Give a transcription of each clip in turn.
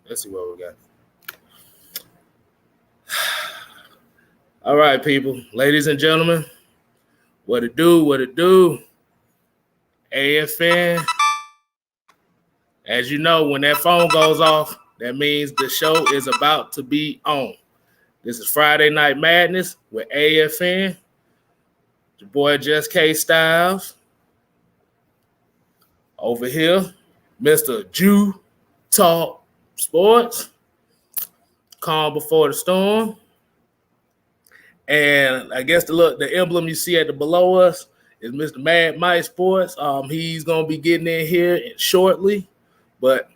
Let's see what we got. All right, people, ladies and gentlemen, what it do? AFN. As you know, when that phone goes off, that means the show is about to be on. This is Friday Night Madness with AFN. Your boy Just KSTYLZ. Over here, Mr. Jew Talk Sports. Calm before the storm. And I guess the emblem you see at the below us is Mr. Mad Mike Sports. He's gonna be getting in here shortly. But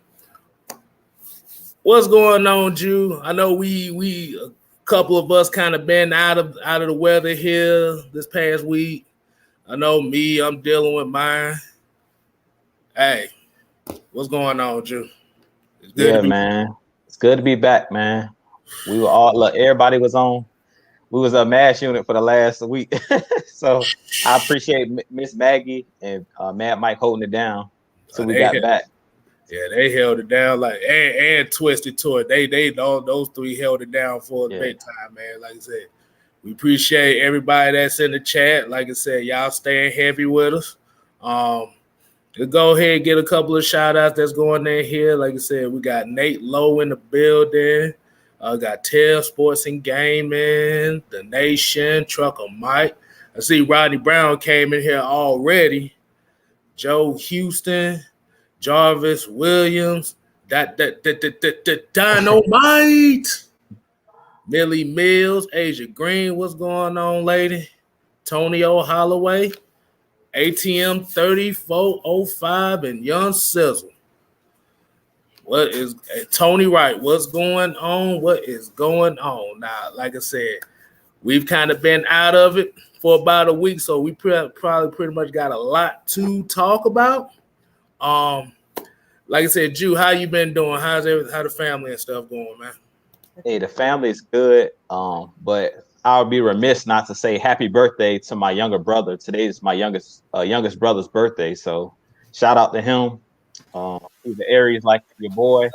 what's going on, Jew? I know we a couple of us kind of been out of the weather here this past week. I know me, I'm dealing with mine. Hey, what's going on, Jew? It's good man. It's good to be back, man. We were all everybody was on. We was a mass unit for the last week. So I appreciate Miss Maggie and Mad Mike holding it down. So we got back. Yeah, they held it down and Twisted to it. They all those three held it down for a big time, man. Like I said, we appreciate everybody that's in the chat. Like I said, y'all staying heavy with us. We'll go ahead and get a couple of shout outs that's going in here. Like I said, we got Nate Lowe in the building. Got Tell Sports and Gaming, The Nation, Trucker Mike. I see Rodney Brown came in here already. Joe Houston, Jarvis Williams, Dynamite, Millie Mills, Asia Green, what's going on, lady? Tony O'Holloway, ATM 3405, and Young Sizzle. What is Tony Wright? What's going on? What is going on? Now, like I said, we've kind of been out of it for about a week, so we probably pretty much got a lot to talk about. Like I said, Jew, how you been doing? How the family and stuff going, man? Hey, the family's good. But I would be remiss not to say happy birthday to my younger brother. Today is my youngest brother's birthday, so shout out to him. He's the Aries like your boy.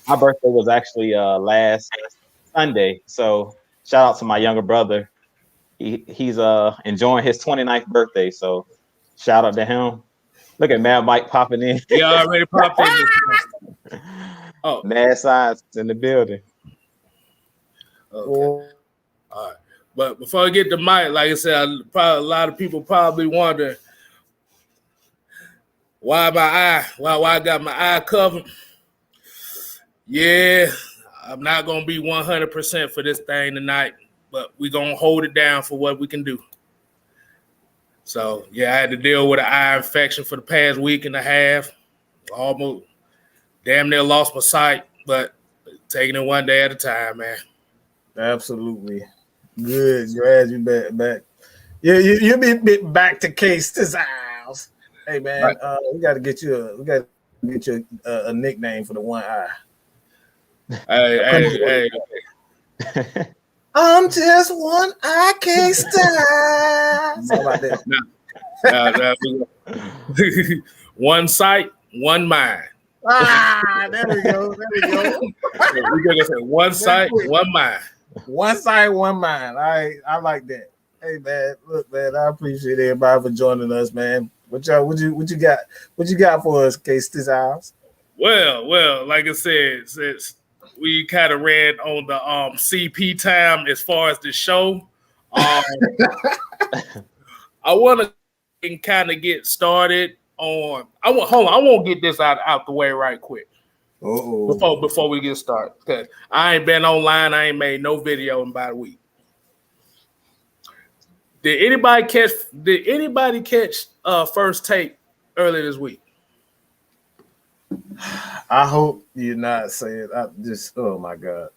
My birthday was actually last Sunday, so shout out to my younger brother. He's enjoying his 29th birthday, so shout out to him. Look at Mad Mike popping in. He already popped in. Oh, Mad Science in the building. Okay. All right, but before I get to Mike, like I said, a lot of people probably wonder why I got my eye covered. Yeah, I'm not gonna be 100% for this thing tonight, but we're gonna hold it down for what we can do. So yeah, I had to deal with an eye infection for the past week and a half. Almost damn near lost my sight, but taking it one day at a time, man. Absolutely. Good. Glad you back. Yeah, you be back to KSTYLZ. Hey man, right. We got to get you a nickname for the one eye. Hey. I'm just one eye KSTYLZ. How about that? No. One sight, one mind. There we go. We're gonna say one sight, one mind. One sight, one mind. I like that. Hey man, look man, I appreciate everybody for joining us, man. What you got for us, KSTYLZ? Well, like I said, since we kind of ran on the CP time as far as the show, I want to kind of get started on. I want to get this out the way right quick. Before we get started, because I ain't been online. I ain't made no video in about a week. Did anybody catch First Take earlier this week? I hope you're not saying. Oh my God.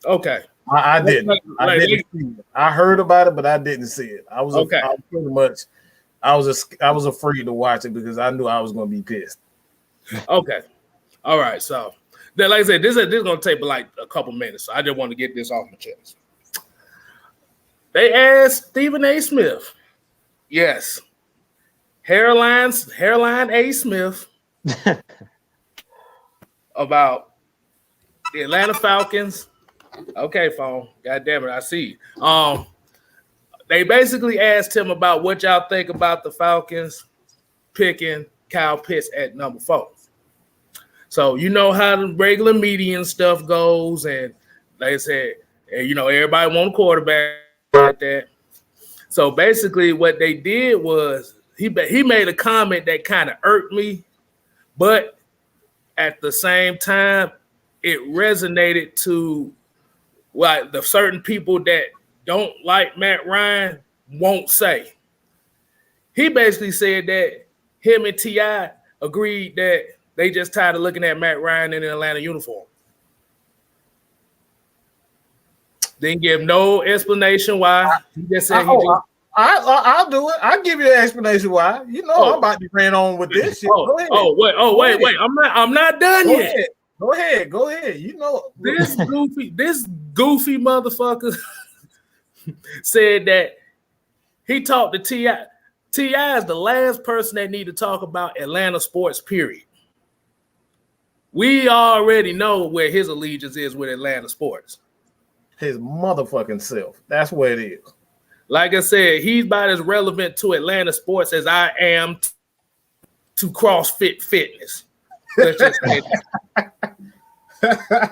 Okay. I didn't. I didn't see it. I heard about it, but I didn't see it. I was afraid to watch it because I knew I was going to be pissed. Okay. All right. So, then, like I said, this is going to take like a couple minutes. So I just want to get this off my chest. They asked Stephen A. Smith. Yes. Hairline A. Smith about the Atlanta Falcons. Okay, phone. God damn it, I see. They basically asked him about what y'all think about the Falcons picking Kyle Pitts at number 4. So you know how the regular media and stuff goes, and like I said, everybody want a quarterback like that. So basically, what they did was he made a comment that kind of irked me, but at the same time, it resonated to what the certain people that don't like Matt Ryan won't say. He basically said that him and T.I. agreed that they just tired of looking at Matt Ryan in an Atlanta uniform. Didn't give no explanation why. He just said I'll do it. I'll give you an explanation why. I'm about to ran on with this shit. Go ahead. Wait. I'm not done yet. Go ahead. This goofy motherfucker said that he talked to T.I. T.I. is the last person that need to talk about Atlanta sports, period. We already know where his allegiance is with Atlanta sports. His motherfucking self. That's what it is. Like I said, he's about as relevant to Atlanta sports as I am to CrossFit fitness. Let's just say that.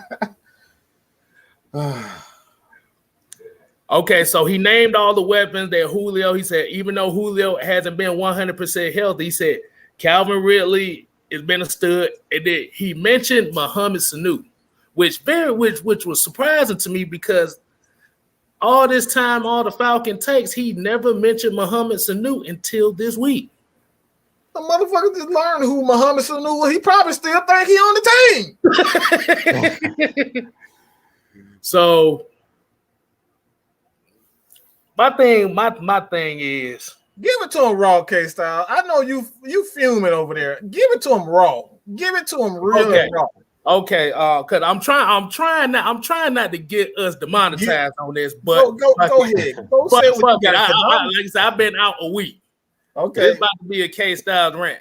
Okay, so he named all the weapons that Julio, he said, even though Julio hasn't been 100% healthy, he said Calvin Ridley has been a stud. And then he mentioned Mohamed Sanu, which was surprising to me because all this time, all the Falcon takes, he never mentioned Mohamed Sanu until this week. The motherfucker just learned who Mohamed Sanu was. He probably still think he on the team. So my thing is, give it to him raw, K-Style. I know you fuming over there. Give it to him raw. Give it to him really raw. Okay, because I'm trying not to get us demonetized on this, but go ahead. Go say what you got. Like I said, I've been out a week. Okay, it's about to be a Kstlyz rant.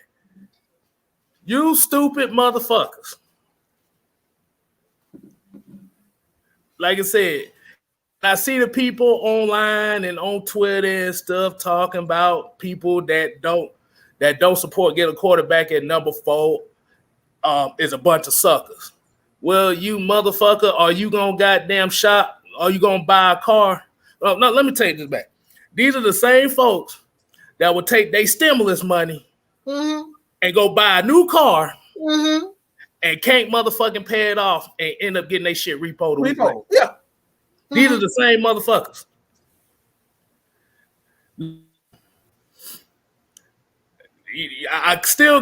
You stupid motherfuckers. Like I said, I see the people online and on Twitter and stuff talking about people that don't support get a quarterback at number 4 is a bunch of suckers. Well, you motherfucker, are you gonna goddamn shop? Are you gonna buy a car? No, let me take this back. These are the same folks that will take their stimulus money and go buy a new car and can't motherfucking pay it off and end up getting their shit repoed. Yeah. These are the same motherfuckers. I'm still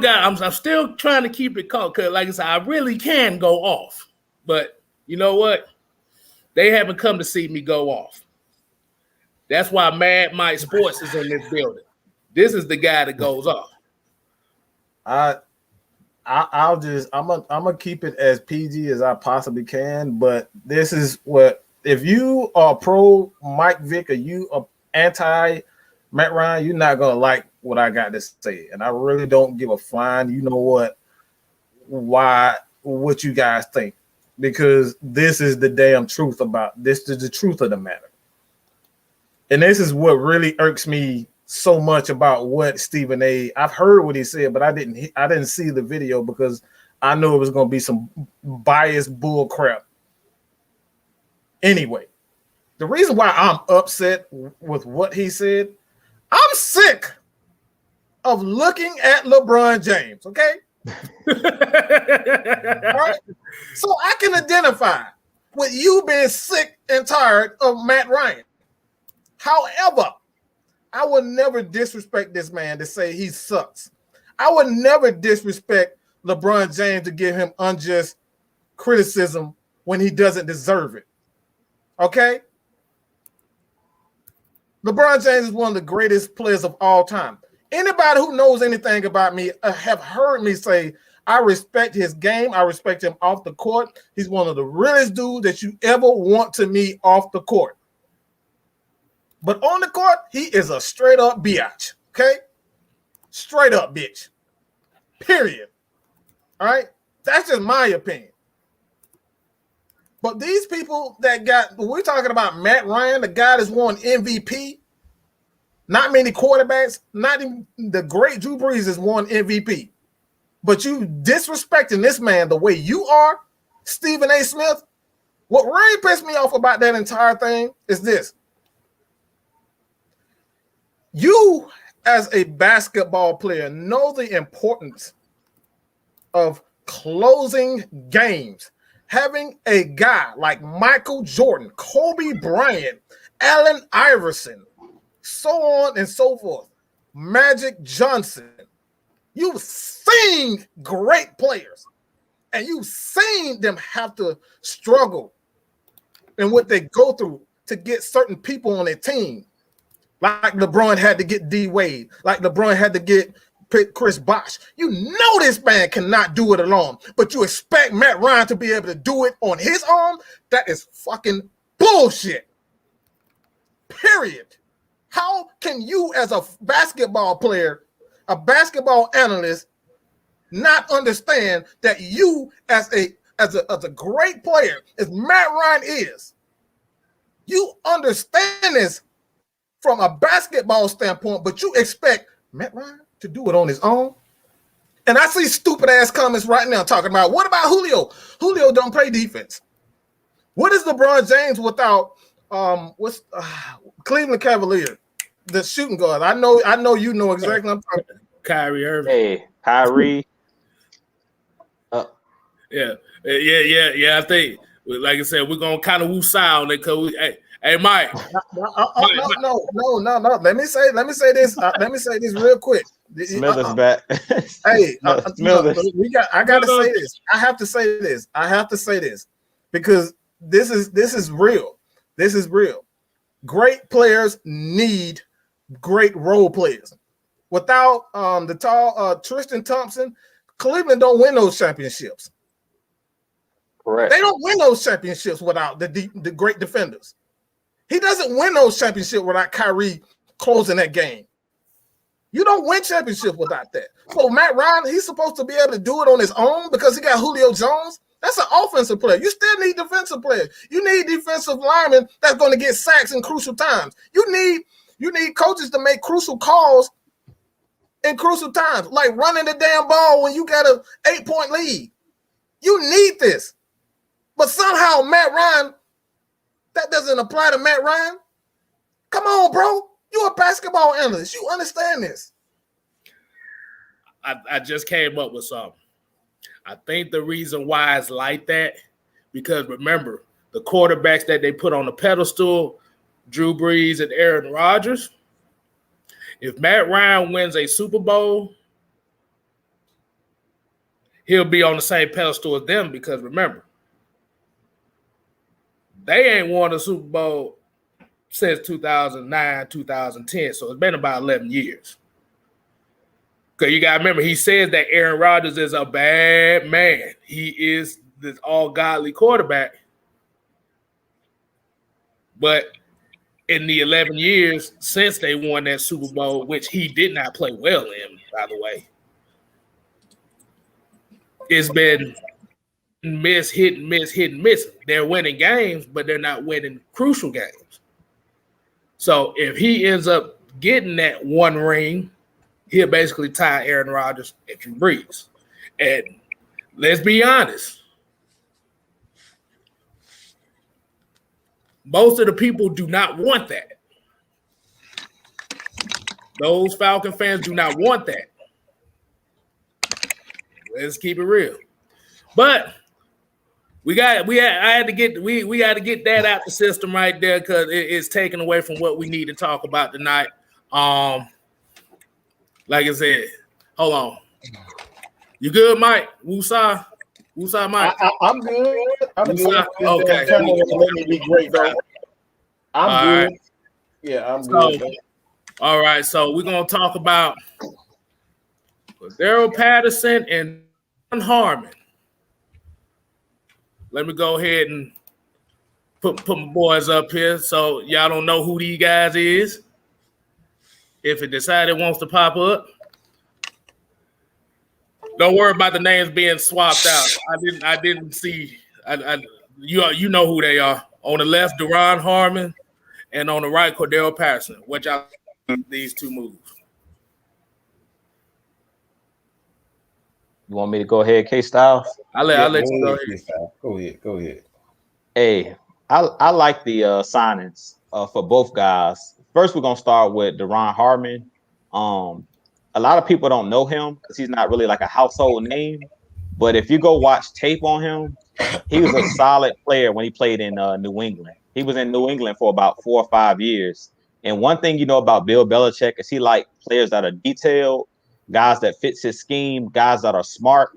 trying to keep it calm because, like I said, I really can go off. But you know what? They haven't come to see me go off. That's why Mad Mike Sports is in this building. This is the guy that goes off. I'm gonna keep it as PG as I possibly can. But this is what, if you are pro Mike Vick or you are anti Matt Ryan, you're not gonna like what I got to say, and I really don't give a flying. You know what you guys think, because this is the damn truth about this. Is the truth of the matter, and this is what really irks me so much about what Stephen A. I've heard what he said, but I didn't see the video because I knew it was gonna be some biased bull crap. Anyway, the reason why I'm upset with what he said, I'm sick of looking at LeBron James, okay? All right? So I can identify with you being sick and tired of Matt Ryan. However, I would never disrespect this man to say he sucks. I would never disrespect LeBron James to give him unjust criticism when he doesn't deserve it. Okay? LeBron James is one of the greatest players of all time. Anybody who knows anything about me have heard me say, I respect his game. I respect him off the court. He's one of the realest dudes that you ever want to meet off the court. But on the court, he is a straight up biatch. Okay? Straight up bitch. Period. All right? That's just my opinion. But these people that we're talking about Matt Ryan, the guy that's won MVP. Not many quarterbacks, not even the great Drew Brees has won MVP. But you disrespecting this man the way you are, Stephen A. Smith. What really pissed me off about that entire thing is this. You, as a basketball player, know the importance of closing games. Having a guy like Michael Jordan, Kobe Bryant, Allen Iverson, so on and so forth, Magic Johnson. You've seen great players, and you've seen them have to struggle and what they go through to get certain people on their team. Like LeBron had to get D Wade, like LeBron had to get Chris Bosh. You know this man cannot do it alone, but you expect Matt Ryan to be able to do it on his own? That is fucking bullshit. Period. How can you, as a basketball player, a basketball analyst, not understand that you, as a great player, as Matt Ryan is, you understand this from a basketball standpoint, but you expect Matt Ryan to do it on his own? And I see stupid ass comments right now talking about, what about Julio? Julio don't play defense. What is LeBron James without Cleveland Cavalier, the shooting guard? I know you know exactly what I'm talking about. Kyrie Irving. Hey, Kyrie. Yeah. I think, like I said, we're gonna kind of woo-side on it because hey, Mike. No. Let me say this. Let me say this real quick. Smithers back. Hey, I gotta say this. I have to say this because this is real. This is real. Great players need great role players. Without the tall Tristan Thompson, Cleveland don't win those championships. Correct. They don't win those championships without the great defenders. He doesn't win those championships without Kyrie closing that game. You don't win championships without that. So Matt Ryan, he's supposed to be able to do it on his own because he got Julio Jones. That's an offensive player. You still need defensive players. You need defensive linemen that's going to get sacks in crucial times. You need coaches to make crucial calls in crucial times, like running the damn ball when you got an 8-point lead. You need this. But somehow Matt Ryan, that doesn't apply to Matt Ryan. Come on, bro. You're a basketball analyst. You understand this. I just came up with something. I think the reason why it's like that, because remember, the quarterbacks that they put on the pedestal, Drew Brees and Aaron Rodgers, if Matt Ryan wins a Super Bowl, he'll be on the same pedestal as them because remember, they ain't won a Super Bowl since 2009, 2010. So it's been about 11 years. Because you got to remember, he says that Aaron Rodgers is a bad man. He is this all-godly quarterback. But in the 11 years since they won that Super Bowl, which he did not play well in, by the way, it's been hit and miss. They're winning games, but they're not winning crucial games. So if he ends up getting that one ring, he'll basically tie Aaron Rodgers and Drew Brees. And let's be honest, most of the people do not want that. Those Falcon fans do not want that. Let's keep it real. But we got to get that out the system right there because it's taken away from what we need to talk about tonight. Like I said, hold on. You good, Mike? Woosah, Mike. I'm good. Okay. Let me be great, bro. I'm all good. Right. Yeah, I'm good. Bro. All right, so we're gonna talk about Cordarrelle Patterson and Deron Hartman. Let me go ahead and put my boys up here so y'all don't know who these guys is. If it decided it wants to pop up, don't worry about the names being swapped out. I didn't see. You know who they are. On the left, Deron Hartman, and on the right, Cordarrelle Patterson. What y'all think these two moves? You want me to go ahead, Kstlyz? I'll let you go ahead. Go ahead. Hey, I like the signings for both guys. First, we're gonna start with Deron Hartman. A lot of people don't know him because he's not really like a household name. But if you go watch tape on him, he was a solid player when he played in New England. He was in New England for about 4 or 5 years. And one thing you know about Bill Belichick is he likes players that are detailed, guys that fits his scheme, guys that are smart.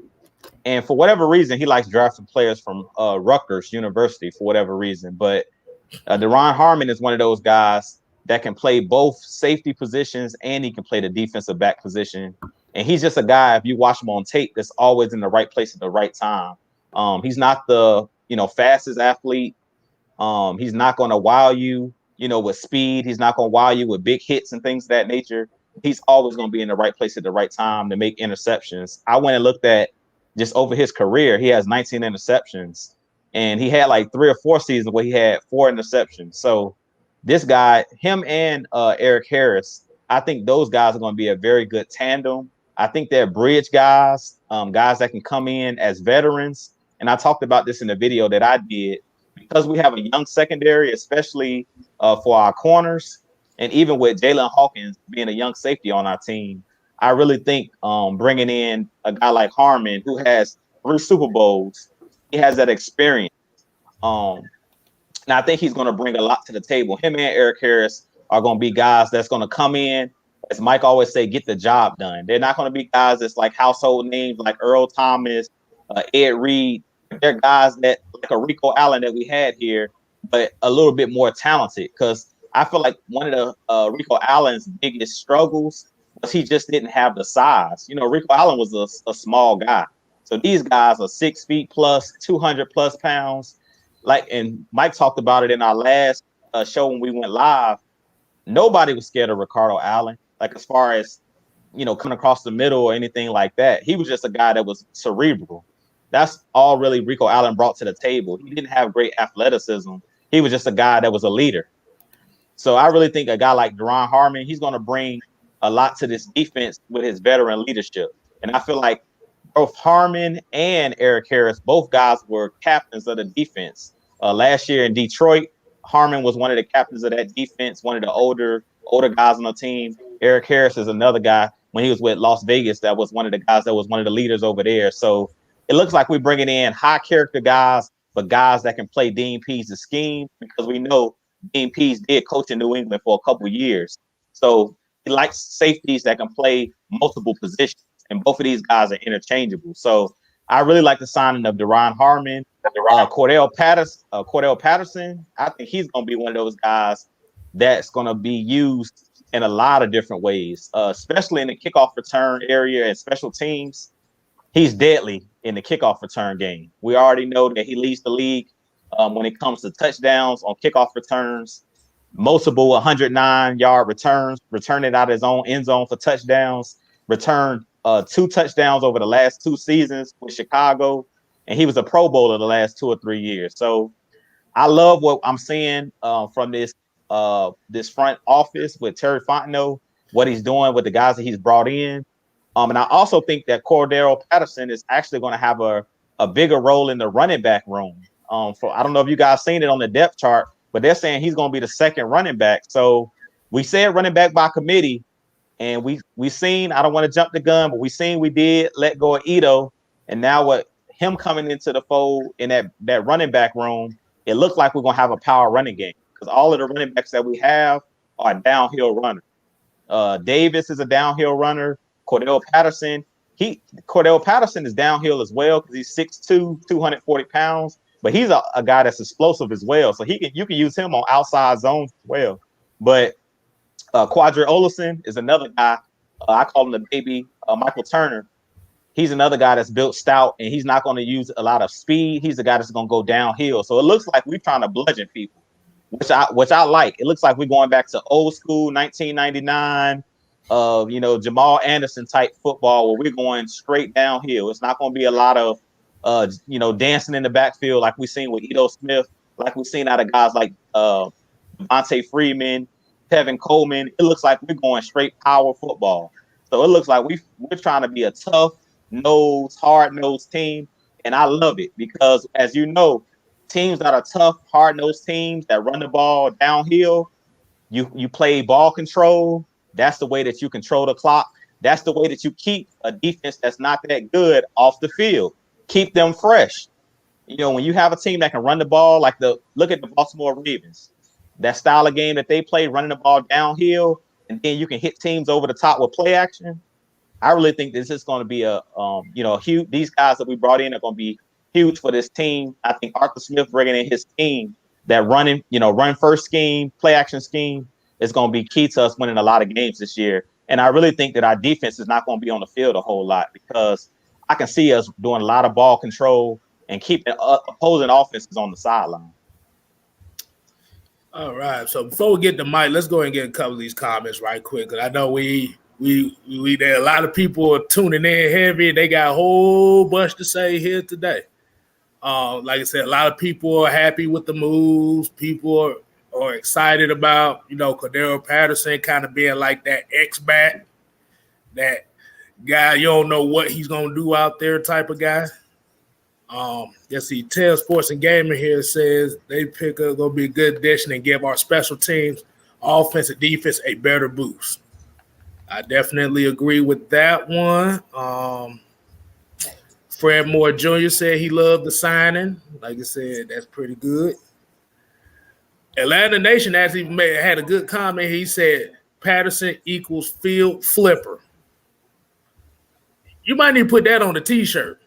And for whatever reason, he likes drafting players from Rutgers University for whatever reason. But Deron Hartman is one of those guys that can play both safety positions and he can play the defensive back position. And he's just a guy, if you watch him on tape, that's always in the right place at the right time. He's not the fastest athlete. He's not going to wow you, with speed. He's not going to wow you with big hits and things of that nature. He's always going to be in the right place at the right time to make interceptions. I went and looked at just over his career. He has 19 interceptions, and he had like 3 or 4 seasons where he had 4 interceptions. So this guy, him and Eric Harris, I think those guys are going to be a very good tandem. I think they're bridge guys, guys that can come in as veterans. And I talked about this in the video that I did because we have a young secondary, especially for our corners. And even with Jalen Hawkins being a young safety on our team, I really think bringing in a guy like Harmon, who has 3 Super Bowls, he has that experience. And I think he's going to bring a lot to the table. Him and Eric Harris are going to be guys that's going to come in, as Mike always say, get the job done. They're not going to be guys that's like household names like Earl Thomas, Ed Reed. They're guys that like a Rico Allen that we had here, but a little bit more talented. Because I feel like one of the Rico Allen's biggest struggles was he just didn't have the size. Rico Allen was a small guy. So these guys are 6 feet plus, 200 plus pounds. And Mike talked about it in our last show when we went live. Nobody was scared of Ricardo Allen, like as far as, coming across the middle or anything like that. He was just a guy that was cerebral. That's all really Rico Allen brought to the table. He didn't have great athleticism. He was just a guy that was a leader. So I really think a guy like Deron Hartman, he's going to bring a lot to this defense with his veteran leadership. And I feel like both Harmon and Eric Harris, both guys were captains of the defense. Last year in Detroit, Harmon was one of the captains of that defense, one of the older guys on the team. Eric Harris is another guy when he was with Las Vegas that was one of the guys that was one of the leaders over there. So it looks like we're bringing in high character guys, but guys that can play Dean Pease' scheme, because we know Dean Pease did coach in New England for a couple of years. So he likes safeties that can play multiple positions, and both of these guys are interchangeable. So I really like the signing of Deron Hartman, Cordarrelle Patterson. I think he's going to be one of those guys that's going to be used in a lot of different ways, especially in the kickoff return area and special teams. He's deadly in the kickoff return game. We already know that he leads the league when it comes to touchdowns on kickoff returns, multiple 109-yard returns, returning out of his own end zone for touchdowns, returned 2 touchdowns over the last 2 seasons with Chicago, and he was a Pro Bowler the last 2 or 3 years. So I love what I'm seeing from this front office with Terry Fontenot, what he's doing with the guys that he's brought in. And I also think that Cordarrelle Patterson is actually going to have a bigger role in the running back room. I don't know if you guys seen it on the depth chart, but they're saying he's going to be the second running back. So we said running back by committee, and we seen, I don't want to jump the gun, but we did let go of Ito, and now with him coming into the fold in that running back room, it looks like we're going to have a power running game because all of the running backs that we have are downhill runners. Davis is a downhill runner. Cordarrelle Patterson is downhill as well because he's 6'2", 240 pounds, but he's a guy that's explosive as well. So you can use him on outside zones as well. But Quadri Olison is another guy. I call him the baby Michael Turner. He's another guy that's built stout, and he's not going to use a lot of speed. He's the guy that's going to go downhill. So it looks like we're trying to bludgeon people, which I like. It looks like we're going back to old school 1999. Jamal Anderson type football where we're going straight downhill. It's not going to be a lot of, dancing in the backfield like we seen with Ito Smith, like we seen out of guys like Devontae Freeman, Kevin Coleman. It looks like we're going straight power football. So it looks like we're trying to be a tough nosed, hard nosed team, and I love it because, as you know, teams that are tough, hard nosed teams that run the ball downhill, you play ball control. That's the way that you control the clock. That's the way that you keep a defense that's not that good off the field. Keep them fresh. When you have a team that can run the ball, look at the Baltimore Ravens. That style of game that they play, running the ball downhill, and then you can hit teams over the top with play action. I really think this is going to be huge. These guys that we brought in are going to be huge for this team. I think Arthur Smith bringing in his team, that run first scheme, play action scheme, is going to be key to us winning a lot of games this year. And I really think that our defense is not going to be on the field a whole lot because I can see us doing a lot of ball control and keeping opposing offenses on the sideline. All right. So before we get to Mike, let's go ahead and get a couple of these comments right quick. Because I know we there a lot of people are tuning in heavy. They got a whole bunch to say here today. Like I said, a lot of people are happy with the moves. People are excited about, Cordarrelle Patterson kind of being like that X-back, that guy you don't know what he's going to do out there type of guy. Let's see, Tell Sports and Gaming here says they pick up going to be a good addition and give our special teams, offense and defense, a better boost. I definitely agree with that one. Fred Moore Jr. said he loved the signing. Like I said, that's pretty good. Atlanta Nation actually had a good comment. He said Patterson equals field flipper. You might need to put that on the T-shirt.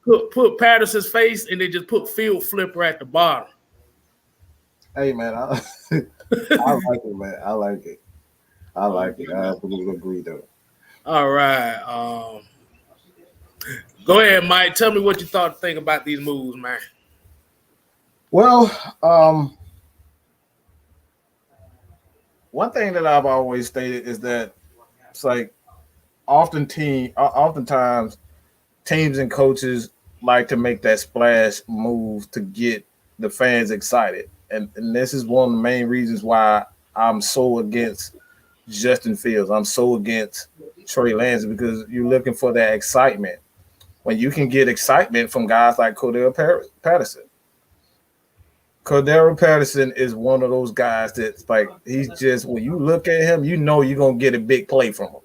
put Patterson's face and then just put field flipper at the bottom. Hey man, I like it, man. I like it. I absolutely agree though. All right. Go ahead, Mike. Tell me what you think about these moves, man. Well, one thing that I've always stated is that it's like oftentimes teams and coaches like to make that splash move to get the fans excited. And this is one of the main reasons why I'm so against Justin Fields. I'm so against Trey Lance, because you're looking for that excitement when you can get excitement from guys like Cordarrelle Patterson. Cordarrelle Patterson is one of those guys that's like, he's just, when you look at him, you're going to get a big play from him.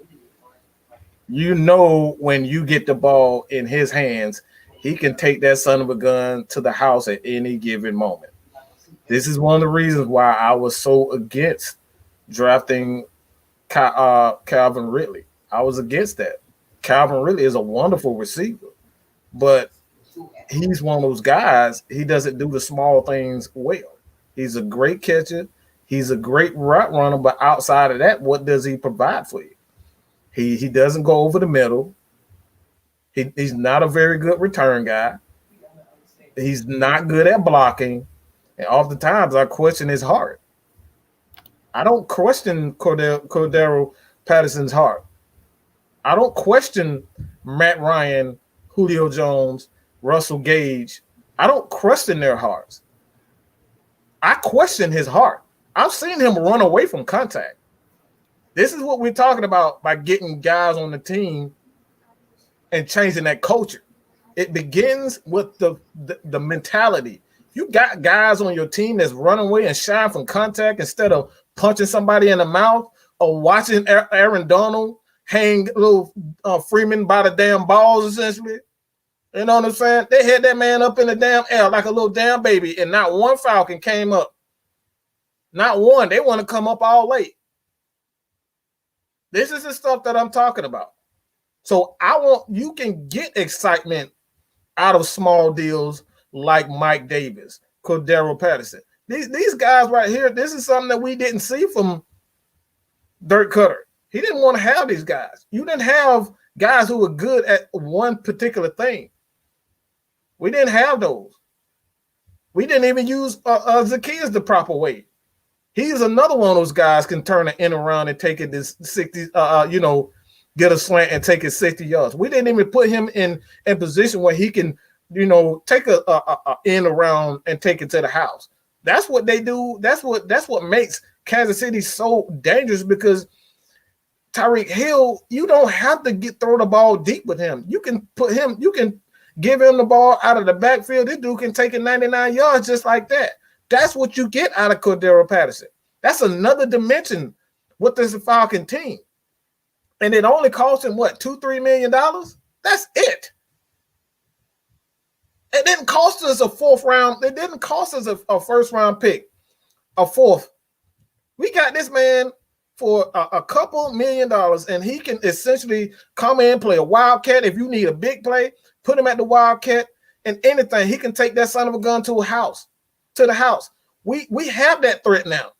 When you get the ball in his hands, he can take that son of a gun to the house at any given moment. This is one of the reasons why I was so against drafting Calvin Ridley. I was against that. Calvin Ridley is a wonderful receiver, but he's one of those guys, he doesn't do the small things well. He's a great catcher. He's a great route runner, but outside of that, what does he provide for you? He doesn't go over the middle. He's not a very good return guy. He's not good at blocking. And oftentimes I question his heart. I don't question Cordarrelle Patterson's heart. I don't question Matt Ryan, Julio Jones, Russell Gage. I don't question their hearts. I question his heart. I've seen him run away from contact. This is what we're talking about by getting guys on the team and changing that culture. It begins with the mentality. You got guys on your team that's running away and shying from contact instead of punching somebody in the mouth or watching Aaron Donald hang little Freeman by the damn balls, essentially. You know what I'm saying? They had that man up in the damn air like a little damn baby, and not one Falcon came up. Not one. They want to come up all late. This is the stuff that I'm talking about. So you can get excitement out of small deals like Mike Davis, Cordarrelle Patterson. These guys right here, this is something that we didn't see from Dirk Cutter. He didn't want to have these guys. You didn't have guys who were good at one particular thing. We didn't have those. We didn't even use Zacchaeus the proper way. He's another one of those guys can turn an end around and take it this 60, get a slant and take it 60 yards. We didn't even put him in position where he can, take a end around and take it to the house. That's what they do. That's what makes Kansas City so dangerous, because Tyreek Hill, you don't have to throw the ball deep with him. You can give him the ball out of the backfield. This dude can take it 99 yards just like that. That's what you get out of Cordarrelle Patterson. That's another dimension with this Falcon team. And it only cost him, what, $2-3 million? That's it. It didn't cost us a fourth round. It didn't cost us a first round pick, a fourth. We got this man for a couple $1 million, and he can essentially come in, play a wildcat. If you need a big play, put him at the wildcat, and anything. He can take that son of a gun to the house. We have that threat now.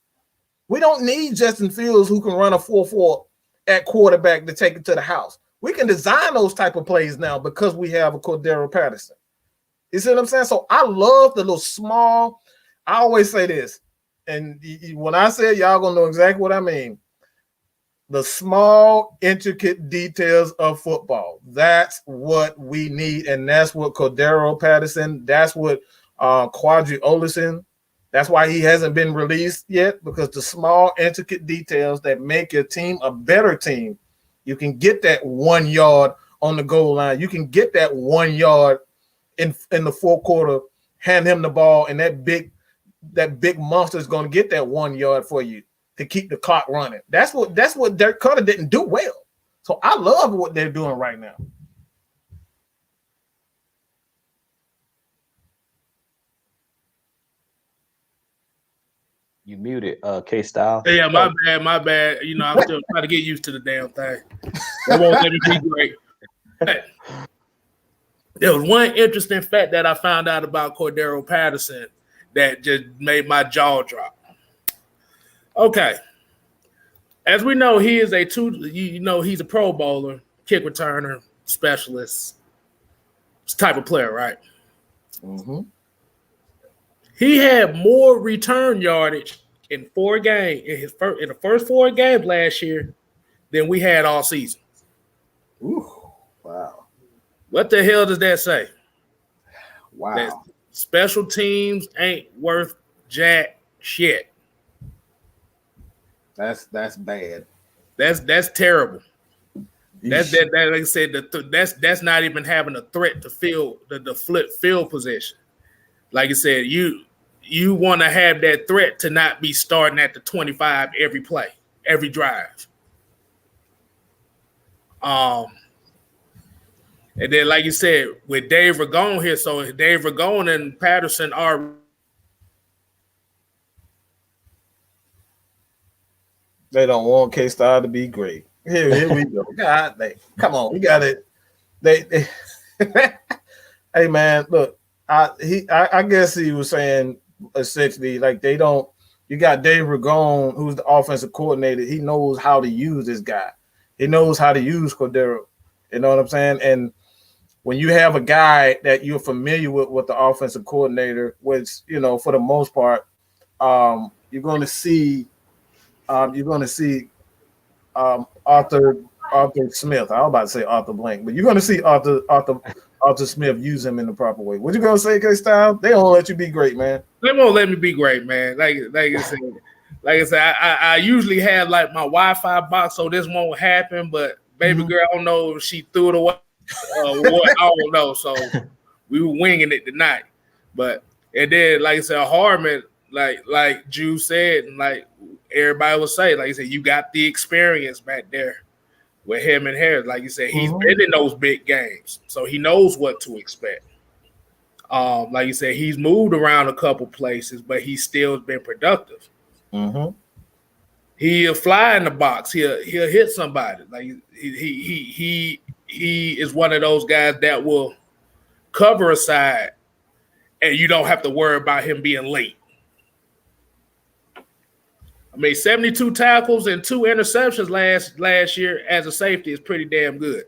We don't need Justin Fields, who can run a 4.4 at quarterback, to take it to the house. We can design those type of plays now because we have a Cordarrelle Patterson. You see what I'm saying? So I love the little small. I always say this, and when I say it, y'all gonna know exactly what I mean. The small, intricate details of football. That's what we need, and that's what Cordarrelle Patterson. That's what Quadri Olison. That's why he hasn't been released yet, because the small, intricate details that make your team a better team. You can get that 1 yard on the goal line. You can get that 1 yard in the fourth quarter. Hand him the ball, and that big monster is going to get that 1 yard for you to keep the clock running. That's what Dirk Cutter didn't do well. So I love what they're doing right now. You muted, Kstlyz. Yeah, my bad. I'm still trying to get used to the damn thing. That won't let me be great. Hey, there was one interesting fact that I found out about Cordarrelle Patterson that just made my jaw drop. Okay. As we know, he is he's a Pro Bowler, kick returner, specialist type of player, right? Mm-hmm. He had more return yardage in the first 4 games last year than we had all season. Ooh, wow. What the hell does that say? Wow. That special teams ain't worth jack shit. That's bad. That's terrible. Yeesh. That like I said, that's not even having a threat to field the flip field position. Like I said, you want to have that threat to not be starting at the 25 every play, every drive. And then, like you said, with Dave Ragone here, so Dave Ragone and Patterson are. They don't want Kstlyz to be great. Here we go. God, come on, we got it. They hey man, look, I guess he was saying essentially like they don't. You got Dave Ragone, who's the offensive coordinator. He knows how to use this guy. He knows how to use Cordarrelle. You know what I'm saying? And when you have a guy that you're familiar with the offensive coordinator, which for the most part, you're going to see Arthur Smith. I was about to say Arthur Blank, but you're going to see Arthur Smith use him in the proper way. What you going to say, Kstlyz? They won't let you be great, man. They won't let me be great, man. Like I said, I usually have like my Wi-Fi box, so this won't happen. But baby girl, I don't know if she threw it away. What, I don't know. So we were winging it tonight. But and then, like I said, Hartman, like Drew said, and like everybody would say, like I said, you got the experience back there with him and Harris. Like you said, he's been in those big games, so he knows what to expect. Like you said, he's moved around a couple places, but he's still been productive. Mm-hmm. He'll fly in the box. He'll hit somebody. Like he is one of those guys that will cover a side, and you don't have to worry about him being late. I mean, 72 tackles and 2 interceptions last year as a safety is pretty damn good.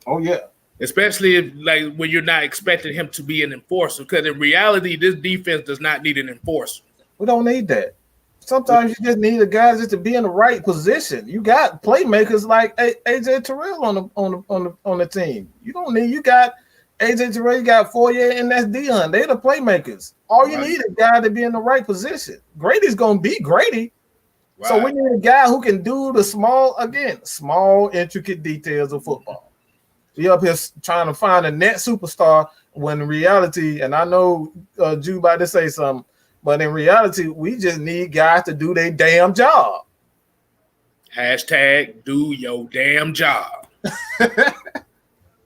Oh yeah, especially when you're not expecting him to be an enforcer, because in reality, this defense does not need an enforcer. We don't need that. Sometimes you just need a guy just to be in the right position. You got playmakers like AJ Terrell on the team. You don't need. You got AJ Terrell, you got Fourier, and that's Dion. They're the playmakers. All you need is a guy to be in the right position. Grady's gonna be Grady. Right. So we need a guy who can do the small, intricate details of football. We up here trying to find a net superstar when in reality, and I know Jew about to say something, but in reality, we just need guys to do their damn job. Hashtag do your damn job.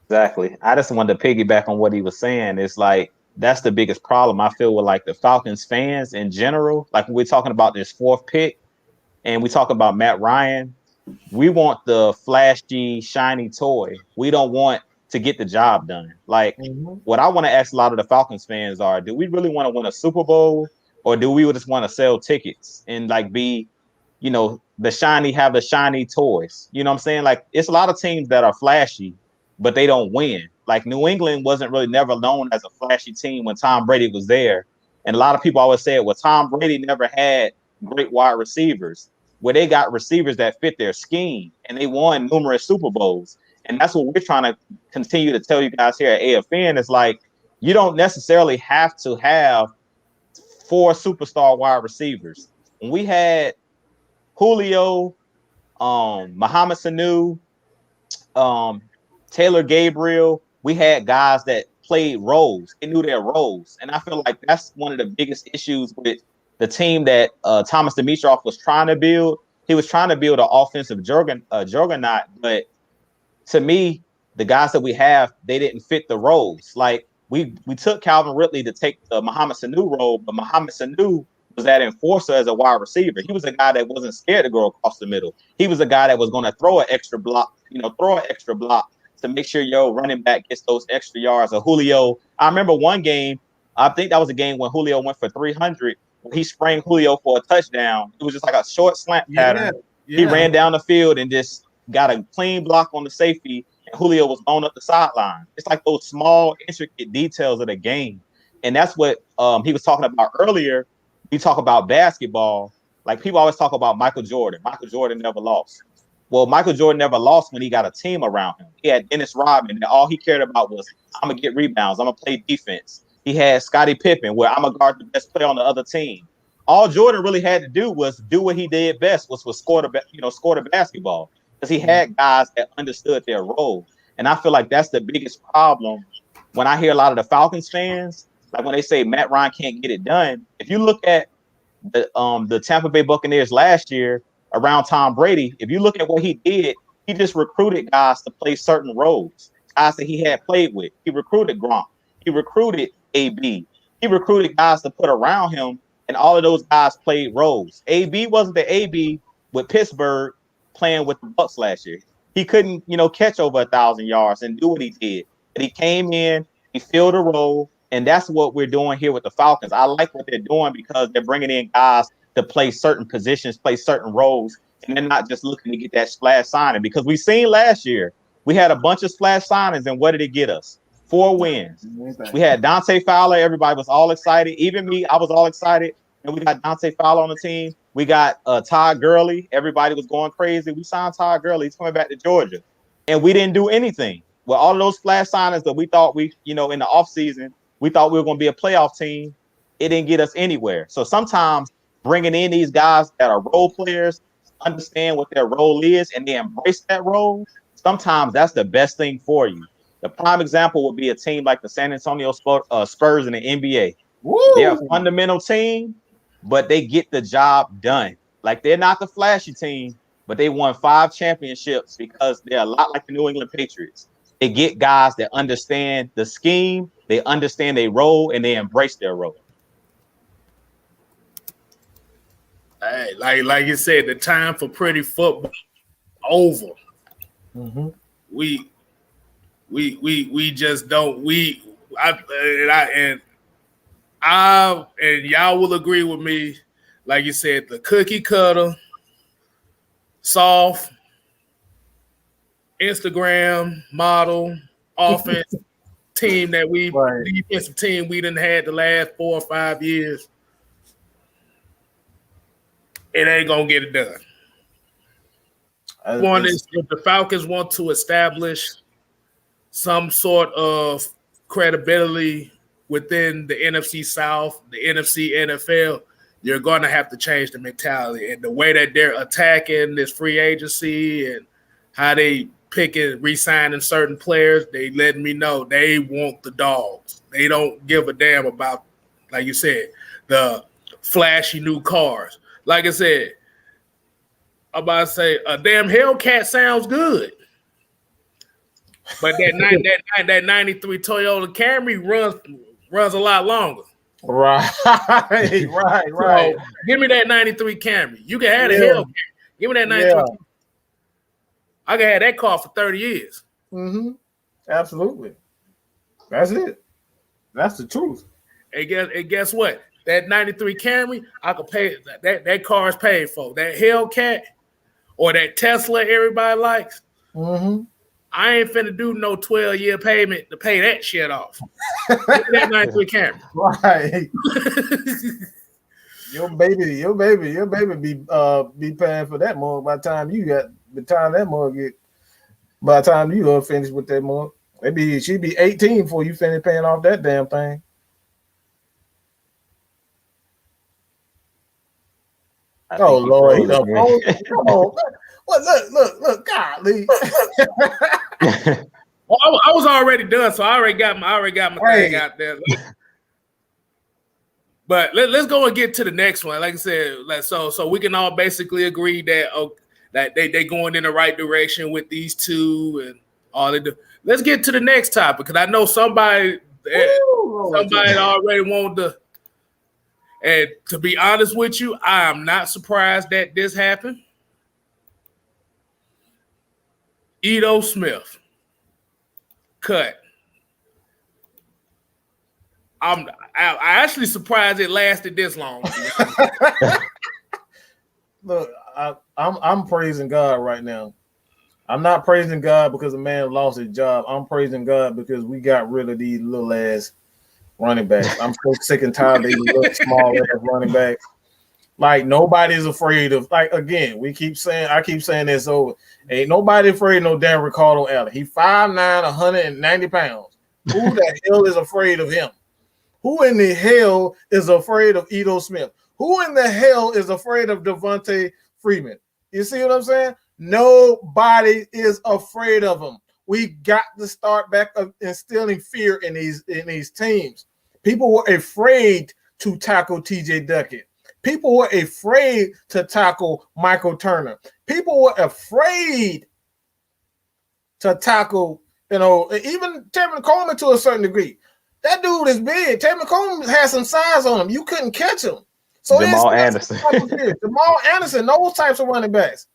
Exactly. I just wanted to piggyback on what he was saying. It's like that's the biggest problem I feel with like the Falcons fans in general. Like when we're talking about this fourth pick and we talk about Matt Ryan, we want the flashy, shiny toy. We don't want to get the job done. Like what I want to ask a lot of the Falcons fans are, do we really want to win a Super Bowl or do we just want to sell tickets and like be, you know, have the shiny toys? You know what I'm saying? Like it's a lot of teams that are flashy, but they don't win. Like New England wasn't really never known as a flashy team when Tom Brady was there. And a lot of people always say, well, Tom Brady never had great wide receivers, where they got receivers that fit their scheme and they won numerous Super Bowls. And that's what we're trying to continue to tell you guys here at AFN is like, you don't necessarily have to have 4 superstar wide receivers. When we had Julio, Mohamed Sanu, Taylor Gabriel, we had guys that played roles. They knew their roles. And I feel like that's one of the biggest issues with the team that Thomas Dimitroff was trying to build. He was trying to build an offensive juggernaut, but to me, the guys that we have, they didn't fit the roles. Like we took Calvin Ridley to take the Mohamed Sanu role, but Mohamed Sanu was that enforcer as a wide receiver. He was a guy that wasn't scared to go across the middle. He was a guy that was going to throw an extra block to make sure your running back gets those extra yards. Or Julio, I remember one game, I think that was a game when Julio went for 300. He sprang Julio for a touchdown. It was just like a short slant pattern. Yeah. He ran down the field and just got a clean block on the safety, and Julio was blown up the sideline. It's like those small, intricate details of the game. And that's what he was talking about earlier. We talk about basketball. Like people always talk about Michael Jordan. Michael Jordan never lost. Well, Michael Jordan never lost when he got a team around him. He had Dennis Rodman, and all he cared about was, I'm going to get rebounds. I'm going to play defense. He had Scottie Pippen, where I'm going to guard the best player on the other team. All Jordan really had to do was do what he did best, was score the basketball, because he had guys that understood their role. And I feel like that's the biggest problem when I hear a lot of the Falcons fans, like when they say Matt Ryan can't get it done. If you look at the Tampa Bay Buccaneers last year around Tom Brady, if you look at what he did, he just recruited guys to play certain roles, guys that he had played with. He recruited Gronk. He recruited AB. He recruited guys to put around him, and all of those guys played roles. AB wasn't the AB with Pittsburgh playing with the Bucs last year. He couldn't, catch over 1,000 yards and do what he did. But he came in, he filled a role, and that's what we're doing here with the Falcons. I like what they're doing because they're bringing in guys to play certain positions, play certain roles, and they're not just looking to get that splash signing. Because we seen last year, we had a bunch of splash signings, and what did it get us? 4 wins. We had Dante Fowler. Everybody was all excited. Even me, I was all excited. And we got Dante Fowler on the team. We got Todd Gurley. Everybody was going crazy. We signed Todd Gurley. He's coming back to Georgia. And we didn't do anything. Well, all of those splash signings that we thought in the offseason, we thought we were going to be a playoff team. It didn't get us anywhere. So sometimes bringing in these guys that are role players, understand what their role is, and they embrace that role, sometimes that's the best thing for you. The prime example would be a team like the San Antonio Spurs in the NBA. Woo! They're a fundamental team, but they get the job done. Like, they're not the flashy team, but they won 5 championships because they're a lot like the New England Patriots. They get guys that understand the scheme, they understand their role, and they embrace their role. Hey, like you said, the time for pretty football over. Mm-hmm. We just don't. And y'all will agree with me. Like you said, the cookie cutter, soft, Instagram model offense team that defensive team we done had the last 4 or 5 years. it ain't gonna get it done. One is if the Falcons want to establish some sort of credibility within the NFC South, the NFC NFL, you're going to have to change the mentality and the way that they're attacking this free agency and how they picking, re-signing certain players. They letting me know they want the dogs. They don't give a damn about, like you said, the flashy new cars. Like I said, I'm about to say a damn Hellcat sounds good. But that 93 Toyota Camry runs a lot longer. Right. So, give me that 93 Camry. You can have a Hellcat. Give me that 93. Yeah. I can have that car for 30 years. Mm-hmm. Absolutely. That's it. That's the truth. And guess what? That 93 Camry, I could pay that car is paid for. That Hellcat or that Tesla everybody likes. Mm-hmm. I ain't finna do no 12-year payment to pay that shit off. That 93 Camry. Right. Your baby be paying for that mortgage by the time you finish with that mortgage. She'd be 18 before you finish paying off that damn thing. Oh Lord, he done come on. Well, look, golly. Well, I was already done, so I already got my thing out there. But let's go and get to the next one. Like I said, so we can all basically agree that that they going in the right direction with these two and all they do. Let's get to the next topic because I know somebody already wanted to. And to be honest with you, I am not surprised that this happened. Alden Smith cut. I'm actually surprised it lasted this long. Look, I'm praising God right now. I'm not praising God because a man lost his job. I'm praising God because we got rid of these little ass running backs. I'm so sick and tired of these little small ass running backs. Like nobody's afraid of. Like again, I keep saying this over. Ain't nobody afraid of no damn Ricardo Allen. He 5'9", 190 pounds. Who the hell is afraid of him? Who in the hell is afraid of Alden Smith? Who in the hell is afraid of Devontae Freeman? You see what I'm saying? Nobody is afraid of him. We got to start back instilling fear in these teams. People were afraid to tackle TJ Duckett. People were afraid to tackle Michael Turner. People were afraid to tackle, even Tevin Coleman to a certain degree. That dude is big. Tevin Coleman has some size on him. You couldn't catch him. So Jamal Anderson, those types of running backs.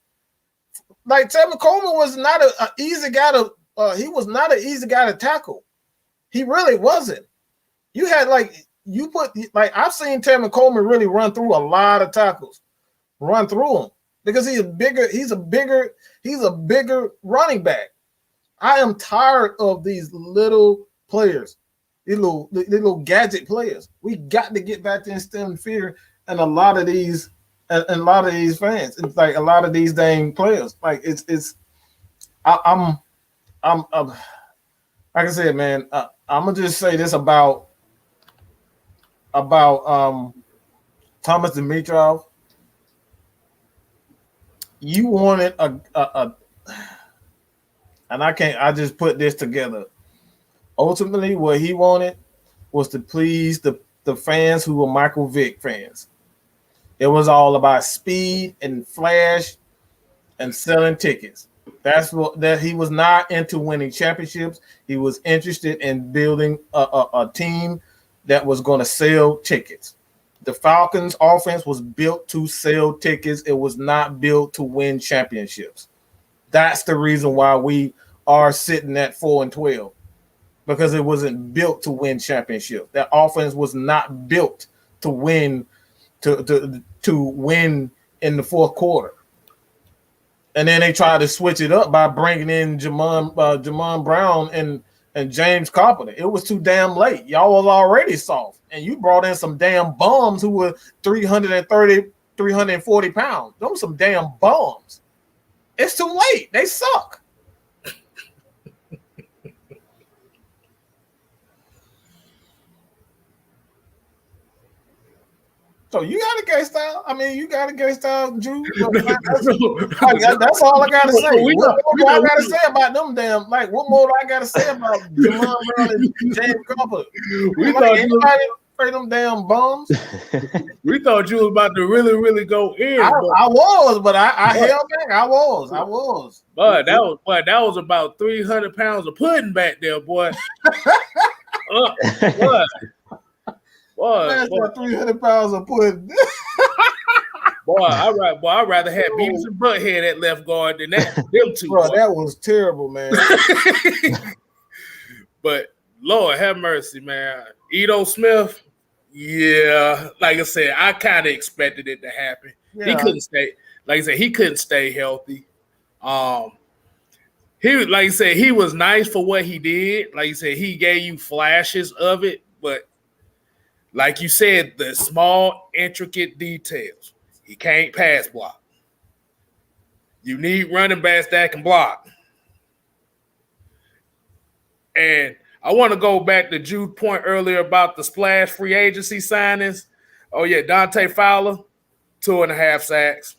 Like Tevin Coleman was not an easy guy to. He was not an easy guy to tackle. He really wasn't. You had I've seen Tevin Coleman really run through a lot of tackles, run through them because he's a bigger running back. I am tired of these little players, these little gadget players. We got to get back to instilling fear in a lot of these fans. It's like a lot of these dang players. Like I'm like I said, man. I'm gonna just say this about Thomas Dimitrov. You wanted a and I just put this together. Ultimately, what he wanted was to please the fans who were Michael Vick fans. It was all about speed and flash and selling tickets. That he was not into winning championships. He was interested in building a team that was going to sell tickets. The Falcons offense was built to sell tickets. It was not built to win championships. That's the reason why we are sitting at 4-12, because it wasn't built to win championships. That offense was not built to win to win in the fourth quarter. And then they tried to switch it up by bringing in Jamon Brown and James Carpenter. It was too damn late. Y'all was already soft. And you brought in some damn bums who were 330 340 pounds. Those some damn bums. It's too late. They suck. So you got a gay style. I mean, you got a gay style, Jew. That's all I gotta say. What more do I gotta say about them damn? Like, what more do I gotta say about Jamon Brown and James Cropper? We thought anybody afraid them damn bums. We thought you was about to really go in. I was, but I held back. I was. But that was about 300 pounds of pudding back there, boy. That's 300 pounds of pudding. I'd rather have Beavis and Butthead at left guard than that. Them two. Bro, that was terrible, man. But Lord have mercy, man. Edo Smith, yeah, like I said, I kind of expected it to happen. Yeah. He couldn't stay. Like I said, he couldn't stay healthy. He was nice for what he did. Like you said, he gave you flashes of it, but like you said, the small, intricate details. He can't pass block. You need running backs that can block. And I want to go back to Jude's point earlier about the splash free agency signings. Oh, yeah, Dante Fowler, 2.5 sacks.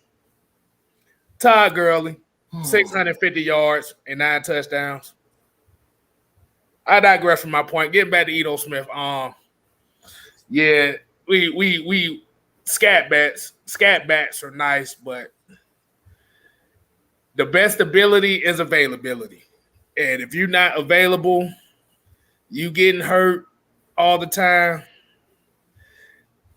Todd Gurley, 650 yards and 9 touchdowns. I digress from my point. Getting back to Edo Smith. Yeah, we scat bats are nice, but the best ability is availability. And if you're not available, you getting hurt all the time.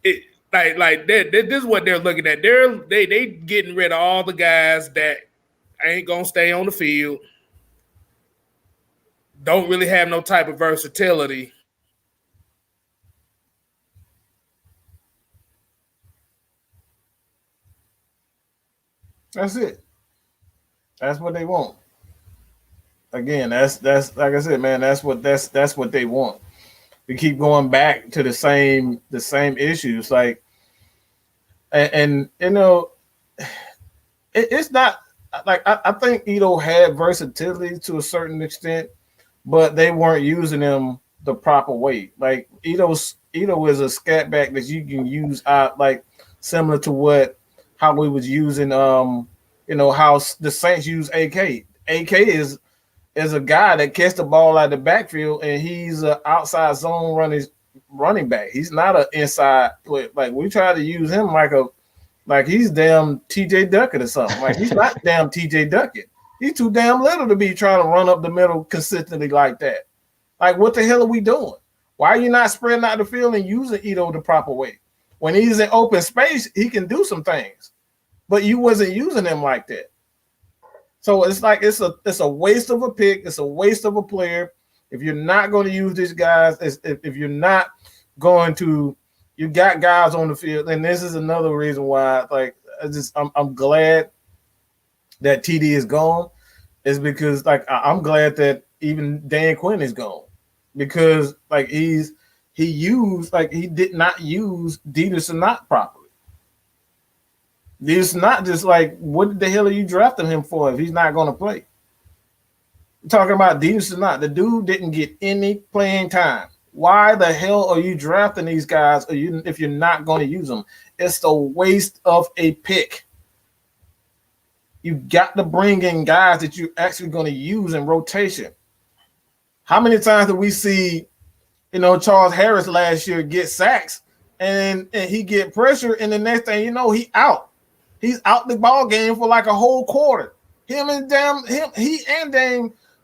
This is what they're looking at. They getting rid of all the guys that ain't gonna stay on the field, don't really have no type of versatility. That's it. That's what they want. Again, that's like I said, man. That's what they want. We keep going back to the same issues, like, and you know, it's not like I think Edo had versatility to a certain extent, but they weren't using him the proper way. Like Edo is a scat back that you can use out, like similar to how we was using how the Saints use AK. AK is a guy that catch the ball out of the backfield, and he's an outside zone running back. He's not an inside player. Like we try to use him like he's damn TJ Duckett or something. Like he's not damn TJ Duckett. He's too damn little to be trying to run up the middle consistently like that. Like what the hell are we doing? Why are you not spreading out the field and using Edo the proper way? When he's in open space, he can do some things, but you wasn't using him like that. So it's like it's a waste of a pick. It's a waste of a player. If you're not going to use these guys, if you're not going to, you got guys on the field, and this is another reason why. Like I'm glad that TD is gone, is because like I'm glad that even Dan Quinn is gone, because like he did not use Detus and not properly. It's not just like, what the hell are you drafting him for if he's not going to play? I'm talking about Detus or not. The dude didn't get any playing time. Why the hell are you drafting these guys if you're not going to use them? It's a waste of a pick. You got to bring in guys that you're actually going to use in rotation. How many times did we see, Charles Harris last year get sacks and he get pressure, and the next thing you know, he out. He's out the ball game for like a whole quarter. He and Dame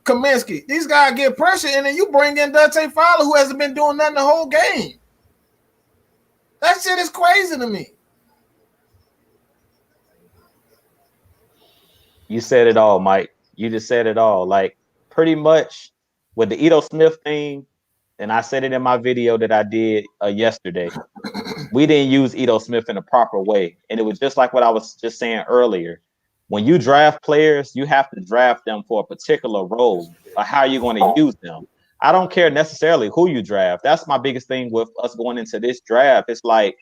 Kaminsky. These guys get pressure, and then you bring in Dante Fowler, who hasn't been doing nothing the whole game. That shit is crazy to me. You said it all, Mike. You just said it all. Like pretty much with the Edo Smith thing, and I said it in my video that I did yesterday. We didn't use Edo Smith in the proper way. And it was just like what I was just saying earlier. When you draft players, you have to draft them for a particular role or how you're going to use them. I don't care necessarily who you draft. That's my biggest thing with us going into this draft. It's like,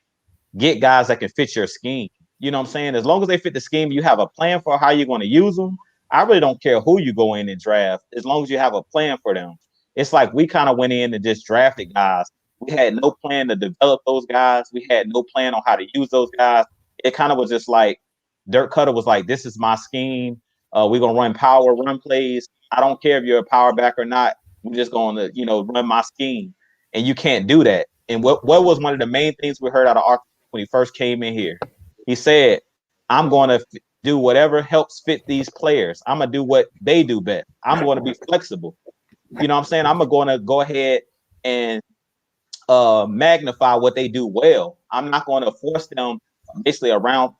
get guys that can fit your scheme. You know what I'm saying? As long as they fit the scheme, you have a plan for how you're going to use them. I really don't care who you go in and draft, as long as you have a plan for them. It's like we kind of went in and just drafted guys. We had no plan to develop those guys. We had no plan on how to use those guys. It kind of was just like Dirk Cutter was like, this is my scheme. We're going to run power run plays. I don't care if you're a power back or not. We're just going to, run my scheme. And you can't do that. And what was one of the main things we heard out of Arthur when he first came in here? He said, I'm going to do whatever helps fit these players. I'm going to do what they do best. I'm going to be flexible. You know what I'm saying? I'm going to go ahead and magnify what they do well. I'm not going to force them basically around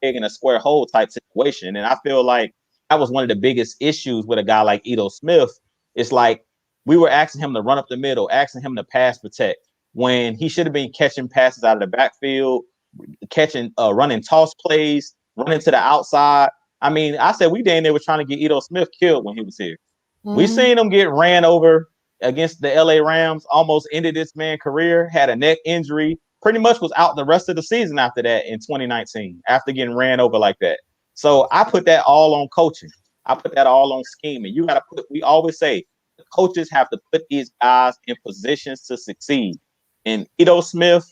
peg in a square hole type situation. And I feel like that was one of the biggest issues with a guy like Ito Smith. It's like we were asking him to run up the middle, asking him to pass protect when he should have been catching passes out of the backfield, running toss plays, running to the outside. I mean, I said we damn near were trying to get Ito Smith killed when he was here. Mm-hmm. We seen him get ran over against the LA Rams, almost ended this man's career, had a neck injury, pretty much was out the rest of the season after that in 2019, after getting ran over like that. So I put that all on coaching. I put that all on scheming. You got to we always say, the coaches have to put these guys in positions to succeed. And Ito Smith,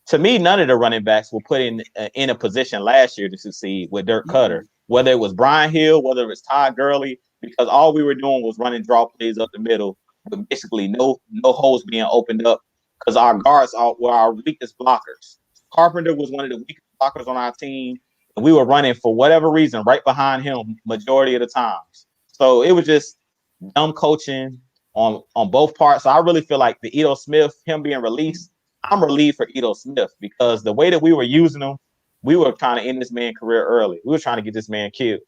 to me, none of the running backs were put in a position last year to succeed with Dirk Cutter, whether it was Brian Hill, whether it was Todd Gurley, because all we were doing was running draw plays up the middle, but basically no holes being opened up because our guards were our weakest blockers. Carpenter was one of the weakest blockers on our team, and we were running for whatever reason right behind him majority of the times. So it was just dumb coaching on both parts. So I really feel like the Ito Smith, him being released, I'm relieved for Ito Smith because the way that we were using him, we were trying to end this man's career early. We were trying to get this man killed.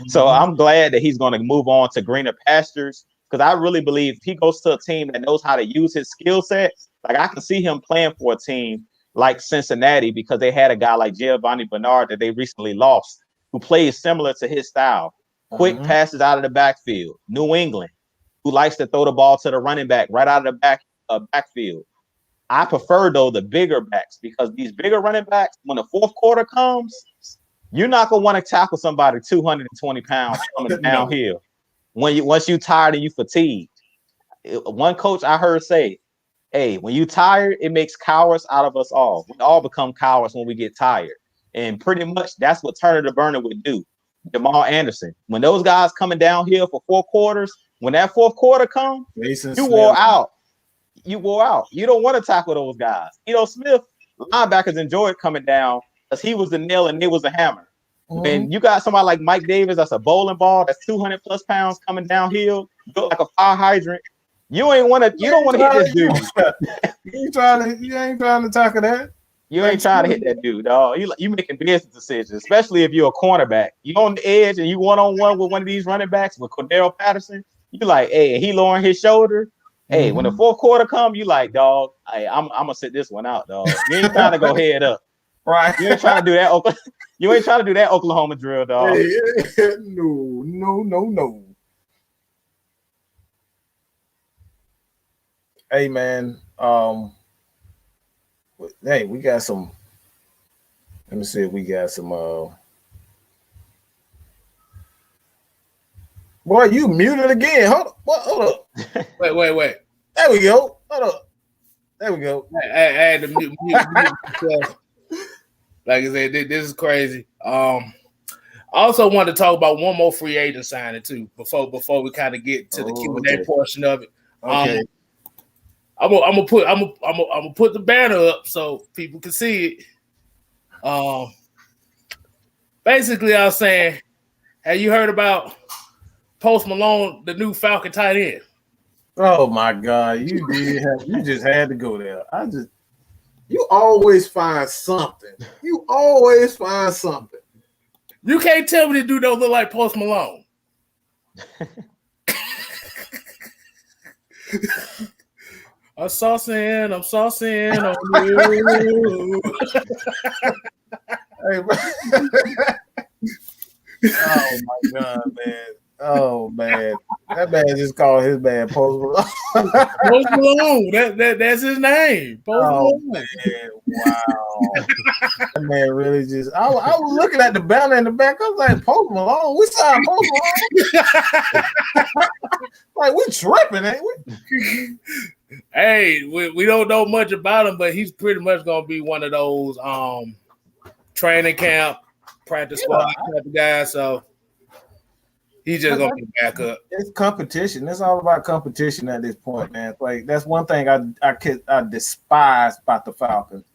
So I'm glad that he's going to move on to greener pastures because I really believe if he goes to a team that knows how to use his skill set, like I can see him playing for a team like Cincinnati because they had a guy like Giovanni Bernard that they recently lost who plays similar to his style. Quick passes out of the backfield. New England, who likes to throw the ball to the running back right out of the backfield. I prefer, though, the bigger backs because these bigger running backs, when the fourth quarter comes, you're not going to want to tackle somebody 220 pounds coming downhill once you're tired and you fatigued. One coach I heard say, hey, when you're tired, it makes cowards out of us all. We all become cowards when we get tired. And pretty much that's what Turner the Burner would do. Jamal Anderson. When those guys coming downhill for 4 quarters, when that fourth quarter comes, you wore out. You wore out. You don't want to tackle those guys. Ito Smith, linebackers enjoyed coming down because he was the nail and they was the hammer. When you got somebody like Mike Davis, that's a bowling ball, that's 200 plus pounds coming downhill, built like a fire hydrant. You don't want to hit this dude. You ain't trying to tackle that. You ain't trying to hit that dude, dog. You making business decisions, especially if you're a cornerback. You on the edge and you one-on-one with one of these running backs with Cordarrelle Patterson. You like, hey, he lowering his shoulder. Hey, when the fourth quarter come, you like, dog, hey, I'm gonna sit this one out, dog. You ain't trying to go head up. Right. You ain't trying to do that. You ain't trying to do that Oklahoma drill, dog. Hey, no. Hey, man. Hey, we got some. Let me see if we got some. Boy, you muted again. Hold up. Wait. There we go. Hold up. There we go. I had to mute myself. Like I said, this is crazy. I also want to talk about one more free agent signing too before we kind of get to the Q&A portion of it. Okay. I'm gonna put the banner up so people can see it. Basically, I was saying, have you heard about Post Malone, the new Falcon tight end? Oh my God, you just had to go there. You always find something. You can't tell me the dude don't look like Post Malone. I'm saucing on you. Oh my God, man. Oh man. That man just called his man Post Malone. Post Malone. That's his name. Post Malone. Man, wow. That man really just. I was looking at the banner in the back. I was like, Post Malone. We signed Post Malone. Like we tripping, ain't we? Hey, we don't know much about him, but he's pretty much gonna be one of those training camp, practice squad type of guys. So he's just gonna be back up. It's competition. It's all about competition at this point, man. Like that's one thing I despise about the Falcons,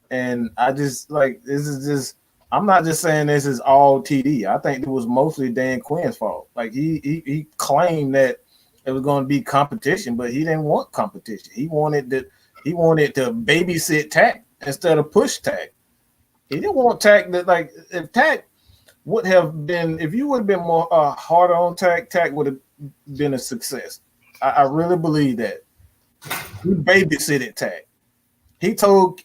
and I just like this is just. I'm not just saying this is all TD. I think it was mostly Dan Quinn's fault. Like he claimed that it was going to be competition, but he didn't want competition. He wanted to babysit Tack instead of push Tack. He didn't want Tack that like if Tack would have been if you would have been more harder on Tack would have been a success. I really believe that. He babysitted Tack. He told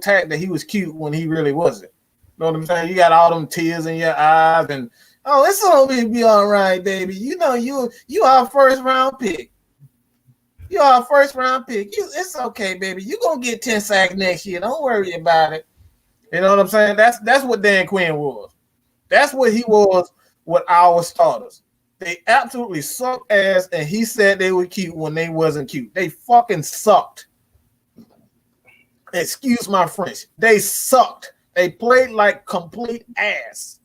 Tack that he was cute when he really wasn't. You know what I'm saying? You got all them tears in your eyes and oh, it's gonna be all right, baby. You know you are a first round pick. You are a first round pick. It's okay, baby. You're gonna get 10 sacks next year. Don't worry about it. You know what I'm saying? That's what Dan Quinn was. That's what he was with our starters. They absolutely sucked ass, and he said they were cute when they wasn't cute. They fucking sucked. Excuse my French. They sucked. They played like complete ass.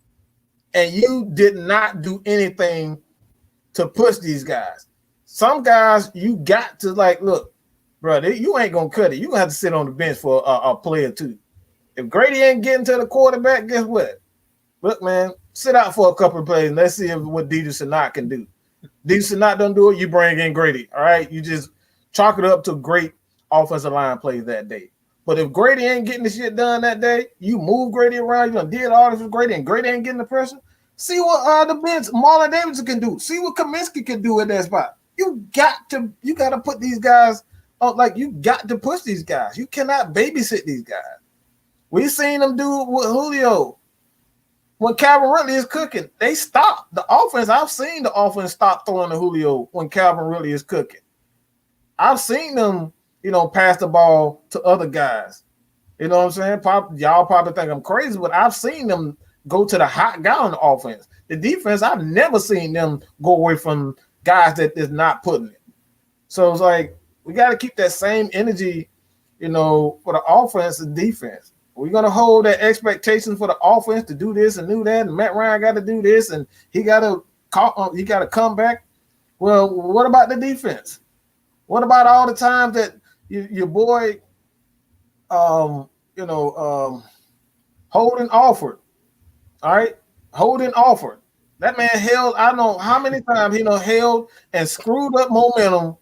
And you did not do anything to push these guys. Some guys you got to like, look, brother, you ain't gonna cut it. You gonna have to sit on the bench for a player too. If Grady ain't getting to the quarterback, guess what? Look, man, sit out for a couple of plays and let's see what Dejon Sanat can do. Dejon Sanat don't do it, you bring in Grady. All right, you just chalk it up to great offensive line plays that day. But if Grady ain't getting the shit done that day, you move Grady around, you done did all this with Grady, and Grady ain't getting the pressure. See what the bench Marlon Davidson can do. See what Kaminsky can do at that spot. You got to put these guys like you got to push these guys. You cannot babysit these guys. We seen them do it with Julio. When Calvin Ridley is cooking, they stop the offense. I've seen the offense stop throwing to Julio when Calvin Ridley is cooking. I've seen them, pass the ball to other guys. You know what I'm saying? Y'all probably think I'm crazy, but I've seen them go to the hot guy on the offense. The defense, I've never seen them go away from guys that is not putting it. So it's like we got to keep that same energy, for the offense and defense. We're gonna hold that expectation for the offense to do this and do that, and Matt Ryan got to do this, and he got to come back. Well, what about the defense? What about all the times that your boy, Holden Alford? All right, Holden Alford. That man held, I don't know how many times held and screwed up momentum,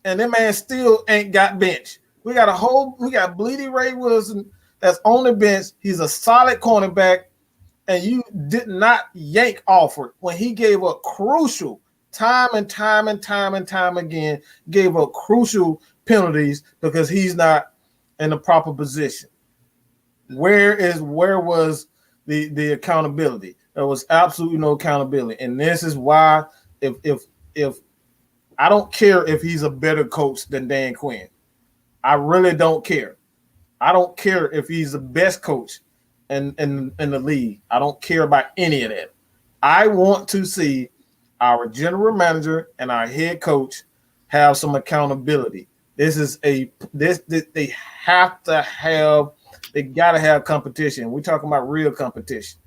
and that man still ain't got bench. We got Bleedy Ray Wilson that's on the bench. He's a solid cornerback, and you did not yank Alford when he gave a crucial time and time again, gave up crucial penalties because he's not in the proper position. Where was the accountability? There was absolutely no accountability, and this is why if I don't care if he's a better coach than Dan Quinn, I really don't care. I don't care if he's the best coach in the league. I don't care about any of that. I want to see our general manager and our head coach have some accountability. They got to have competition. We're talking about real competition.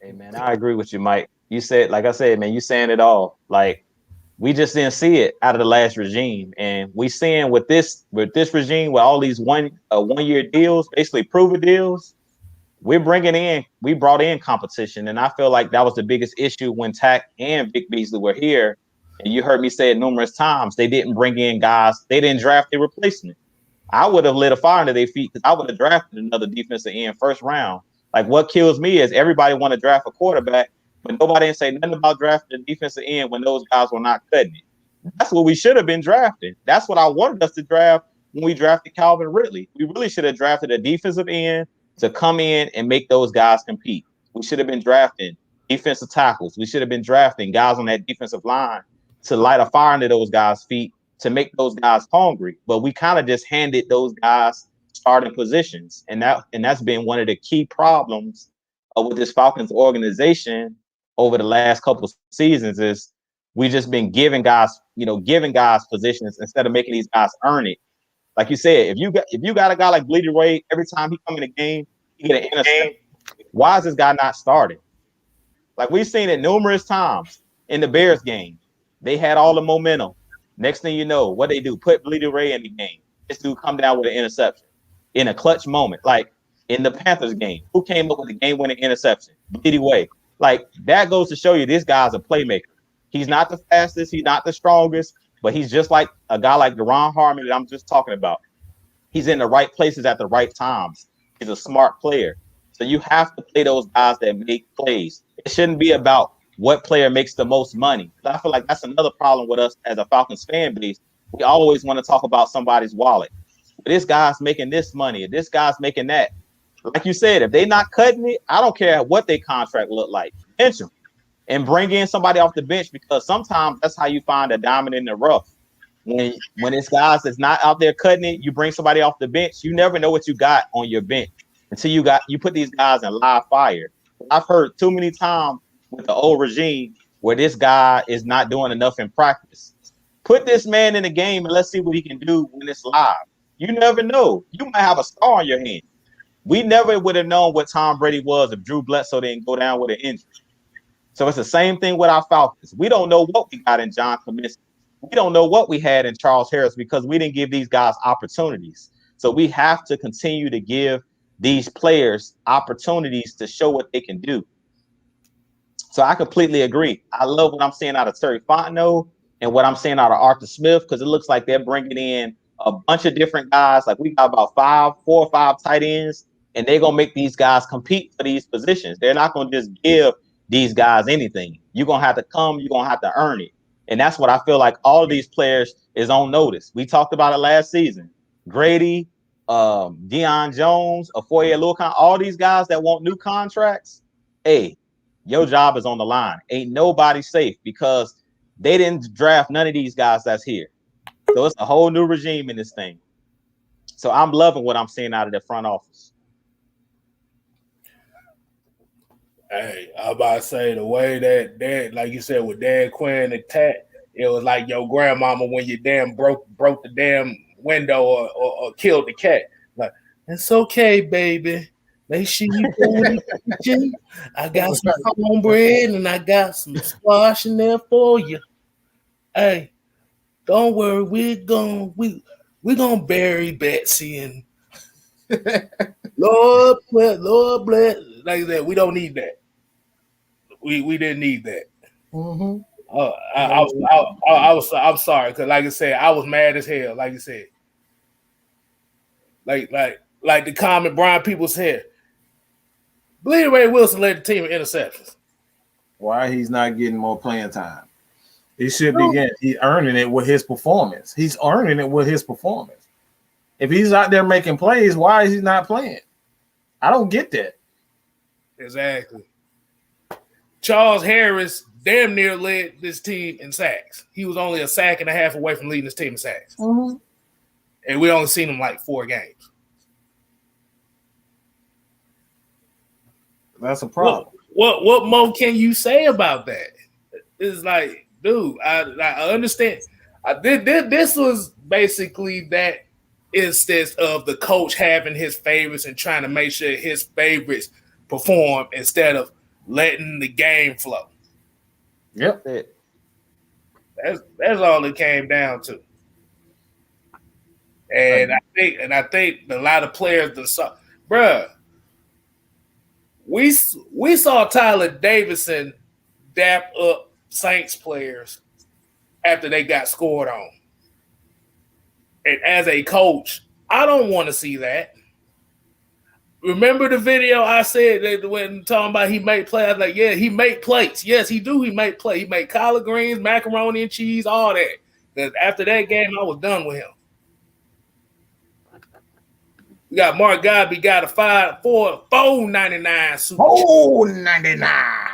Hey man, I agree with you, Mike. You said, like I said, man, you saying it all. Like we just didn't see it out of the last regime, and we seeing with this regime with all these one year deals, basically proven deals. We brought in competition, and I feel like that was the biggest issue when Tack and Vic Beasley were here. And you heard me say it numerous times. They didn't bring in guys. They didn't draft their replacement. I would have lit a fire under their feet because I would have drafted another defensive end first round. Like what kills me is everybody want to draft a quarterback, but nobody didn't say nothing about drafting a defensive end when those guys were not cutting it. That's what we should have been drafting. That's what I wanted us to draft when we drafted Calvin Ridley. We really should have drafted a defensive end to come in and make those guys compete. We should have been drafting defensive tackles. We should have been drafting guys on that defensive line to light a fire under those guys' feet, to make those guys hungry. But we kind of just handed those guys starting positions. And that's been one of the key problems with this Falcons organization over the last couple of seasons is we just been giving guys positions instead of making these guys earn it. Like you said, if you got a guy like Bleedy Ray, every time he come in the game, he get an interception. Why is this guy not starting? Like we've seen it numerous times in the Bears game. They had all the momentum. Next thing you know, what they do, put Bleedy Ray in the game. This dude come down with an interception in a clutch moment. Like in the Panthers game, who came up with the game-winning interception? Bleedy Ray. Like that goes to show you this guy's a playmaker. He's not the fastest, he's not the strongest, but he's just like a guy like Deron Hartman that I'm just talking about. He's in the right places at the right times. He's a smart player. So you have to play those guys that make plays. It shouldn't be about what player makes the most money. I feel like that's another problem with us as a Falcons fan base. We always want to talk about somebody's wallet. This guy's making this money, this guy's making that. Like you said, if they're not cutting it, I don't care what their contract look like. Bench them and bring in somebody off the bench, because sometimes that's how you find a diamond in the rough. When it's guys that's not out there cutting it, you bring somebody off the bench. You never know what you got on your bench until you put these guys in live fire. I've heard too many times with the old regime where this guy is not doing enough in practice. Put this man in the game and let's see what he can do when it's live. You never know. You might have a scar on your hand. We never would have known what Tom Brady was if Drew Bledsoe didn't go down with an injury. So it's the same thing with our Falcons. We don't know what we got in John Kaminsky. We don't know what we had in Charles Harris because we didn't give these guys opportunities. So we have to continue to give these players opportunities to show what they can do. So I completely agree. I love what I'm seeing out of Terry Fontenot and what I'm seeing out of Arthur Smith, because it looks like they're bringing in a bunch of different guys. Like we got about 4 or 5 tight ends, and they're going to make these guys compete for these positions. They're not going to just give these guys anything. You're going to have to come. You're going to have to earn it. And that's what I feel like all of these players is on notice. We talked about it last season. Grady, Deion Jones, Afoye Aluakon, all these guys that want new contracts, hey, your job is on the line. Ain't nobody safe because they didn't draft none of these guys that's here. So it's a whole new regime in this thing. So I'm loving what I'm seeing out of the front office. Hey, I was about to say the way that like you said, with Dan Quinn and Tat, it was like your grandmama when you damn broke the damn window or killed the cat. Like, it's okay, baby. Make sure you go in the kitchen. I got some cornbread and I got some squash in there for you. Hey, don't worry, we're gonna bury Betsy and Lord bless. Like that, we don't need that. We didn't need that. Mm-hmm. I'm sorry, because like I said, I was mad as hell. Like you said, like the comment Brian people said, Bleedy Ray Wilson led the team in interceptions. Why he's not getting more playing time? He should be getting. He's earning it with his performance. He's earning it with his performance. If he's out there making plays, why is he not playing? I don't get that. Exactly. Charles Harris damn near led this team in sacks. He was only a sack and a half away from leading this team in sacks. Mm-hmm. And we only seen him like 4 games. That's a problem. What more can you say about that? It's like, dude, I understand. This was basically that instance of the coach having his favorites and trying to make sure his favorites perform instead of letting the game flow. Yep. That's all it came down to. And I think a lot of players saw, bruh. We saw Tyler Davison dap up Saints players after they got scored on. And as a coach, I don't want to see that. Remember the video I said that when talking about he made plays? I was like, yeah, he made plates. Yes, he do. He made plays. He made collard greens, macaroni and cheese, all that. Because after that game, I was done with him. We got Mark Godby got a $4.99 super $4.99.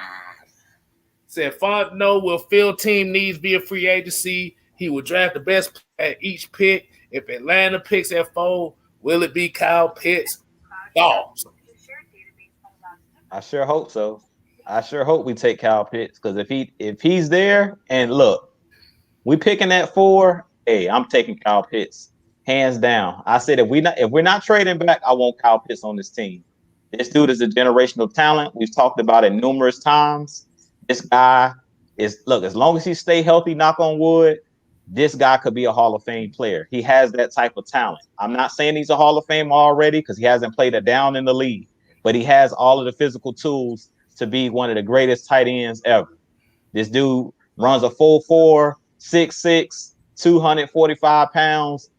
Said Fontenot will fill team needs via free agency. He will draft the best at each pick. If Atlanta picks at 4, will it be Kyle Pitts? Dogs. I sure hope so. I sure hope we take Kyle Pitts, because if he's there, and look, we picking at 4. Hey, I'm taking Kyle Pitts hands down. I said if we're not trading back, I want Kyle Pitts on this team. This dude is a generational talent. We've talked about it numerous times. This guy as long as he stay healthy, knock on wood, this guy could be a Hall of Fame player. He has that type of talent. I'm not saying he's a Hall of Fame already because he hasn't played a down in the league, but he has all of the physical tools to be one of the greatest tight ends ever. This dude runs a 4.4, 6'6", 245 pounds,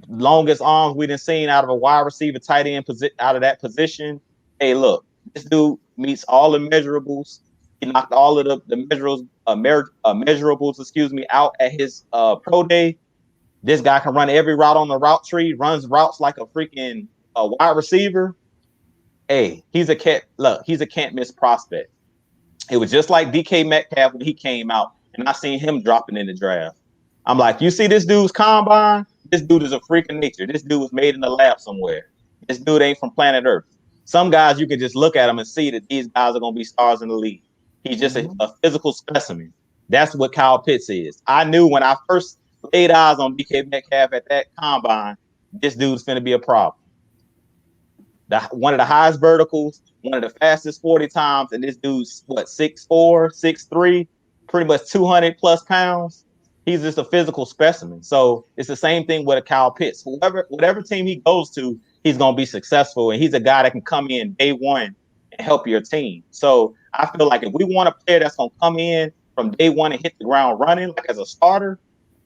longest arms we've seen out of a wide receiver tight end out of that position. Hey, look, this dude meets all the measurables. He knocked all of the measurables, out at his pro day. This guy can run every route on the route tree, runs routes like a freaking wide receiver. Hey, he's a can't miss prospect. It was just like DK Metcalf when he came out, and I seen him dropping in the draft. I'm like, you see this dude's combine? This dude is a freak of nature. This dude was made in the lab somewhere. This dude ain't from planet Earth. Some guys, you can just look at them and see that these guys are going to be stars in the league. He's just a physical specimen. That's what Kyle Pitts is. I knew when I first laid eyes on DK Metcalf at that combine, this dude's going to be a problem. One of the highest verticals, one of the fastest 40 times, and this dude's 6'4", 6'3", pretty much 200 plus pounds. He's just a physical specimen. So it's the same thing with a Kyle Pitts. Whatever team he goes to, he's going to be successful, and he's a guy that can come in day one and help your team. So I feel like if we want a player that's going to come in from day one and hit the ground running, like as a starter,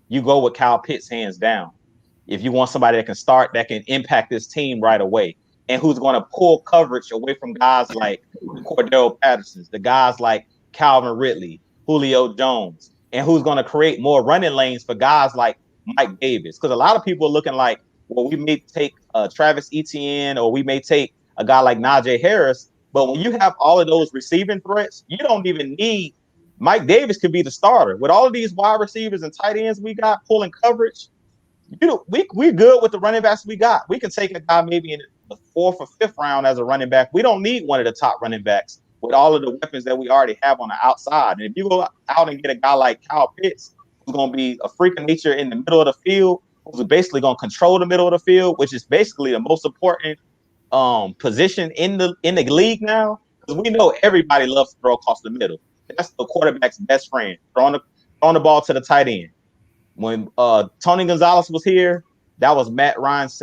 you go with Kyle Pitts hands down. If you want somebody that can start, that can impact this team right away, and who's going to pull coverage away from guys like Cordarrelle Patterson, the guys like Calvin Ridley, Julio Jones, and who's going to create more running lanes for guys like Mike Davis. Because a lot of people are looking like, well, we may take Travis Etienne, or we may take a guy like Najee Harris. But when you have all of those receiving threats, you don't even need Mike Davis could be the starter. With all of these wide receivers and tight ends we got pulling coverage, we're good with the running backs we got. We can take a guy maybe in the 4th or 5th round as a running back. We don't need one of the top running backs with all of the weapons that we already have on the outside. And if you go out and get a guy like Kyle Pitts, who's going to be a freak of nature in the middle of the field, who's basically going to control the middle of the field, which is basically the most important position in the league now, because we know everybody loves to throw across the middle. That's the quarterback's best friend, throwing the ball to the tight end. When Tony Gonzalez was here, that was Matt Ryan's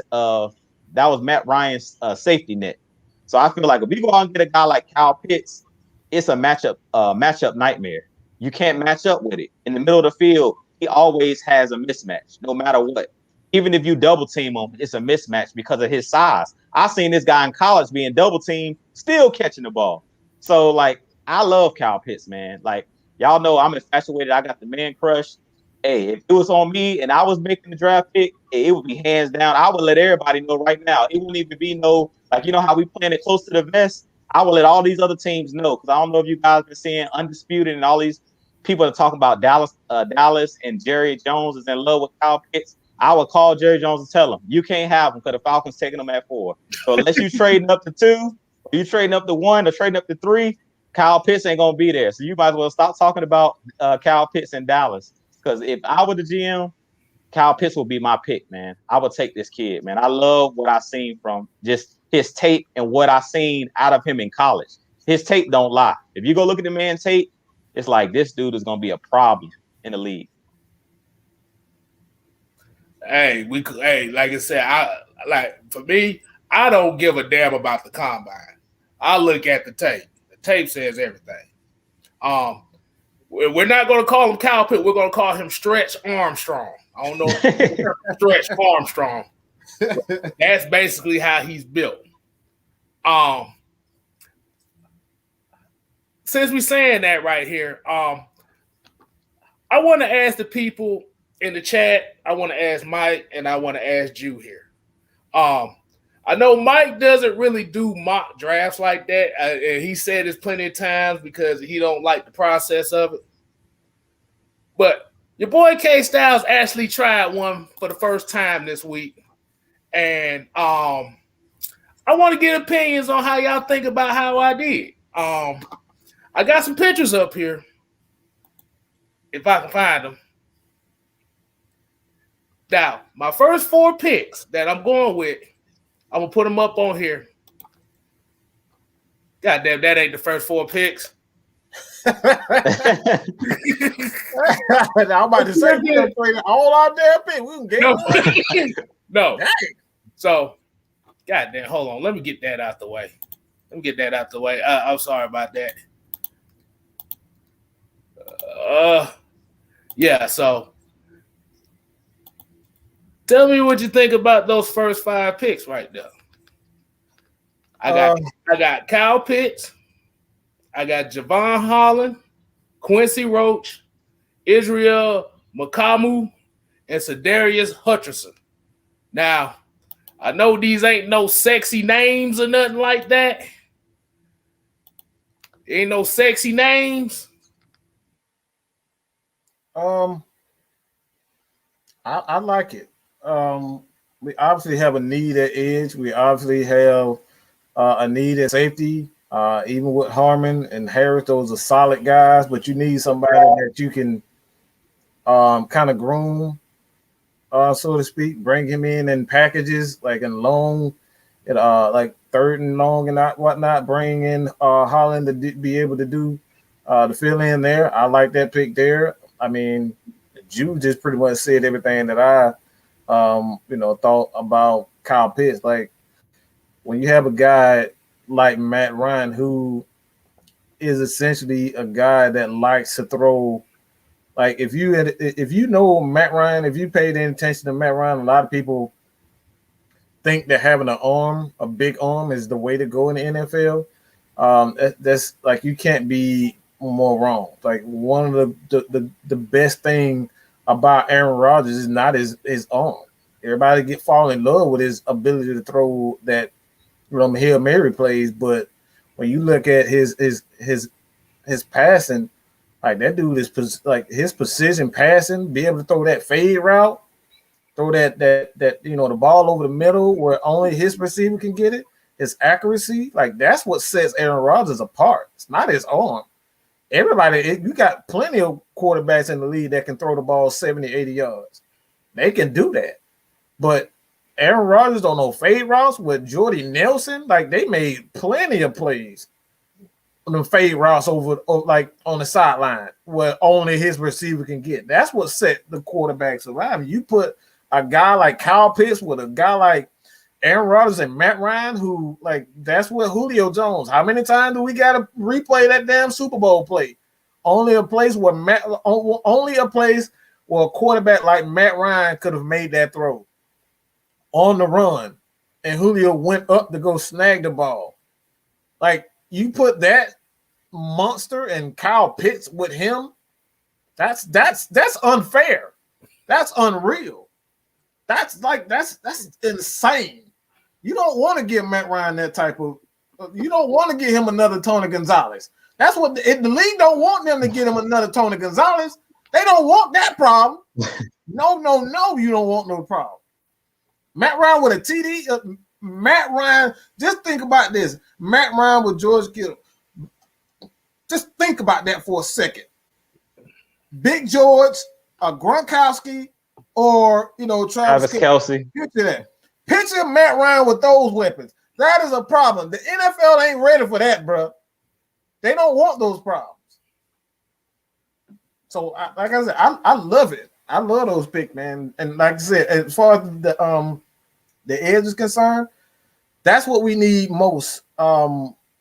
safety net. So I feel like if we go out and get a guy like Kyle Pitts, it's a matchup nightmare. You can't match up with it. In the middle of the field, he always has a mismatch, no matter what. Even if you double team him, it's a mismatch because of his size. I seen this guy in college being double teamed, still catching the ball. So, like, I love Kyle Pitts, man. Like, y'all know I'm infatuated. I got the man crush. Hey, if it was on me and I was making the draft pick, it would be hands down. I would let everybody know right now. It wouldn't even be no, like, you know how we playing it close to the vest? I would let all these other teams know, because I don't know if you guys been seeing Undisputed and all these people are talking about Dallas and Jerry Jones is in love with Kyle Pitts. I would call Jerry Jones and tell him, you can't have him because the Falcons taking him at 4. So unless you trading up to 2, or you trading up to 1, or trading up to 3, Kyle Pitts ain't going to be there. So you might as well stop talking about Kyle Pitts in Dallas. Because if I were the GM, Kyle Pitts would be my pick, man. I would take this kid, man. I love what I've seen from just his tape and what I've seen out of him in college. His tape don't lie. If you go look at the man's tape, it's like this dude is going to be a problem in the league. Hey, like I said, for me, I don't give a damn about the combine. I look at the tape. The tape says everything. We're not going to call him Kyle Pitts. We're going to call him Stretch Armstrong. I don't know, Stretch Armstrong. That's basically how he's built. Since we're saying that right here, I want to ask the people in the chat. I want to ask Mike, and I want to ask Jew here. I I know Mike doesn't really do mock drafts like that, and he said this plenty of times because he don't like the process of it. But your boy Kstlyz actually tried one for the first time this week, and I want to get opinions on how y'all think about how I did. I got some pictures up here, if I can find them. Now, my first 4 picks that I'm going with, I'm going to put them up on here. God damn, that ain't the first 4 picks. I'm about to say, we gonna play all our damn picks. We can get no. So, God damn, hold on. Let me get that out the way. I'm sorry about that. Yeah, so tell me what you think about those first 5 picks right there. I got Kyle Pitts, I got Javon Holland, Quincy Roach, Israel Makamu, and Sedarius Hutcherson. Now, I know these ain't no sexy names or nothing like that. Ain't no sexy names. I like it. We obviously have a need at edge. We obviously have a need at safety. Even with Harmon and Harris, those are solid guys, but you need somebody that you can kind of groom, so to speak, bring him in packages, like in long, like 3rd and long and whatnot. Bring in Holland to be able to do the fill in there. I like that pick there. I mean, Jude just pretty much said everything that I, thought about Kyle Pitts. Like when you have a guy like Matt Ryan, who is essentially a guy that likes to throw. Like if you know Matt Ryan, if you paid any attention to Matt Ryan, a lot of people think that having a big arm, is the way to go in the NFL. That's like, you can't be more wrong. Like one of the best thing about Aaron Rodgers is not his arm. Everybody fall in love with his ability to throw that Hail Mary plays, but when you look at his passing, like that dude is like his precision passing, be able to throw that fade route, throw that the ball over the middle where only his receiver can get it. His accuracy, like that's what sets Aaron Rodgers apart. It's not his arm. You got plenty of quarterbacks in the league that can throw the ball 70, 80 yards. They can do that. But Aaron Rodgers don't know fade routes with Jordy Nelson. Like they made plenty of plays on the fade routes over like on the sideline where only his receiver can get. That's what set the quarterbacks around. You put a guy like Kyle Pitts with a guy like Aaron Rodgers and Matt Ryan, who like that's what Julio Jones. How many times do we got to replay that damn Super Bowl play? Only a place where a quarterback like Matt Ryan could have made that throw on the run, and Julio went up to go snag the ball. Like you put that monster and Kyle Pitts with him, that's unfair. That's unreal. That's insane. You don't want to give Matt Ryan that type of. You don't want to give him another Tony Gonzalez. That's what the league don't want them to get him another Tony Gonzalez. They don't want that problem. No, you don't want no problem. Matt Ryan with a TD. Matt Ryan, just think about this. Matt Ryan with George Kittle. Just think about that for a second. Big George, a Gronkowski, or Travis Kelce. Picture that. Picture Matt Ryan with those weapons. That is a problem. The NFL ain't ready for that, bro. They don't want those problems. So, like I said, I love it. I love those picks, man. And like I said, as far as the edge is concerned, that's what we need most.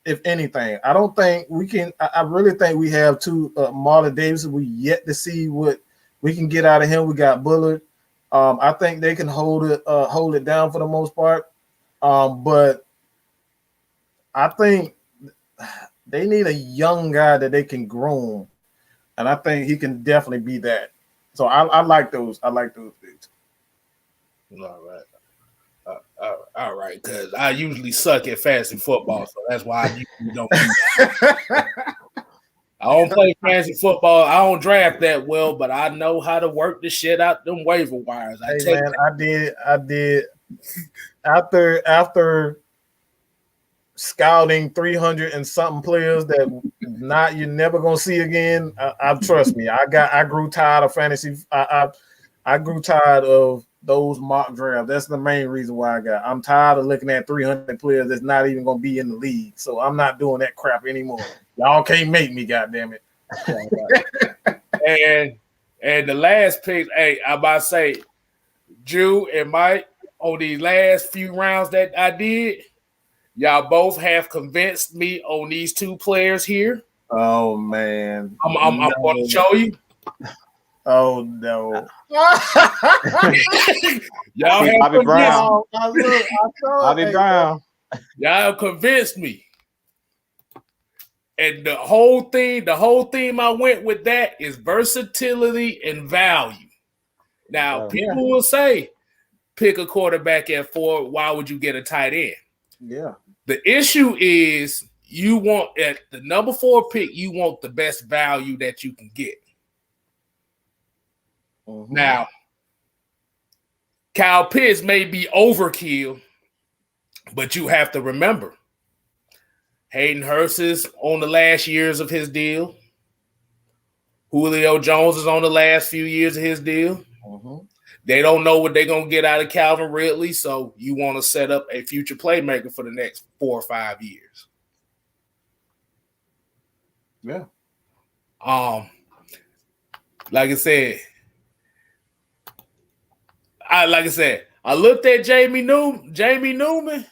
If anything, I don't think we can. I really think we have two Marlon Davis. We yet to see what we can get out of him. We got Bullard. I think they can hold it down for the most part. But I think they need a young guy that they can groom, and I think he can definitely be that. So I like those. I like those picks. All right. All right, because I usually suck at fantasy football, so that's why I usually don't. I don't play fantasy football. I don't draft that well, but I know how to work the shit out them waiver wires. I did. After scouting 300 and something players that you're never gonna see again. I trust me. I grew tired of fantasy. I grew tired of those mock drafts. That's the main reason why I'm tired of looking at 300 players that's not even gonna be in the league. So I'm not doing that crap anymore. Y'all can't make me, goddamn it. and the last pick, hey, I'm about to say, Drew and Mike, on these last few rounds that I did, y'all both have convinced me on these two players here. Oh man, I'm going to show you. Oh no! Y'all have Bobby Brown. Bobby Brown. Y'all have convinced me. And the whole theme I went with that is versatility and value. Now, people will say, pick a quarterback at 4. Why would you get a tight end? Yeah. The issue is you want at the number 4 pick, you want the best value that you can get. Mm-hmm. Now, Kyle Pitts may be overkill, but you have to remember, Hayden Hurst is on the last years of his deal. Julio Jones is on the last few years of his deal. Mm-hmm. They don't know what they're going to get out of Calvin Ridley, so you want to set up a future playmaker for the next 4 or 5 years. Yeah. Like I said, I looked at Jamie Newman.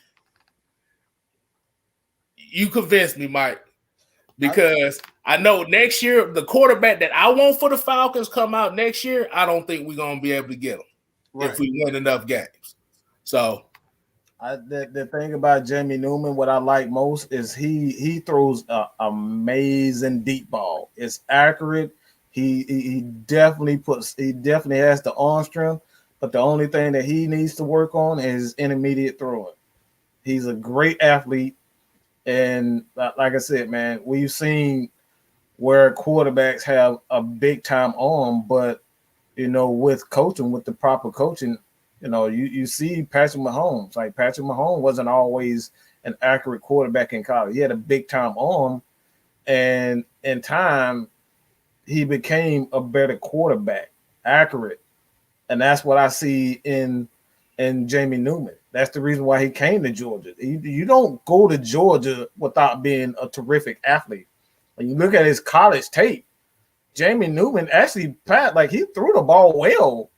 You convinced me, Mike, because I know next year the quarterback that I want for the Falcons come out next year. I don't think we're gonna be able to get him if we win enough games. So, the thing about Jamie Newman, what I like most is he throws an amazing deep ball. It's accurate. He definitely has the arm strength. But the only thing that he needs to work on is intermediate throwing. He's a great athlete. And like I said, man, we've seen where quarterbacks have a big time arm, but, with coaching, with the proper coaching, you see Patrick Mahomes. Like Patrick Mahomes wasn't always an accurate quarterback in college. He had a big time arm, and in time, he became a better quarterback, accurate. And that's what I see in Jamie Newman. That's the reason why he came to Georgia. You don't go to Georgia without being a terrific athlete. When you look at his college tape, Jamie Newman actually, he threw the ball well.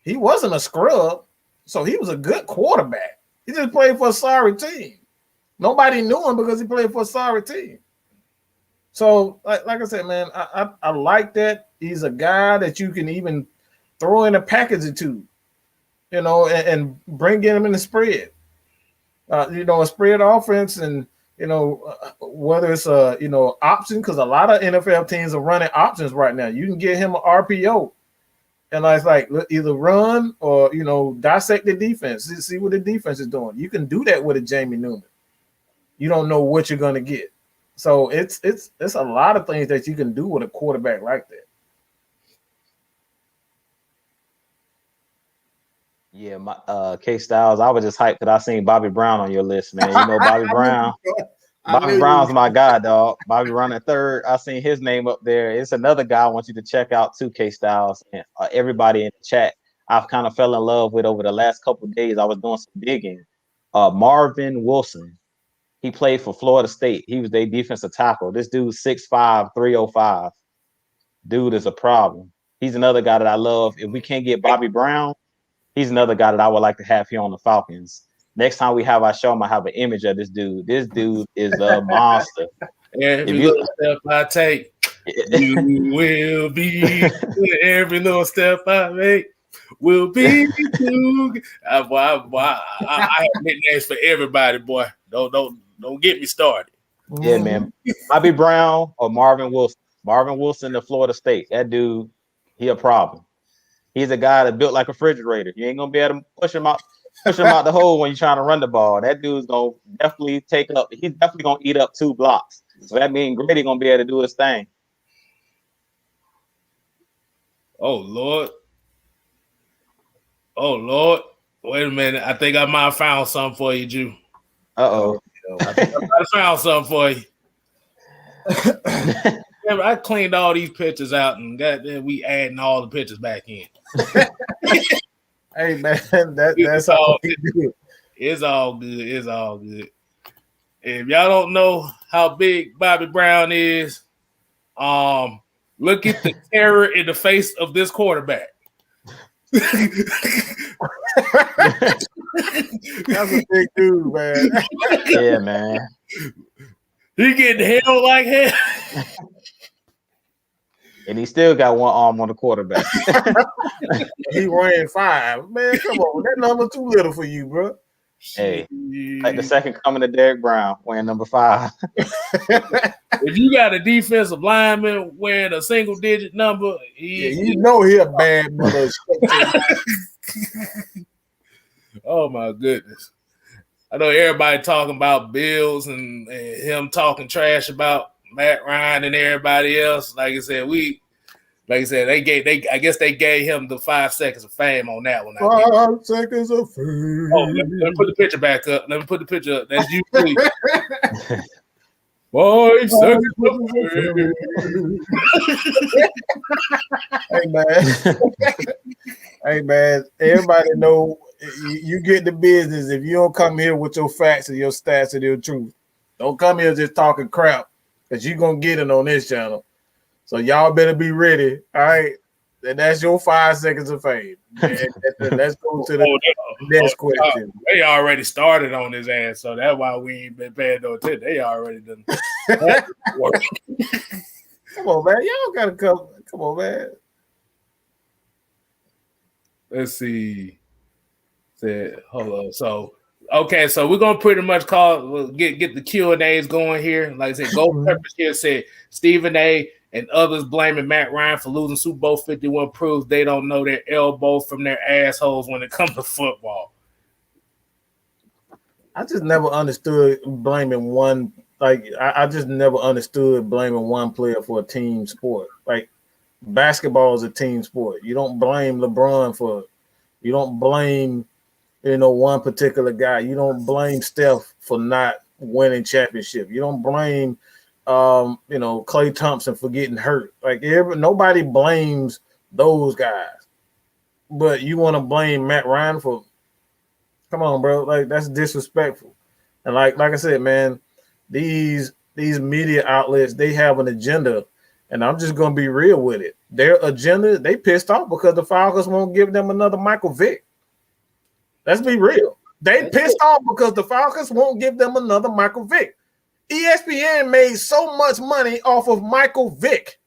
He wasn't a scrub, so he was a good quarterback. He just played for a sorry team. Nobody knew him because he played for a sorry team. So, like I said, man, I like that. He's a guy that you can even throw in a package or two, and bring him in the spread. A spread offense, and whether it's option, because a lot of NFL teams are running options right now. You can get him an RPO, and it's like either run or dissect the defense, see what the defense is doing. You can do that with a Jamie Newman. You don't know what you're going to get, so it's a lot of things that you can do with a quarterback like that. Yeah, my Kstlyz, I was just hyped that I seen Bobby Brown on your list, man. Bobby Brown. Bobby Brown's my guy, dog. Bobby Brown at 3rd. I seen his name up there. It's another guy I want you to check out too, Kstlyz. And everybody in the chat, I've kind of fell in love with over the last couple of days. I was doing some digging. Marvin Wilson. He played for Florida State. He was their defensive tackle. This dude's 6'5", 305. Dude is a problem. He's another guy that I love. If we can't get Bobby Brown, he's another guy that I would like to have here on the Falcons. Next time we have our show, I'm going to have an image of this dude. This dude is a monster. Every little step I take, you will be. Every little step I make will be too. I have nicknames for everybody, boy. Don't get me started. Yeah, man. Bobby Brown or Marvin Wilson. Marvin Wilson to Florida State. That dude, he a problem. He's a guy that built like a refrigerator. You ain't gonna be able to push him out. push him out the hole when you're trying to run the ball. That dude's gonna definitely take up. He's definitely gonna eat up 2 blocks. So that means Grady gonna be able to do his thing. Oh Lord. Oh Lord. Wait a minute. I think I might have found something for you, Jew. Uh-oh. I think I might have found something for you. I cleaned all these pictures out and goddamn, we adding all the pictures back in. Hey man, that's all we do. It's all good. It's all good. If y'all don't know how big Bobby Brown is, look at the terror in the face of this quarterback. That's a big dude, man. Yeah, man. He getting held like hell. And he still got one arm on the quarterback. He ran 5. Man, come on. That number too little for you, bro. Hey, like the second coming of Derek Brown, wearing number 5. If you got a defensive lineman wearing a single-digit number, you know he a bad mother. Oh, my goodness. I know everybody talking about Bills and him talking trash about Matt Ryan and everybody else. Like I said, I guess they gave him the 5 seconds of fame on that one. 5 seconds of fame. Oh, let me put the picture back up. Let me put the picture up. That's you, please. 5 seconds of fame. Hey man. Hey man, everybody know you get the business if you don't come here with your facts and your stats and your truth. Don't come here just talking crap, because you're gonna get it on this channel. So y'all better be ready. All right. And that's your 5 seconds of fame. Let's go to the next question. They already started on his ass, so that's why we ain't been paying no attention. They already done. Come on, man. Y'all gotta come. Come on, man. Let's see. Hold on. So okay, so we're gonna pretty much get the Q&As going here. Like I said, Gold Peppers here said Stephen A. and others blaming Matt Ryan for losing Super Bowl 51 proves they don't know their elbow from their assholes when it comes to football. I just never understood blaming one. Like I just never understood blaming one player for a team sport. Like basketball is a team sport. You don't blame LeBron for it. You don't blame, one particular guy. You don't blame Steph for not winning championship. You don't blame, Klay Thompson for getting hurt. Like nobody blames those guys, but you want to blame Matt Ryan for? Come on, bro. Like that's disrespectful. And like I said, man, these media outlets, they have an agenda, and I'm just gonna be real with it. Their agenda, they pissed off because the Falcons won't give them another Michael Vick. Let's be real. They pissed off because the Falcons won't give them another Michael Vick. ESPN made so much money off of Michael Vick.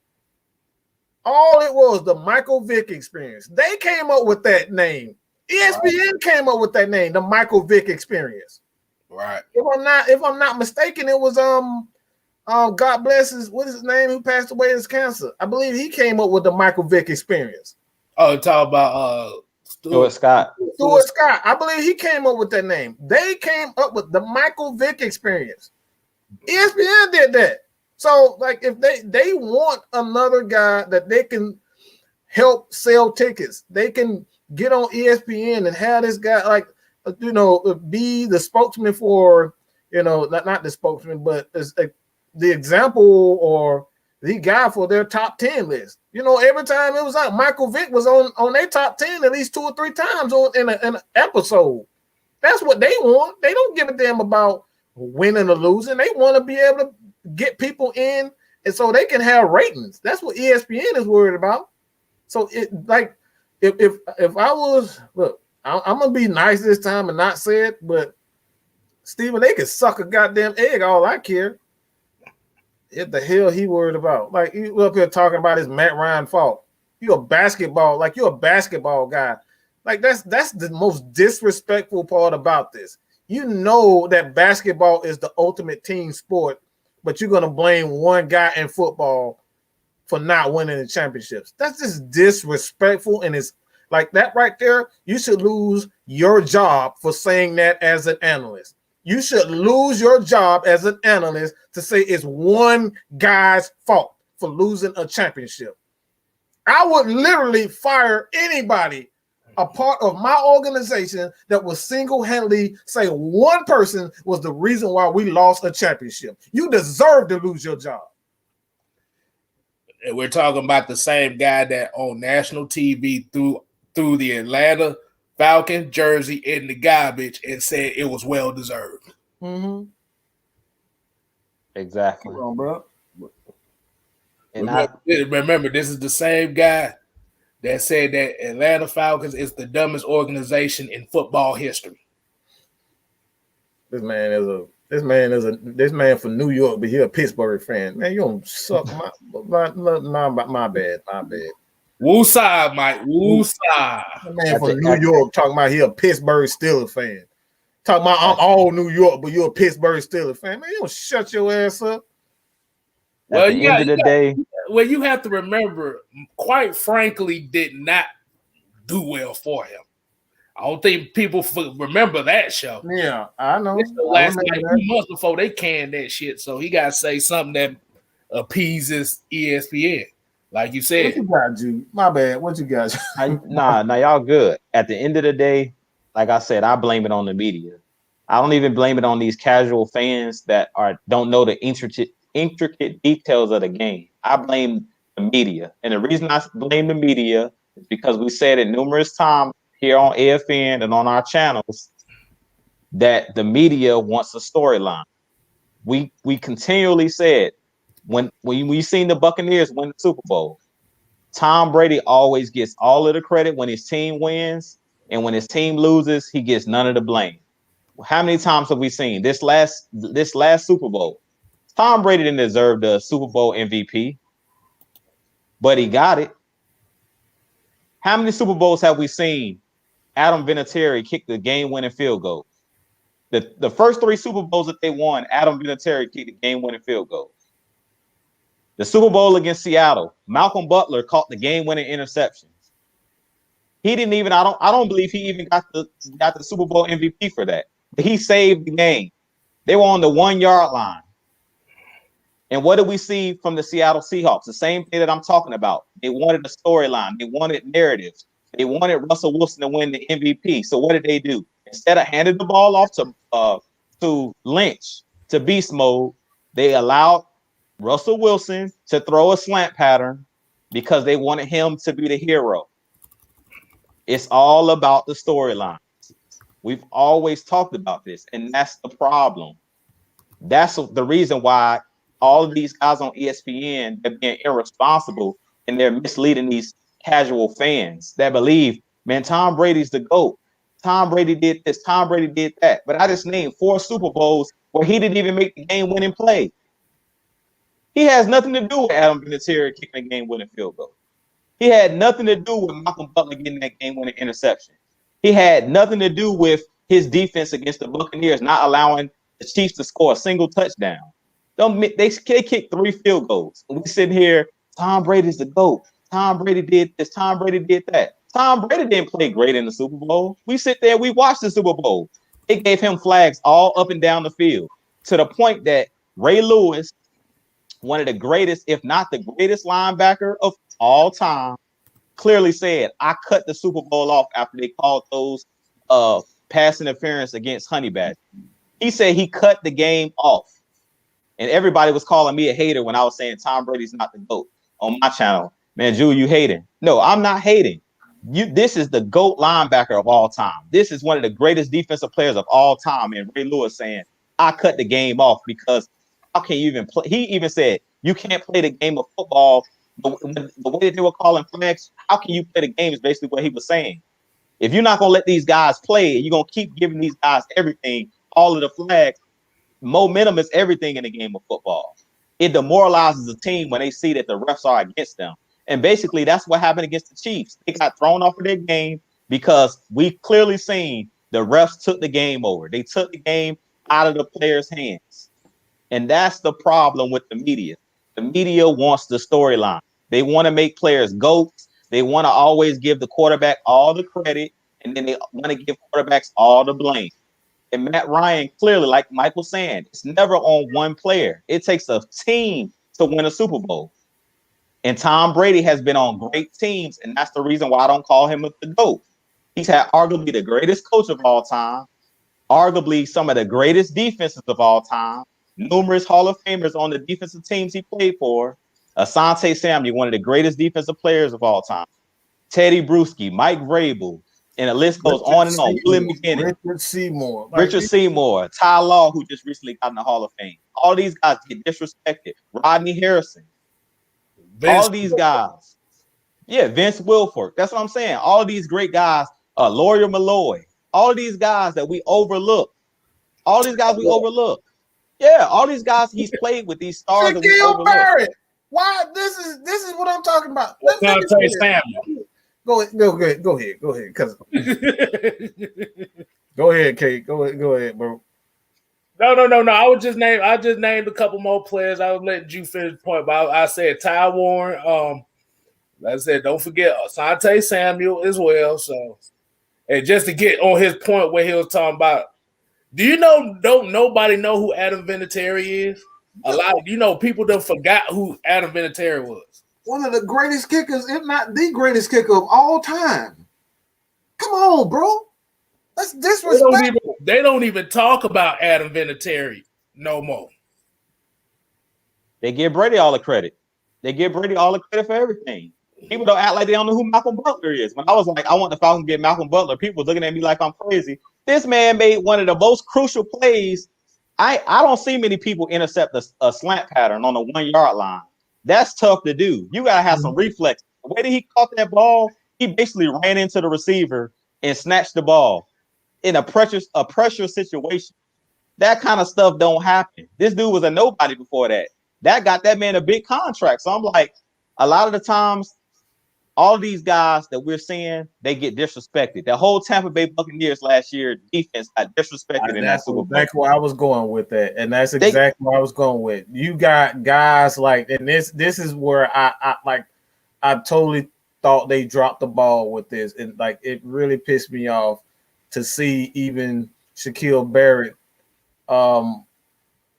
All it was the Michael Vick experience. They came up with that name. ESPN came up with that name, the Michael Vick experience. Right. If I'm not mistaken, it was God bless what is his name, who passed away of cancer. I believe he came up with the Michael Vick experience. Oh, talk about Stuart Scott. Stuart Scott. I believe he came up with that name. They came up with the Michael Vick experience. ESPN did that. So, like, if they want another guy that they can help sell tickets, they can get on ESPN and have this guy, like, be the spokesman for, not the spokesman, but the example or the guy for their top 10 list. Every time it was like Michael Vick was on their top 10 at least 2 or 3 times in an episode. That's what they want. They don't give a damn about winning or losing. They want to be able to get people in, and so they can have ratings. That's what ESPN is worried about. So if I was, look, I'm gonna be nice this time and not say it, but Stephen, they can suck a goddamn egg. All I care. What the hell he worried about? Like, you up here talking about his Matt Ryan fault. You're a basketball guy. Like that's the most disrespectful part about this. You know that basketball is the ultimate team sport, but you're gonna blame one guy in football for not winning the championships. That's just disrespectful, and it's like that right there. You should lose your job for saying that as an analyst. You should lose your job as an analyst to say it's one guy's fault for losing a championship. I would literally fire anybody a part of my organization that will single-handedly say one person was the reason why we lost a championship. You deserve to lose your job. And we're talking about the same guy that on national TV threw the Atlanta Falcons jersey in the garbage and said it was well deserved. Mm-hmm. Exactly. Come on, bro. And remember, this is the same guy that said that Atlanta Falcons is the dumbest organization in football history. This man from New York, but he a Pittsburgh fan. Man, you don't suck my bad. Woosah, Mike. Woosah. That man from New York talking about he a Pittsburgh Steelers fan. Talking about I'm all New York, but you're a Pittsburgh Steelers fan. Man, you don't shut your ass up. Well, you have to remember, quite frankly, did not do well for him. I don't think people remember that show. Yeah, I know. It's the last 2 months before they canned that shit, so he got to say something that appeases ESPN, like you said. What you got, Jude? My bad. What you got? Nah, y'all good. At the end of the day, like I said, I blame it on the media. I don't even blame it on these casual fans that don't know the intricate details of the game. I blame the media. And the reason I blame the media is because we said it numerous times here on AFN and on our channels that the media wants a storyline. We continually said when we seen the Buccaneers win the Super Bowl, Tom Brady always gets all of the credit when his team wins, and when his team loses, he gets none of the blame. How many times have we seen this last Super Bowl? Tom Brady didn't deserve the Super Bowl MVP, but he got it. How many Super Bowls have we seen Adam Vinatieri kick the game-winning field goal? The first 3 Super Bowls that they won, Adam Vinatieri kicked the game-winning field goal. The Super Bowl against Seattle, Malcolm Butler caught the game-winning interceptions. He didn't even. I don't believe he even got the Super Bowl MVP for that. But he saved the game. They were on the 1-yard line. And what did we see from the Seattle Seahawks? The same thing that I'm talking about. They wanted a storyline. They wanted narratives. They wanted Russell Wilson to win the MVP. So what did they do? Instead of handing the ball off to Lynch, to beast mode, they allowed Russell Wilson to throw a slant pattern because they wanted him to be the hero. It's all about the storyline. We've always talked about this, and that's the problem. That's the reason why all of these guys on ESPN are being irresponsible, and they're misleading these casual fans that believe, man, Tom Brady's the GOAT. Tom Brady did this. Tom Brady did that. But I just named 4 Super Bowls where he didn't even make the game-winning play. He has nothing to do with Adam Vinatieri kicking a game-winning field goal. He had nothing to do with Malcolm Butler getting that game-winning interception. He had nothing to do with his defense against the Buccaneers not allowing the Chiefs to score a single touchdown. They kicked 3 field goals. And we sitting here, Tom Brady's the GOAT. Tom Brady did this. Tom Brady did that. Tom Brady didn't play great in the Super Bowl. We sit there, we watched the Super Bowl. It gave him flags all up and down the field to the point that Ray Lewis, one of the greatest, if not the greatest linebacker of all time, clearly said, I cut the Super Bowl off after they called those pass interference against Honey Badger. He said he cut the game off. And everybody was calling me a hater when I was saying Tom Brady's not the GOAT on my channel. Man, Drew, you hating. No, I'm not hating. This is the GOAT linebacker of all time. This is one of the greatest defensive players of all time. And Ray Lewis saying, I cut the game off because how can you even play? He even said, you can't play the game of football the way that they were calling flags. How can you play the game is basically what he was saying. If you're not going to let these guys play, you're going to keep giving these guys everything, all of the flags. Momentum is everything in the game of football. It demoralizes the team when they see that the refs are against them. And basically, that's what happened against the Chiefs. They got thrown off of their game because we clearly seen the refs took the game over. They took the game out of the players' hands. And that's the problem with the media. The media wants the storyline. They want to make players GOATs. They want to always give the quarterback all the credit and then they want to give quarterbacks all the blame. And Matt Ryan, clearly, like Mike was saying, it's never on one player. It takes a team to win a Super Bowl. And Tom Brady has been on great teams, and that's the reason why I don't call him the GOAT. He's had arguably the greatest coach of all time, arguably some of the greatest defenses of all time, numerous Hall of Famers on the defensive teams he played for, Asante Samuel, one of the greatest defensive players of all time, Teddy Bruschi, Mike Vrabel, and the list goes on and on. Willie McGinnis, Richard Seymour, Ty Law, who just recently got in the Hall of Fame. All these guys get disrespected. Rodney Harrison. All these guys. Yeah, Vince Wilfork. That's what I'm saying. All these great guys, Lawyer Malloy. All these guys that we overlook. All these guys we overlook. Yeah, all these guys he's played with, these stars that we overlook. Barrett. Why? This is what I'm talking about. Go ahead. Cause go ahead, Kate. Go ahead, bro. No. I just named a couple more players. I was letting you finish the point, but I said Ty Warren. Like I said, don't forget Asante Samuel as well. So, and just to get on his point where he was talking about, do you know? Don't nobody know who Adam Vinatieri is? A lot of people done forgot who Adam Vinatieri was. One of the greatest kickers, if not the greatest kicker of all time. Come on, bro. That's disrespectful. They don't even talk about Adam Vinatieri no more. They give Brady all the credit. They give Brady all the credit for everything. People don't act like they don't know who Malcolm Butler is. When I was like, I want the Falcons to get Malcolm Butler, people were looking at me like I'm crazy. This man made one of the most crucial plays. I don't see many people intercept a slant pattern on the 1 yard line. That's tough to do. You gotta have some reflex. The way that he caught that ball, he basically ran into the receiver and snatched the ball in a pressure situation. That kind of stuff don't happen. This dude was a nobody before that. That got that man a big contract. So I'm like, a lot of the times, all these guys that we're seeing, they get disrespected. The whole Tampa Bay Buccaneers last year defense got disrespected in that Super Bowl. That's where I was going with that, and that's exactly what I was going with. You got guys like, and this is where I totally thought they dropped the ball with this, and like it really pissed me off to see even Shaquille Barrett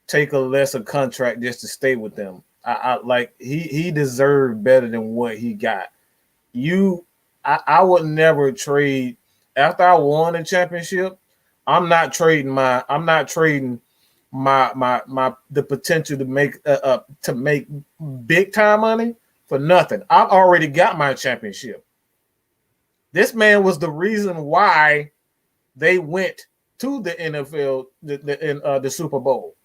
take a lesser contract just to stay with them. I like he deserved better than what he got. I would never trade after I won a championship. I'm not trading the potential to make big time money for nothing. I've already got my championship. This man was the reason why they went to the NFL, the Super Bowl.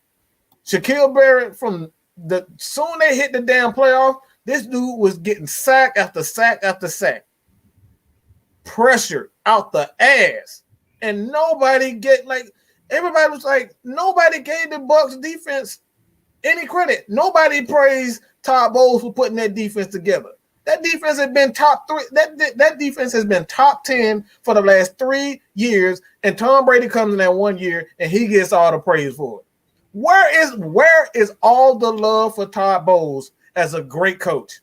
Shaquille Barrett, from the soon they hit the damn playoff, this dude was getting sack after sack after sack, pressured out the ass, and nobody was like, nobody gave the Bucs defense any credit. Nobody praised Todd Bowles for putting that defense together. That defense has been top 3. That defense has been top 10 for the last 3 years, and Tom Brady comes in that 1 year and he gets all the praise for it. Where is all the love for Todd Bowles as a great coach?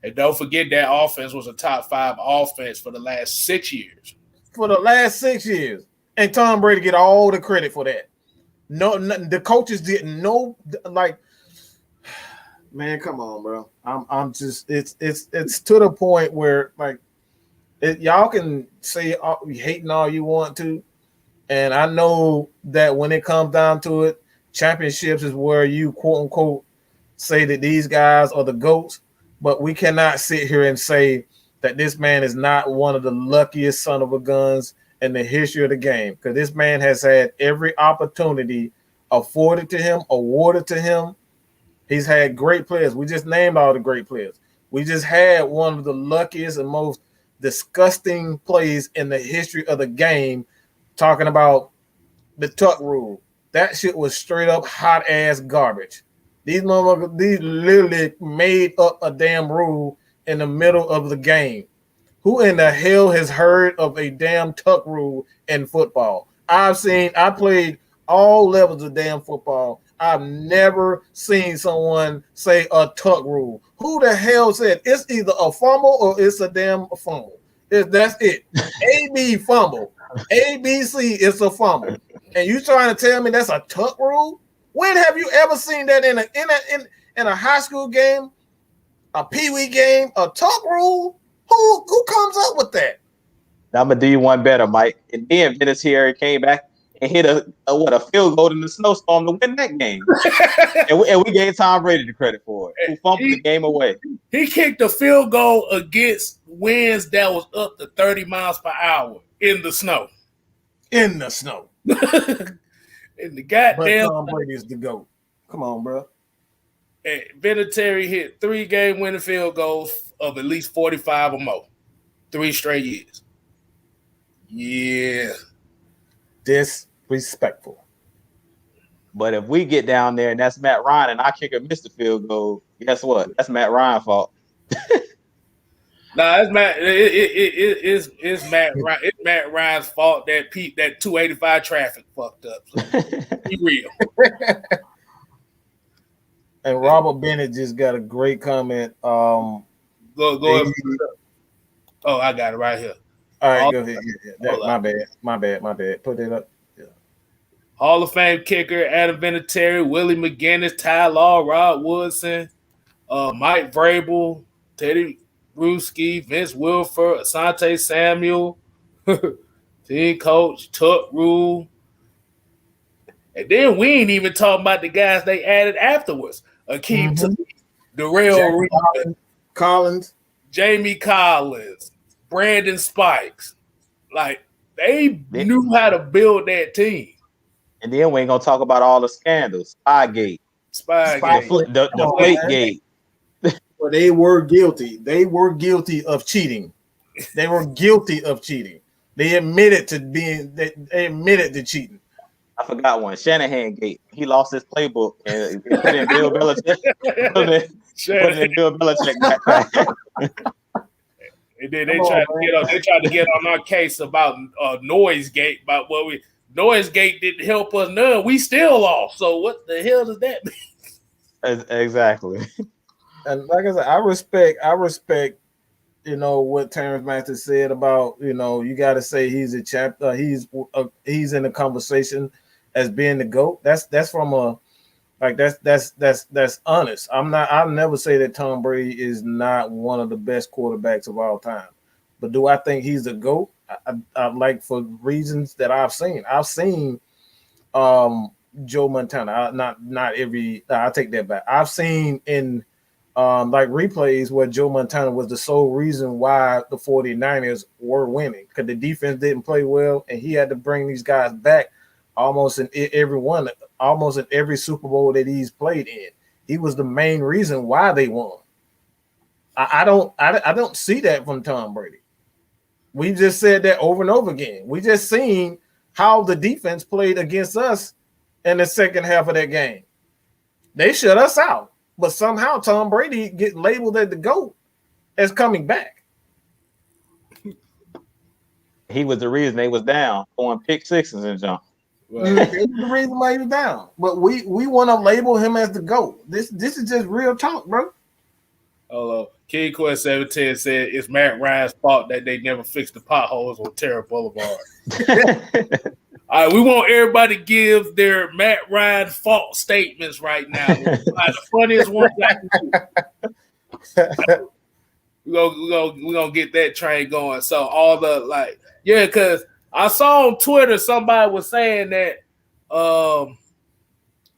And don't forget that offense was a top 5 offense for the last 6 years. And Tom Brady get all the credit for that. No, the coaches didn't know. Like, man, come on, bro. I'm just it's to the point where like y'all can say hating all you want to, and I know that when it comes down to it, championships is where you quote unquote say that these guys are the GOATs, but we cannot sit here and say that this man is not one of the luckiest son of a guns in the history of the game, because this man has had every opportunity afforded to him, awarded to him. He's had great players. We just named all the great players. We just had one of the luckiest and most disgusting plays in the history of the game, talking about the tuck rule. That shit was straight up hot ass garbage. These motherfuckers, these literally made up a damn rule in the middle of the game. Who in the hell has heard of a damn tuck rule in football? I played all levels of damn football. I've never seen someone say a tuck rule. Who the hell said it's either a fumble or it's a damn fumble? That's it. AB fumble. ABC is a fumble. And you trying to tell me that's a tuck rule? When have you ever seen that in a high school game, a peewee game, a tuck rule? Who comes up with that? I'm gonna do you one better, Mike. And then Vinatieri came back and hit a field goal in the snowstorm to win that game. and we gave Tom Brady the credit for it, who fumbled the game away. He kicked a field goal against winds that was up to 30 miles per hour in the snow. In the snow. In the goddamn. But Tom Brady is the GOAT. Come on, bro. And Vinatieri hit 3 game-winning field goals of at least 45 or more. 3 straight years. Yeah. Disrespectful. But if we get down there and that's Matt Ryan and our kicker missed the field goal, guess what? That's Matt Ryan's fault. Nah, it's Matt. It's Matt Ryan. It's Matt Ryan's fault that 285 traffic fucked up. So be real. And Robert Bennett just got a great comment. Go ahead. Oh, I got it right here. All right, go ahead. Yeah. My bad. Put it up. Yeah. Hall of Fame kicker Adam Vinatieri, Willie McGinnis, Ty Law, Rod Woodson, Mike Vrabel, Teddy Bruschi, Vince Wilfork, Asante Samuel, team coach, Tuck Rule. And then we ain't even talking about the guys they added afterwards. Akeem Darrell Reed, Collins, Jamie Collins, Brandon Spikes. Like, they knew how to build that team. And then we ain't gonna talk about all the scandals. Spygate. The Flakegate. Well, they were guilty. They were guilty of cheating. They admitted to cheating. I forgot one. Shanahan Gate. He lost his playbook and he put in Bill Belichick. Put in Bill Belichick backpack. And then they tried to get on our case about Noise Gate, about Noise Gate didn't help us none. We still lost. So what the hell does that mean? Exactly. And like I said, I respect, what Terrence Master said about, you got to say he's a chapter. He's in the conversation as being the GOAT. That's from a, like, that's honest. I'll never say that Tom Brady is not one of the best quarterbacks of all time. But do I think he's the GOAT? I like, for reasons that I've seen. I've seen Joe Montana. Not every. I take that back. I've seen in like replays where Joe Montana was the sole reason why the 49ers were winning, because the defense didn't play well, and he had to bring these guys back almost in every Super Bowl that he's played in. He was the main reason why they won. I don't see that from Tom Brady. We just said that over and over again. We just seen how the defense played against us in the second half of that game. They shut us out, but somehow Tom Brady get labeled as the GOAT as coming back. He was the reason they was down, going pick sixes and jump. Right. He was the reason why he was down. But we want to label him as the GOAT. This is just real talk, bro. Hello. King Quest 710 said it's Matt Ryan's fault that they never fixed the potholes on Terra Boulevard. All right, we want everybody to give their Matt Ryan fault statements right now. The funniest one I can do. We're gonna get that train going. So all the because I saw on Twitter somebody was saying that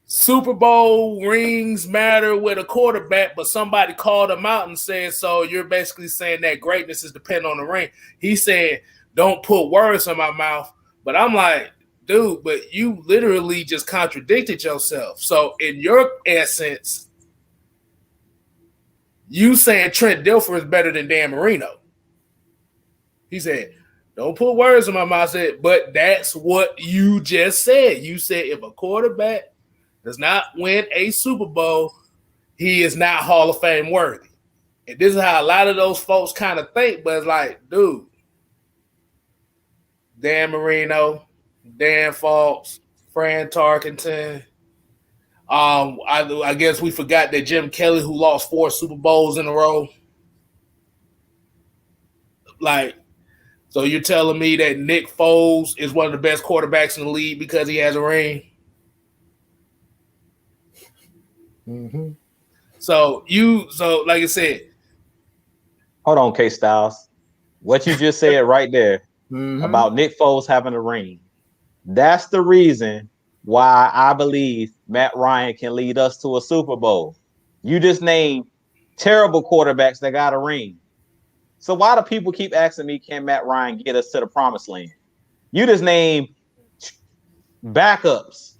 Super Bowl rings matter with a quarterback, but somebody called him out and said, so you're basically saying that greatness is dependent on the ring. He said, don't put words in my mouth. But I'm like, dude, but you literally just contradicted yourself. So in your essence, you saying Trent Dilfer is better than Dan Marino. He said, don't put words in my mouth. I said, but that's what you just said. You said if a quarterback does not win a Super Bowl, he is not Hall of Fame worthy. And this is how a lot of those folks kind of think, but it's like, dude, Dan Marino, Dan Fawkes, Fran Tarkenton. I guess we forgot that Jim Kelly, who lost 4 Super Bowls in a row. Like, So you're telling me that Nick Foles is one of the best quarterbacks in the league because he has a ring? Mm-hmm. So like I said, hold on, Kstlyz. What you just said right there about Nick Foles having a ring, that's the reason why I believe Matt Ryan can lead us to a Super Bowl. You just named terrible quarterbacks that got a ring. So why do people keep asking me, can Matt Ryan get us to the promised land? You just named backups,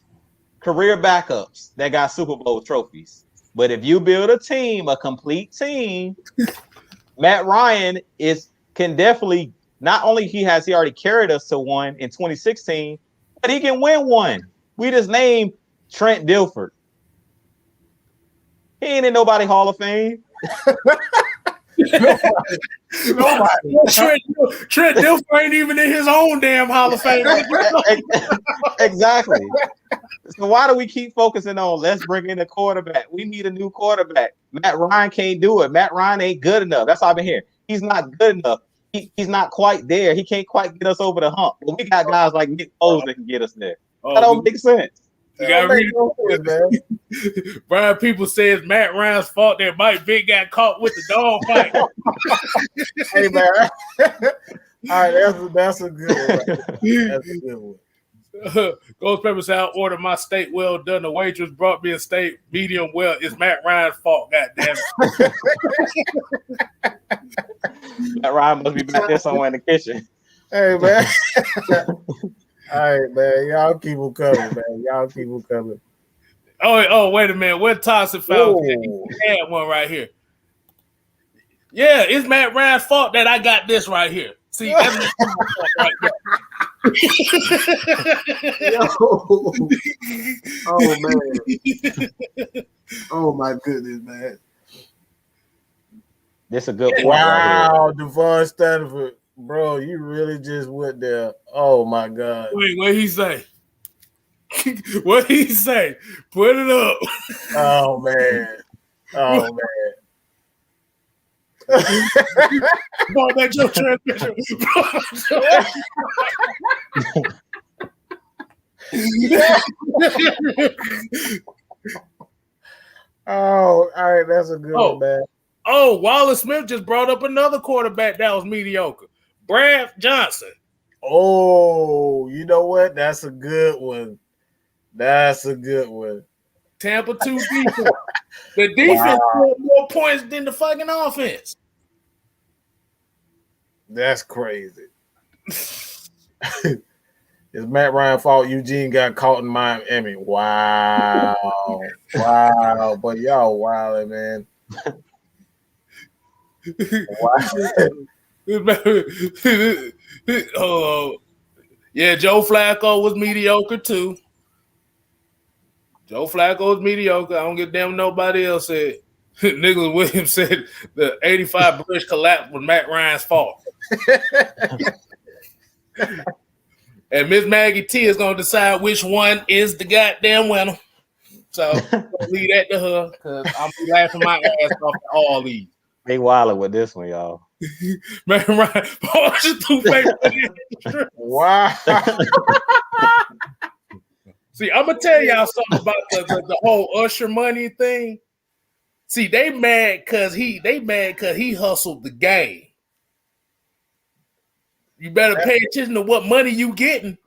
career backups that got Super Bowl trophies. But if you build a team, a complete team, Matt Ryan can definitely, not only he already carried us to one in 2016, but he can win one. We just named Trent Dilfer. He ain't in nobody Hall of Fame. Nobody. Trent Dilfer ain't even in his own damn Hall of Fame. Exactly. So why do we keep focusing on let's bring in a quarterback? We need a new quarterback. Matt Ryan can't do it. Matt Ryan ain't good enough. That's all I've been hearing. He's not good enough. He's not quite there. He can't quite get us over the hump. But we got guys like Nick Foles that can get us there. That don't make sense. You gotta read it, man. Brian People says Matt Ryan's fault that Mike Vick got caught with the dog fight. Hey man. All right, that's a good one. That's a good one. Ghost Pepper said, "I ordered my steak well done. The waitress brought me a steak medium well. It's Matt Ryan's fault. God damn it." Matt Ryan must be back there somewhere in the kitchen. Hey man. All right, man. Y'all keep them coming, man. Y'all keep them coming. Oh, wait a minute. Where Toxic Falcons had one right here. Yeah, it's Matt Ryan's fault that I got this right here. See, that's my fault right there. Oh man. Oh my goodness, man. This a good point. Wow, right, Devon Stanford. Bro, you really just went there. Oh my God. Wait, what he say? What he say? Put it up. Oh man. Oh man. Bro, that's your transmission. Oh, all right, that's a good one, man. Oh, Wallace Smith just brought up another quarterback that was mediocre. Brad Johnson. Oh, you know what? That's a good one. That's a good one. Tampa 2 defense. The defense scored more points than the fucking offense. That's crazy. It's Matt Ryan's fault Eugene got caught in Miami. Wow. Wow. But y'all wildin', man. Oh, yeah, Joe Flacco was mediocre too. Joe Flacco was mediocre. I don't give a damn nobody else said. Nicholas Williams said the 85 bridge collapse was Matt Ryan's fault. And Miss Maggie T is gonna decide which one is the goddamn winner. So leave that to her because I'm laughing my ass off at all these. They wildin' with this one, y'all. Man, Ryan, wow. See, I'm gonna tell y'all something about the whole Usher money thing. See, they mad because he hustled the game. You better pay attention to what money you getting.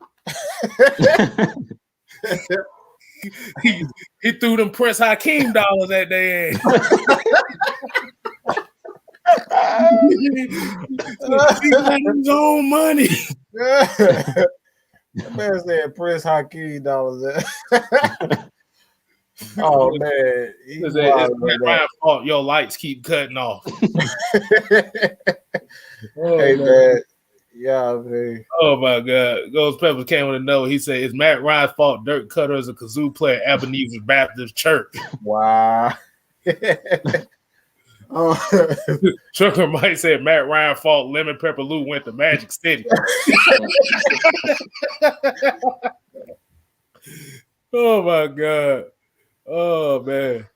he threw them Prince Hakeem dollars at their ass. He got his own money. The man said Prince Hakeem dollars. Oh man, It's my fault. Your lights keep cutting off. Hey man, yeah, man. Oh my God, Ghost Pepper came with a note. He said, "It's Matt Ryan's fault. Dirk Cutter is a kazoo player at Ebenezer Baptist Church." Wow. Trucker Mike said Matt Ryan's fault. Lemon Pepper Lou went to Magic City. Oh my God. Oh man.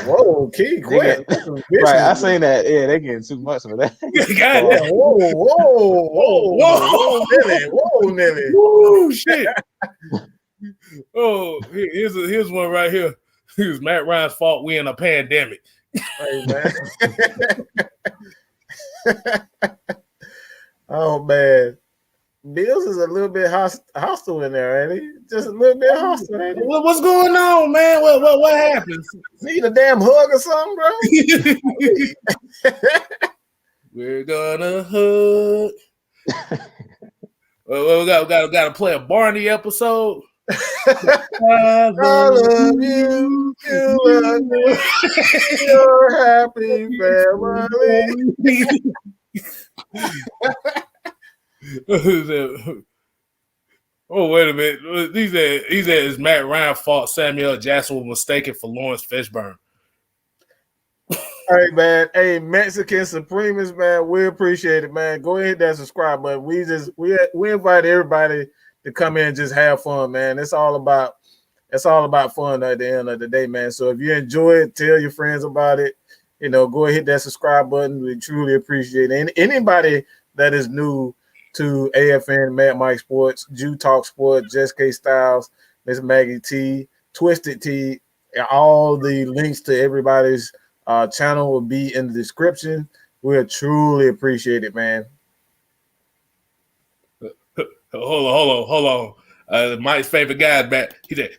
Whoa, key quick. Right, I seen that. Yeah, they getting too much for that. Whoa, Nelly. Woo, shit. Oh, here's one right here. It was Matt Ryan's fault we in a pandemic. Hey, man. Oh, man. Bills is a little bit hostile in there, ain't he? Just a little bit hostile, ain't he? What's going on, man? What happened? Need a damn hug or something, bro? We're gonna hug. We got to play a Barney episode. I love you. You love me. You're happy family. Oh, wait a minute. He said it's Matt Ryan's fault Samuel Jackson was mistaken for Lawrence Fishburne. Hey, man. Hey, Mexican Supremist, man. We appreciate it, man. Go ahead and hit that subscribe button. We invite everybody to come in and just have fun, man. It's all about fun at the end of the day, man. So if you enjoy it, tell your friends about it. You know, go ahead and hit that subscribe button. We truly appreciate it. And anybody that is new to AFN, Mad Mike Sports, Jew Talk Sports, Just Kstlyz, Miss Maggie T, Twisted T, all the links to everybody's channel will be in the description. We'll truly appreciate it, man. Hold on. Mike's favorite guy is back. He said,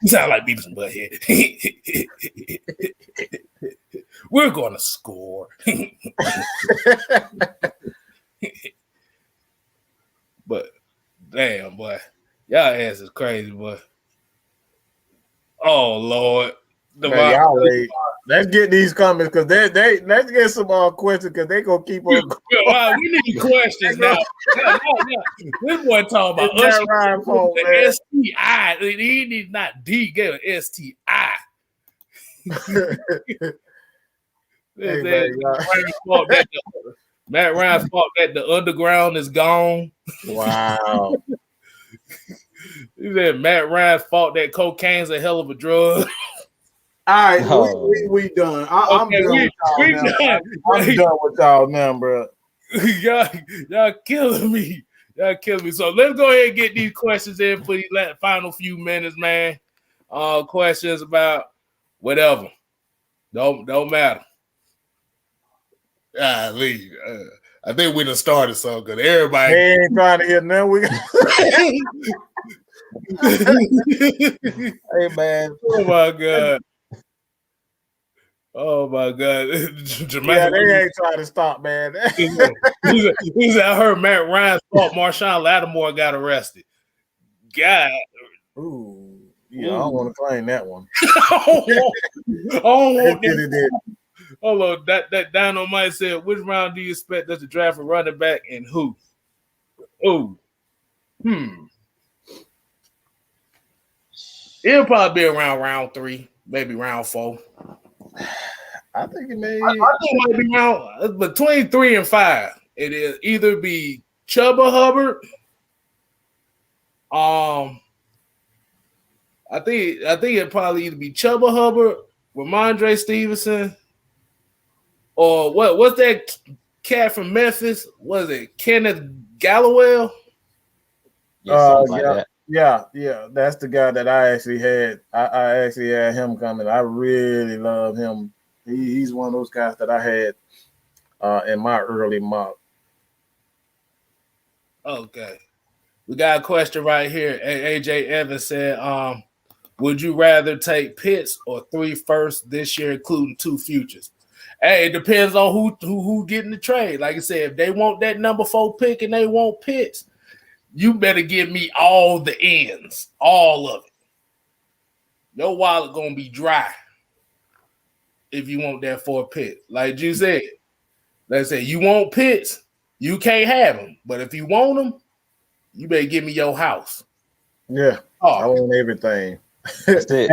you sound like Beavis and Butthead. We're going to score. But, damn, boy. Y'all ass is crazy, boy. Oh, Lord. Let's get these comments because let's get some questions because they gonna keep on. We need questions now. This boy talking about the STI. He need not D, get an STI. Matt Ryan's fault that the underground is gone. Wow. He said Matt Ryan's fault that cocaine's a hell of a drug. All right, we done. I'm done with y'all now, bro. Y'all killing me. So let's go ahead and get these questions in for these final few minutes, man. Questions about whatever. Don't matter. I think we done started so good. Everybody ain't trying to hear nothing. Hey, man. Oh my God! Yeah, they ain't trying to stop, man. He said, I heard Matt Ryan's fault Marshawn Lattimore got arrested. God. Ooh. Yeah, I don't want to claim that one. Hold on. That Dynamite said, which round do you expect us to draft a running back and who? Ooh. It'll probably be around round 3, maybe round 4. I think it may. I think it might be around between 3 and 5. It is either be Chuba Hubbard. I think it'd probably either be Chuba Hubbard, Ramondre Stevenson, or what's that cat from Memphis? Was it Kenneth Galloway? Yeah, that's the guy that I actually had. I actually had him coming. I really love him. He's one of those guys that I had in my early mock. Okay. We got a question right here. AJ Evans said, would you rather take Pitts or 3 firsts this year, including 2 futures? Hey, it depends on who getting the trade. Like I said, if they want that number 4 pick and they want Pitts, you better give me all the ends, all of it. Your wallet gonna be dry if you want that 4 pick. Like you said, let's say you want Pitts, you can't have them. But if you want them, you better give me your house. Yeah, I want everything. That's it.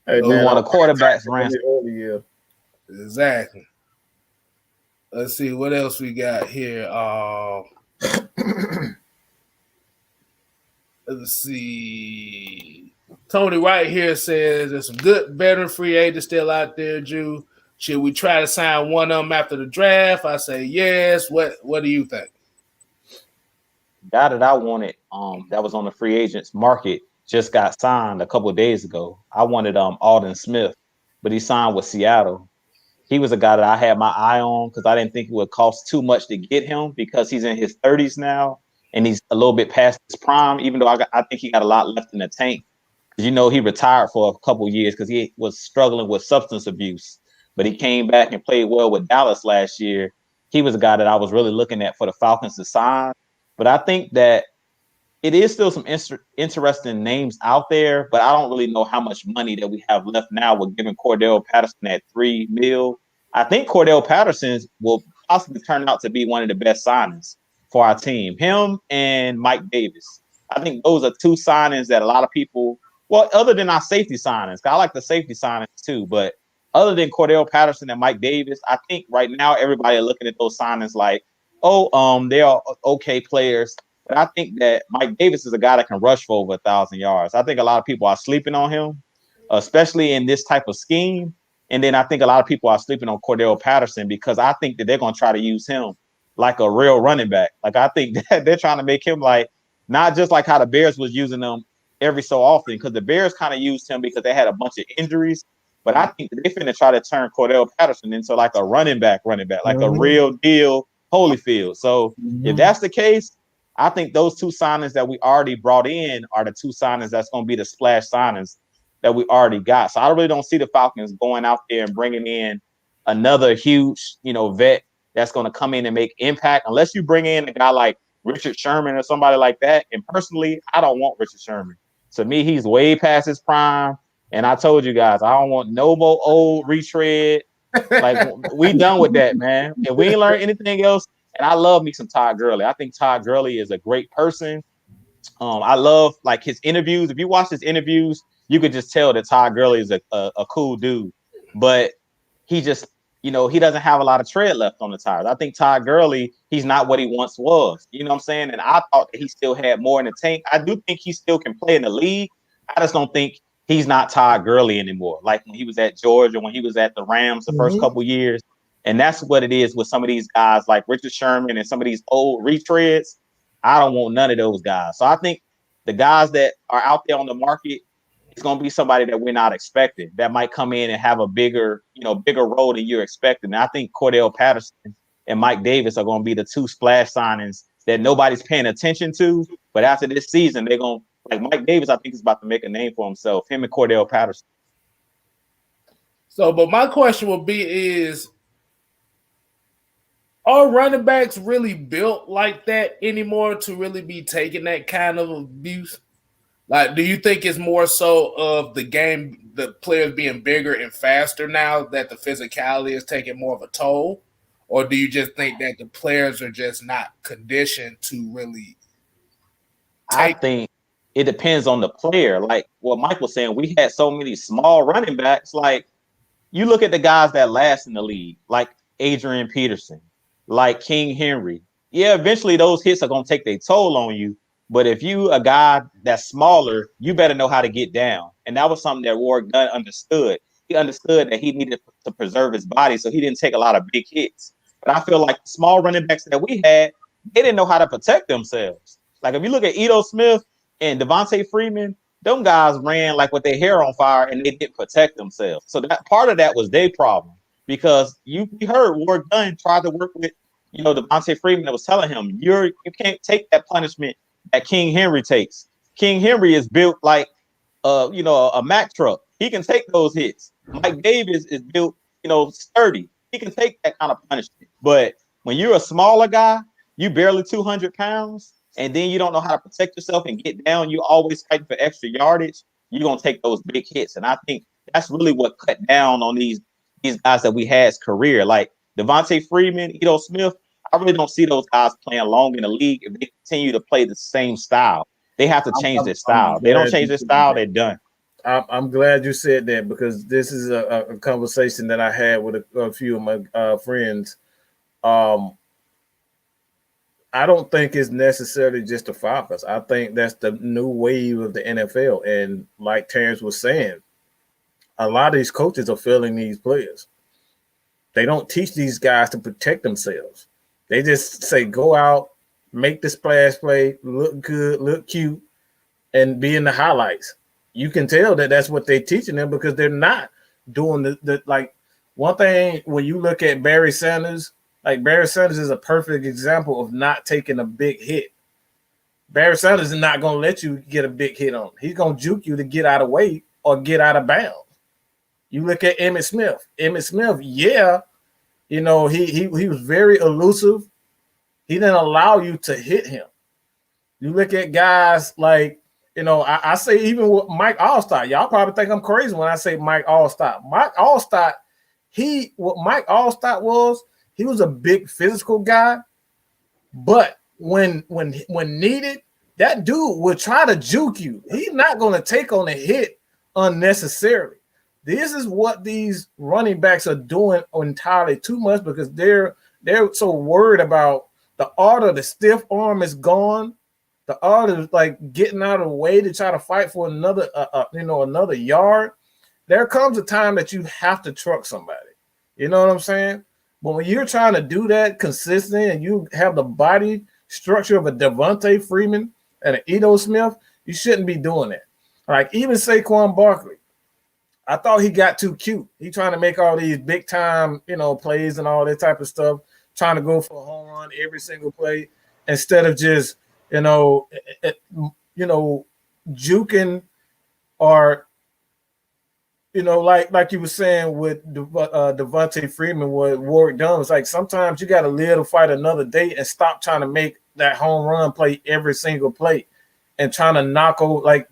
Hey, we want a quarterback's ransom. Exactly. Let's see what else we got here. Let's see. Tony right here says there's some good veteran free agents still out there, Jew. Should we try to sign one of them after the draft? I say yes. What do you think? Guy that I wanted, that was on the free agents market, just got signed a couple of days ago. I wanted Alden Smith, but he signed with Seattle. He was a guy that I had my eye on because I didn't think it would cost too much to get him because he's in his 30s now and he's a little bit past his prime, even though I think he got a lot left in the tank. Because, you know, he retired for a couple of years because he was struggling with substance abuse, but he came back and played well with Dallas last year. He was a guy that I was really looking at for the Falcons to sign. But I think that it is still some interesting names out there, but I don't really know how much money that we have left now with giving Cordarrelle Patterson at $3 million. I think Cordarrelle Patterson will possibly turn out to be one of the best signings for our team. Him and Mike Davis. I think those are two signings that a lot of people, well, other than our safety signings, I like the safety signings too, but other than Cordarrelle Patterson and Mike Davis, I think right now everybody are looking at those signings like, they are okay players. But I think that Mike Davis is a guy that can rush for over 1,000 yards. I think a lot of people are sleeping on him, especially in this type of scheme. And then I think a lot of people are sleeping on Cordarrelle Patterson because I think that they're going to try to use him like a real running back. Like I think that they're trying to make him like, not just like how the Bears was using them every so often, because the Bears kind of used him because they had a bunch of injuries. But I think they're finna try to turn Cordarrelle Patterson into like a running back, like a real deal Holyfield. So if that's the case, I think those two signings that we already brought in are the two signings that's going to be the splash signings that we already got. So I really don't see the Falcons going out there and bringing in another huge, vet that's going to come in and make impact, unless you bring in a guy like Richard Sherman or somebody like that. And personally, I don't want Richard Sherman. To me, he's way past his prime. And I told you guys, I don't want no more old retread. Like, we done with that, man. And we ain't learned anything else. And I love me some Todd Gurley. I think Todd Gurley is a great person. I love like his interviews. If you watch his interviews, you could just tell that Todd Gurley is a cool dude. But he just, he doesn't have a lot of tread left on the tires. I think Todd Gurley, he's not what he once was. You know what I'm saying? And I thought that he still had more in the tank. I do think he still can play in the league. I just don't think he's not Todd Gurley anymore. Like when he was at Georgia, when he was at the Rams the first couple years. And that's what it is with some of these guys like Richard Sherman and some of these old retreads. I don't want none of those guys. So I think the guys that are out there on the market, it's going to be somebody that we're not expecting that might come in and have a bigger role than you're expecting. And I think Cordarrelle Patterson and Mike Davis are going to be the two splash signings that nobody's paying attention to. But after this season, they're going to, like Mike Davis, I think is about to make a name for himself, him and Cordarrelle Patterson. So, but my question would be is, are running backs really built like that anymore to really be taking that kind of abuse? Like, do you think it's more so of the game, the players being bigger and faster now that the physicality is taking more of a toll? Or do you just think that the players are just not conditioned to really I think it depends on the player. Like what Mike was saying, we had so many small running backs. Like you look at the guys that last in the league, like Adrian Peterson, like King Henry. Yeah, eventually those hits are going to take their toll on you. But if you a guy that's smaller, you better know how to get down. And that was something that Warrick Dunn understood. He understood that he needed to preserve his body, so he didn't take a lot of big hits. But I feel like the small running backs that we had, they didn't know how to protect themselves. Like if you look at Ito Smith and Devontae Freeman, them guys ran like with their hair on fire and they didn't protect themselves. So that part of that was their problem. Because you heard Warrick Dunn tried to work with, Devontae Freeman that was telling him, you can't take that punishment that King Henry takes. King Henry is built like, a Mack truck. He can take those hits. Mike Davis is built, sturdy. He can take that kind of punishment. But when you're a smaller guy, you barely 200 pounds, and then you don't know how to protect yourself and get down, you always fight for extra yardage, you're going to take those big hits. And I think that's really what cut down on these guys that we had's career. Like Devontae Freeman, Ito Smith, I really don't see those guys playing long in the league if they continue to play the same style. They have to change their style. They don't change their style, they're done. I'm glad you said that because this is a conversation that I had with a few of my friends. I don't think it's necessarily just the Falcons. I think that's the new wave of the NFL. And like Terrence was saying, a lot of these coaches are failing these players. They don't teach these guys to protect themselves. They just say, go out, make the splash play, look good, look cute, and be in the highlights. You can tell that that's what they're teaching them because they're not doing the like one thing when you look at Barry Sanders, like Barry Sanders is a perfect example of not taking a big hit. Barry Sanders is not going to let you get a big hit on him. He's going to juke you to get out of way or get out of bounds. You look at Emmitt Smith. Emmitt Smith, yeah, you know, he was very elusive. He didn't allow you to hit him. You look at guys like, you know, I say even with Mike Allstott, y'all probably think I'm crazy when I say Mike Allstott. Mike Allstott, what Mike Allstott was, he was a big physical guy, but when needed, that dude would try to juke you. He's not going to take on a hit unnecessarily. This is what these running backs are doing entirely too much because they're so worried about the art of the stiff arm is gone. The art of like getting out of the way to try to fight for another another yard. There comes a time that you have to truck somebody. You know what I'm saying? But when you're trying to do that consistently and you have the body structure of a Devontae Freeman and an Ito Smith, you shouldn't be doing that. Like even Saquon Barkley, I thought he got too cute. He trying to make all these big time, plays and all that type of stuff, trying to go for a home run every single play instead of just, juking or, like you were saying with Devontae Freeman, what Warwick Dunn was like, sometimes you got to live to fight another day and stop trying to make that home run play every single play and trying to knock over like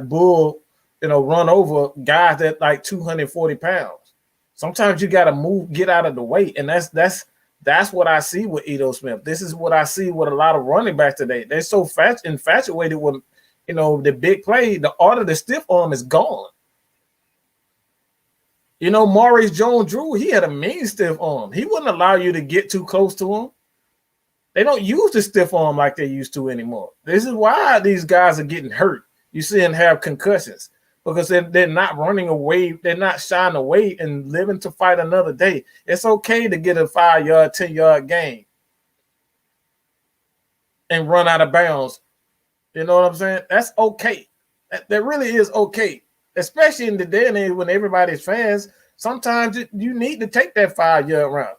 Bull, run over guys that like 240 pounds. Sometimes you got to get out of the way. And that's what I see with Ito Smith. This is what I see with a lot of running backs today. They're so infatuated with, the big play. The art of the stiff arm is gone. Maurice Jones-Drew, he had a mean stiff arm. He wouldn't allow you to get too close to him. They don't use the stiff arm like they used to anymore. This is why these guys are getting hurt. You see them have concussions because they're not running away. They're not shying away and living to fight another day. It's okay to get a 5-yard, 10-yard gain and run out of bounds. You know what I'm saying? That's okay. That really is okay. Especially in the day and age when everybody's fans, sometimes you need to take that 5-yard run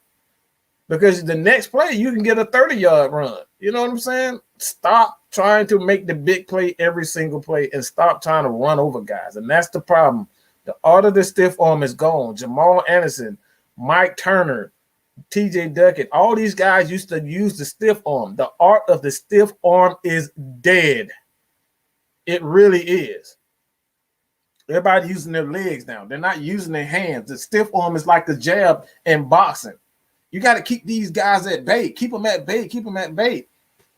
because the next play you can get a 30-yard run. You know what I'm saying? Stop trying to make the big play every single play and stop trying to run over guys. And that's the problem. The art of the stiff arm is gone. Jamal Anderson, Mike Turner, TJ Duckett, all these guys used to use the stiff arm. The art of the stiff arm is dead. It really is. Everybody using their legs now. They're not using their hands. The stiff arm is like the jab in boxing. You got to keep these guys at bay. Keep them at bay. Keep them at bay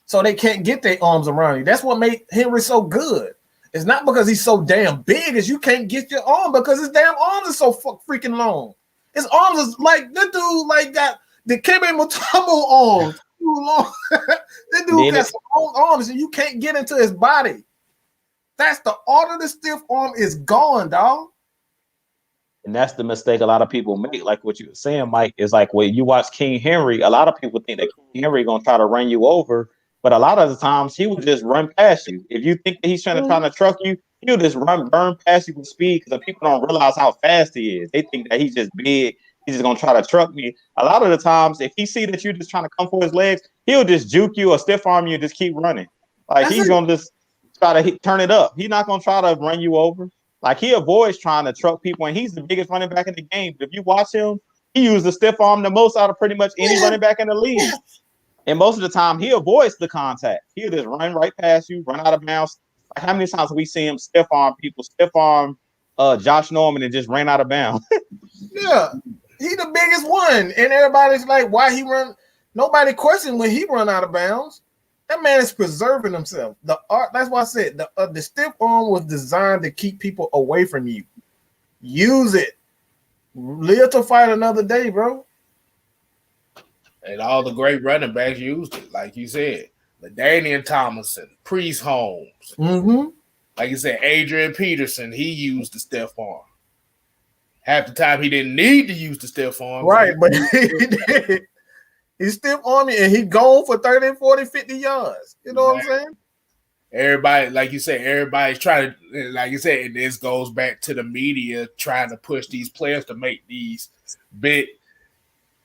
so they can't get their arms around you. That's what made Henry so good. It's not because he's so damn big as you can't get your arm because his damn arms are so freaking long. His arms is like, that dude like got the Kebe Mutombo arms too long. That dude got some long arms and you can't get into his body. That's the art of the stiff arm is gone, dog. And that's the mistake a lot of people make. Like what you were saying, Mike, is like when you watch King Henry, a lot of people think that King Henry going to try to run you over. But a lot of the times he will just run past you. If you think that he's trying to truck you, he'll just burn past you with speed because the people don't realize how fast he is. They think that he's just big. He's just going to try to truck me. A lot of the times, if he see that you're just trying to come for his legs, he'll just juke you or stiff arm you and just keep running. Like he's going to just try to turn it up. He's not going to try to run you over. Like he avoids trying to truck people, and he's the biggest running back in the game. But if you watch him, he uses the stiff arm the most out of pretty much any running back in the league. And most of the time, he avoids the contact. He'll just run right past you, run out of bounds. Like how many times have we see him stiff arm people, stiff arm Josh Norman, and just ran out of bounds? Yeah, he the biggest one, and everybody's like, why he run? Nobody questioned when he run out of bounds. That man is preserving himself. The art. That's why I said the stiff arm was designed to keep people away from you. Use it. Live to fight another day, bro. And all the great running backs used it, like you said. LaDainian Tomlinson, Priest Holmes. Mm-hmm. Like you said, Adrian Peterson, he used the stiff arm. Half the time he didn't need to use the stiff arm. Right, but he did. He stiff arm me and he gone for 30, 40, 50 yards. You know what I'm saying? Everybody, like you said, everybody's trying to, like you said, and this goes back to the media trying to push these players to make these big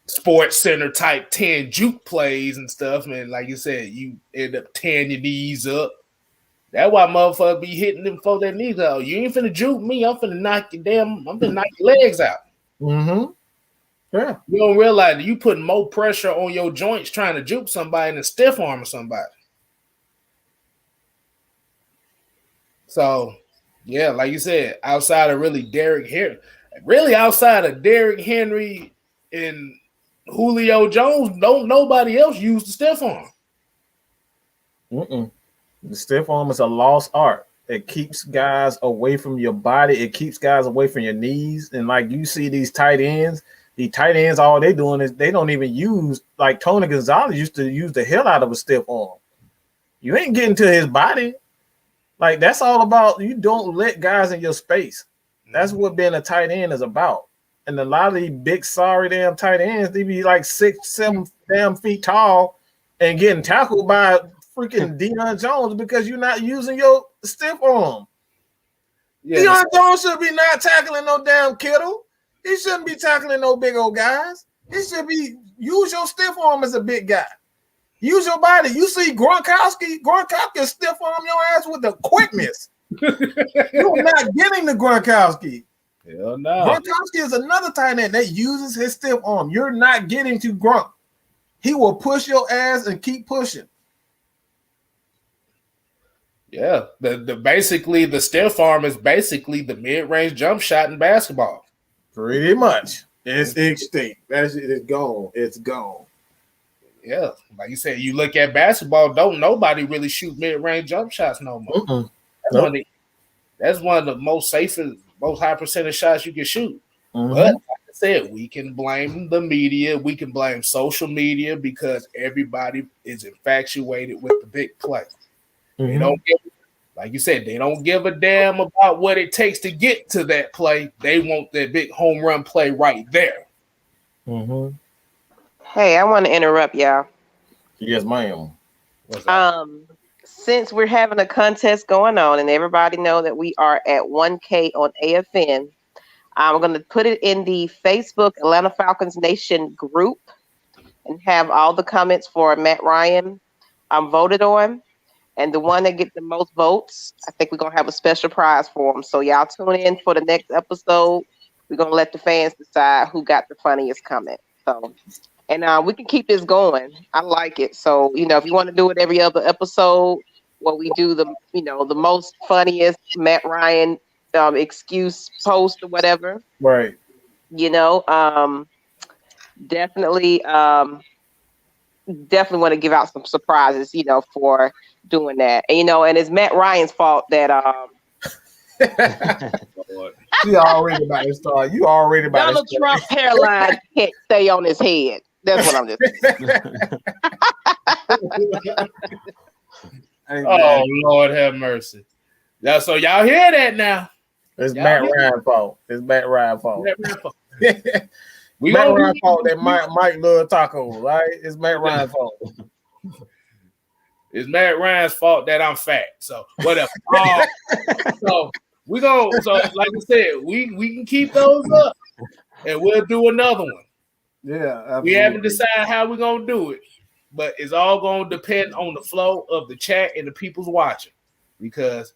Sports Center type 10 juke plays and stuff. And like you said, you end up tearing your knees up. That's why motherfuckers be hitting them before their knees out. You ain't finna juke me. I'm finna knock your legs out. Mm-hmm. Yeah. You don't realize that you putting more pressure on your joints trying to juke somebody than stiff arm somebody. So, yeah, like you said, outside of Derrick Henry and Julio Jones, nobody else used the stiff arm. Mm-mm. The stiff arm is a lost art. It keeps guys away from your body. It keeps guys away from your knees. And like you see these tight ends, all they doing is they don't even use, like Tony Gonzalez used to use the hell out of a stiff arm. You ain't getting to his body. Like, that's all about, you don't let guys in your space. That's what being a tight end is about. And a lot of these big, sorry damn tight ends, they be like 6, 7 damn feet tall and getting tackled by freaking Deron Jones because you're not using your stiff arm. Yeah, Deron Jones should be not tackling no damn Kittle. He shouldn't be tackling no big old guys. He should be, use your stiff arm as a big guy. Use your body. You see Gronkowski stiff arm your ass with the quickness. You're not getting the Gronkowski. Hell no. Gronkowski is another tight end that uses his stiff arm. You're not getting to Gronk. He will push your ass and keep pushing. Yeah, basically the stiff arm is basically the mid-range jump shot in basketball. Pretty much. It's extinct. That shit is gone. It's gone. Yeah, like you said, you look at basketball, don't nobody really shoot mid-range jump shots no more. That's one of the most safest, most high percentage shots you can shoot. But like I said, we can blame the media, we can blame social media because everybody is infatuated with the big play. They don't give, like you said, they don't give a damn about what it takes to get to that play. They want that big home run play right there. Hey, I want to interrupt y'all. Yes, ma'am. Since we're having a contest going on and everybody know that we are at 1K on AFN, I'm going to put it in the Facebook Atlanta Falcons Nation group and have all the comments for Matt Ryan voted on. And the one that gets the most votes, I think we're going to have a special prize for them. So y'all tune in for the next episode. We're going to let the fans decide who got the funniest comment. So, and we can keep this going. I like it. So, if you want to do it every other episode, where we do the most funniest Matt Ryan excuse post or whatever. Right. Definitely want to give out some surprises, for doing that. And, and it's Matt Ryan's fault that you already about to start. You already about Donald Trump hairline can't stay on his head. That's what I'm just Oh, Lord have mercy. Yeah, so y'all hear that now. It's Matt Ryan's fault. It's Matt Ryan's fault. Matt Ryan's fault that Mike love tacos, right? It's Matt Ryan's fault. It's Matt Ryan's fault that I'm fat. So whatever. So we go. So like I said, we can keep those up, and we'll do another one. Yeah, absolutely. We haven't decided how we're gonna do it, but it's all gonna depend on the flow of the chat and the people's watching. Because,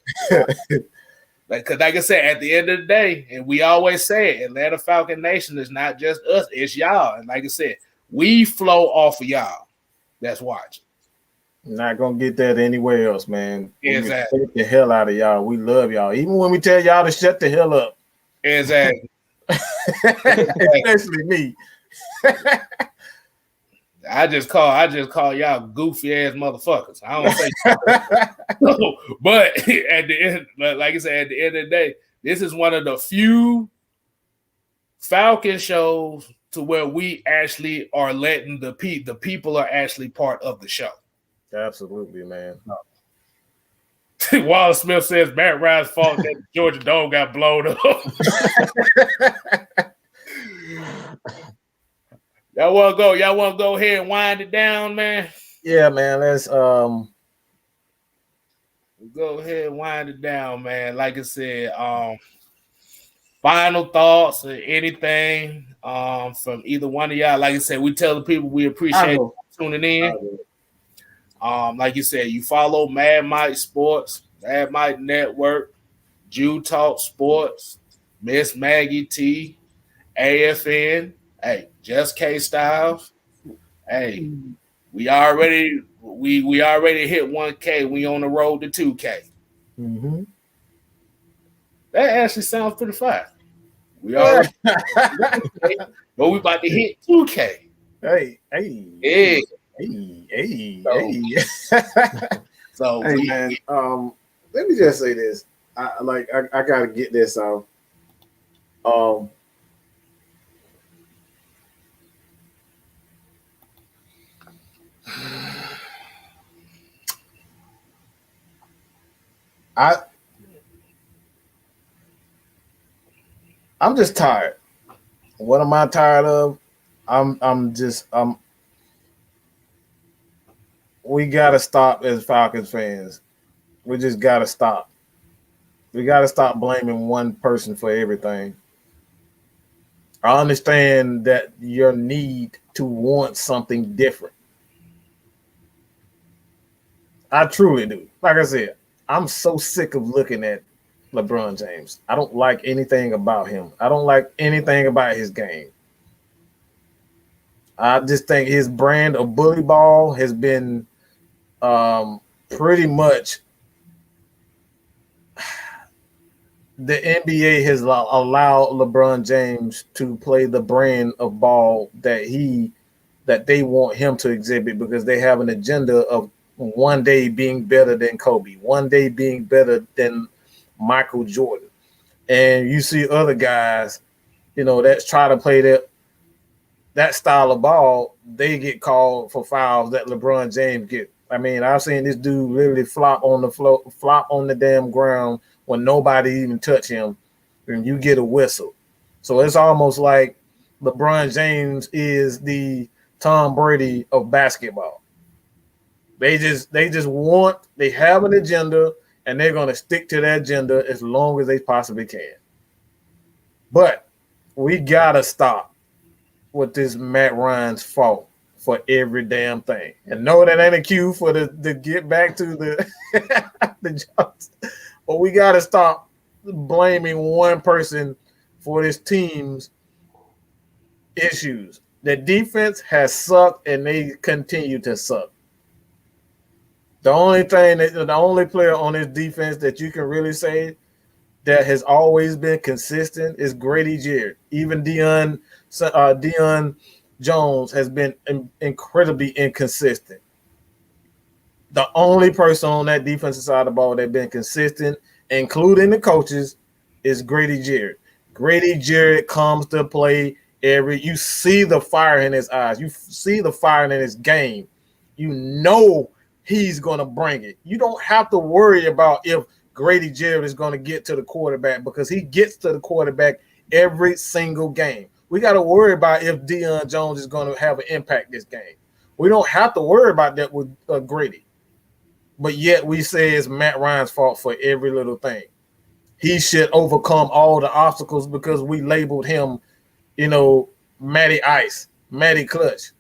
like I said, at the end of the day, and we always say it, Atlanta Falcon Nation is not just us; it's y'all. And like I said, we flow off of y'all that's watching. Not gonna get that anywhere else, man. Exactly. We take the hell out of y'all. We love y'all, even when we tell y'all to shut the hell up. Exactly. Especially me. I just call y'all goofy ass motherfuckers. I don't say no, but at the end, like I said, at the end of the day, this is one of the few Falcon shows to where we actually are letting the people are actually part of the show. Absolutely, man. Wallace Smith says Matt Ryan's fault that Georgia Dome got blown up. Y'all want to go ahead and wind it down, man? Yeah, man. Let's go ahead and wind it down, man. Like I said, final thoughts or anything from either one of y'all. Like I said, we tell the people we appreciate tuning in. Like you said, you follow Mad Mike Sports, Mad Mike Network, Jew Talk Sports, Miss Maggie T, AFN, hey, just Kstlyz. Hey, we already hit 1K. We on the road to 2K. Mm-hmm. That actually sounds pretty fine. We already but we about to hit 2K. Hey. So hey, man, let me just say this. I gotta get this out. I'm just tired. What am I tired of? We gotta stop as Falcons fans. We just gotta stop. We gotta stop blaming one person for everything. I understand that your need to want something different. I truly do. Like I said, I'm so sick of looking at LeBron James. I don't like anything about him. I don't like anything about his game. I just think his brand of bully ball has been pretty much the NBA has allowed LeBron James to play the brand of ball that they want him to exhibit, because they have an agenda of one day being better than Kobe, one day being better than Michael Jordan. And you see other guys, that try to play that style of ball, they get called for fouls that LeBron James get. I mean, I've seen this dude literally flop on the damn ground when nobody even touch him, and you get a whistle. So it's almost like LeBron James is the Tom Brady of basketball. They have an agenda, and they're going to stick to that agenda as long as they possibly can. But we got to stop with this Matt Ryan's fault for every damn thing. And no, that ain't a cue for the get back to the jobs. But we got to stop blaming one person for this team's issues. The defense has sucked, and they continue to suck. The only player on this defense that you can really say that has always been consistent is Grady Jarrett. Even Deron Jones has been incredibly inconsistent. The only person on that defensive side of the ball that's been consistent, including the coaches, is Grady Jarrett. Grady Jarrett comes to play you see the fire in his eyes. You see the fire in his game. You know he's going to bring it. You don't have to worry about if Grady Jarrett is going to get to the quarterback, because he gets to the quarterback every single game. We got to worry about if Deron Jones is going to have an impact this game. We don't have to worry about that with Grady. But yet we say it's Matt Ryan's fault for every little thing. He should overcome all the obstacles because we labeled him, Matty Ice, Matty Clutch.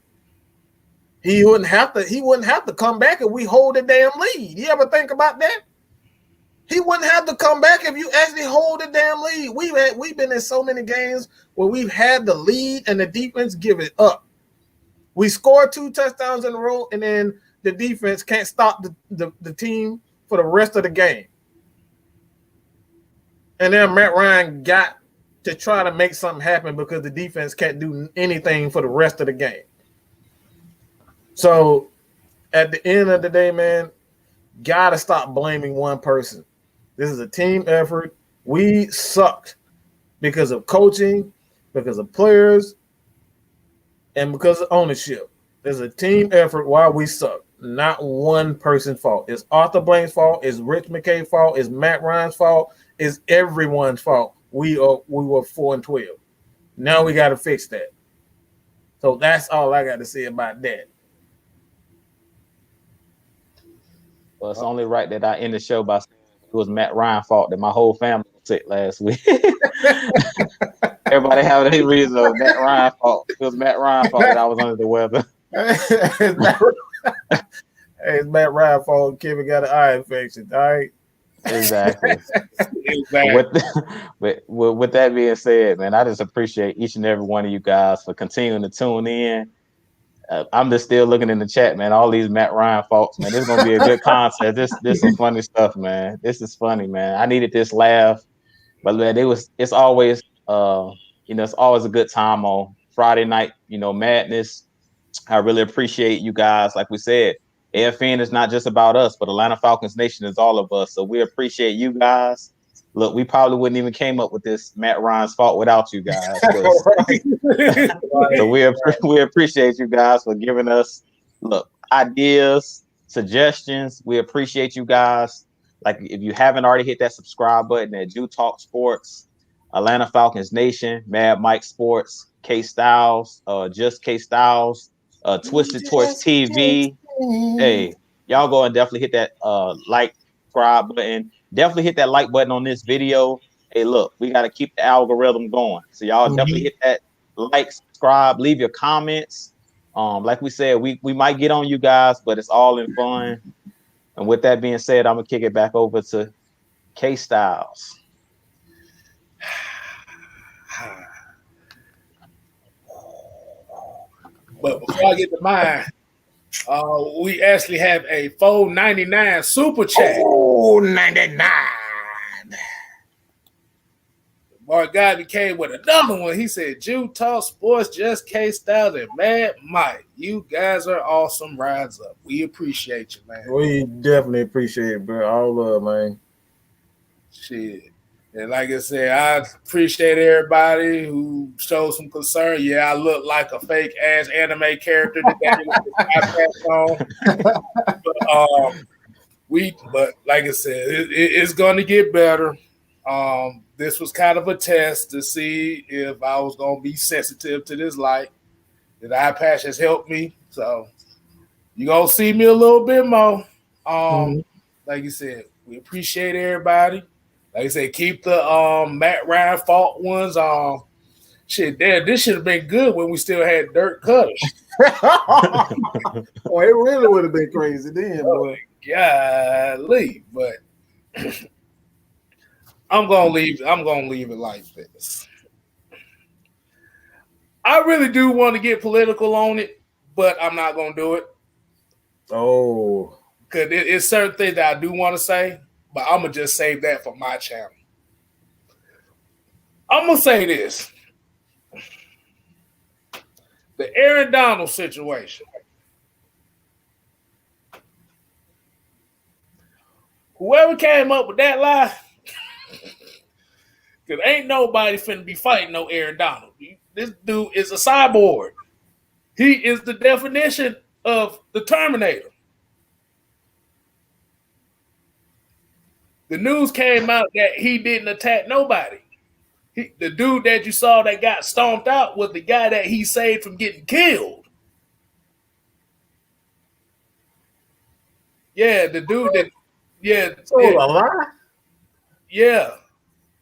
He wouldn't have to come back if we hold the damn lead. You ever think about that? He wouldn't have to come back if you actually hold the damn lead. We've been in so many games where we've had the lead and the defense give it up. We scored 2 touchdowns in a row, and then the defense can't stop the team for the rest of the game. And then Matt Ryan got to try to make something happen because the defense can't do anything for the rest of the game. So at the end of the day, man, gotta stop blaming one person. This is a team effort. We sucked because of coaching, because of players, And because of ownership, there's a team effort while we suck. Not one person's fault. It's Arthur Blank's fault. It's Rich McKay's fault. It's Matt Ryan's fault. It's everyone's fault. We were 4-12. Now we got to fix that. So that's all I got to say about that. Well, it's only right that I end the show by saying it was Matt Ryan's fault that my whole family was sick last week. Everybody have any reason of Matt Ryan's fault. It was Matt Ryan's fault that I was under the weather. It's Matt Ryan's fault. Kevin got an eye infection. All right. Exactly. Exactly. With that being said, man, I just appreciate each and every one of you guys for continuing to tune in. I'm just still looking in the chat, man. All these Matt Ryan faults, man. This is gonna be a good concept. This some funny stuff, man. This is funny, man. I needed this laugh, but man, it's always it's always a good time on Friday night, madness. I really appreciate you guys. Like we said, AFN is not just about us, but Atlanta Falcons Nation is all of us. So we appreciate you guys. Look, we probably wouldn't even came up with this Matt Ryan's fault without you guys. So we appreciate you guys for giving us ideas, suggestions. We appreciate you guys. Like if you haven't already hit that subscribe button at Do Talk Sports, Atlanta Falcons Nation, Mad Mike Sports, KSTYLZ, just KSTYLZ, Twisted Torch TV. Hey, y'all go and definitely hit that like, subscribe button. Definitely hit that like button on this video. Hey, look, we got to keep the algorithm going. So y'all definitely hit that like, subscribe, leave your comments. Like we said, we might get on you guys, but it's all in fun. And with that being said, I'm gonna kick it back over to KSTYLZ. But before I get to mine, we actually have a $4.99 super chat. Oh, 99. Mark Guy came with another one. He said, Jew Talk Sports, just KSTYLZ and Mad Mike. You guys are awesome. Rise up. We appreciate you, man. We definitely appreciate it, bro. All love, man. Shit. And like I said, I appreciate everybody who showed some concern. Yeah, I look like a fake ass anime character today with the on. But like I said, it's going to get better. This was kind of a test to see if I was going to be sensitive to this light. The eye patch has helped me, so you're going to see me a little bit more. Like you said, we appreciate everybody. Like I said, keep the Matt Ryan fault ones. This should have been good when we still had dirt cutters. Boy, it really would have been crazy then, boy. Golly, but I'm gonna leave it like this. I really do want to get political on it, but I'm not gonna do it. Oh, because it's certain things that I do want to say. But I'm going to just save that for my channel. I'm going to say this. The Aaron Donald situation. Whoever came up with that lie, because ain't nobody finna be fighting no Aaron Donald. This dude is a cyborg. He is the definition of the Terminator. The news came out that he didn't attack nobody. The dude that you saw that got stomped out was the guy that he saved from getting killed. Yeah, the dude that, a lie? Yeah.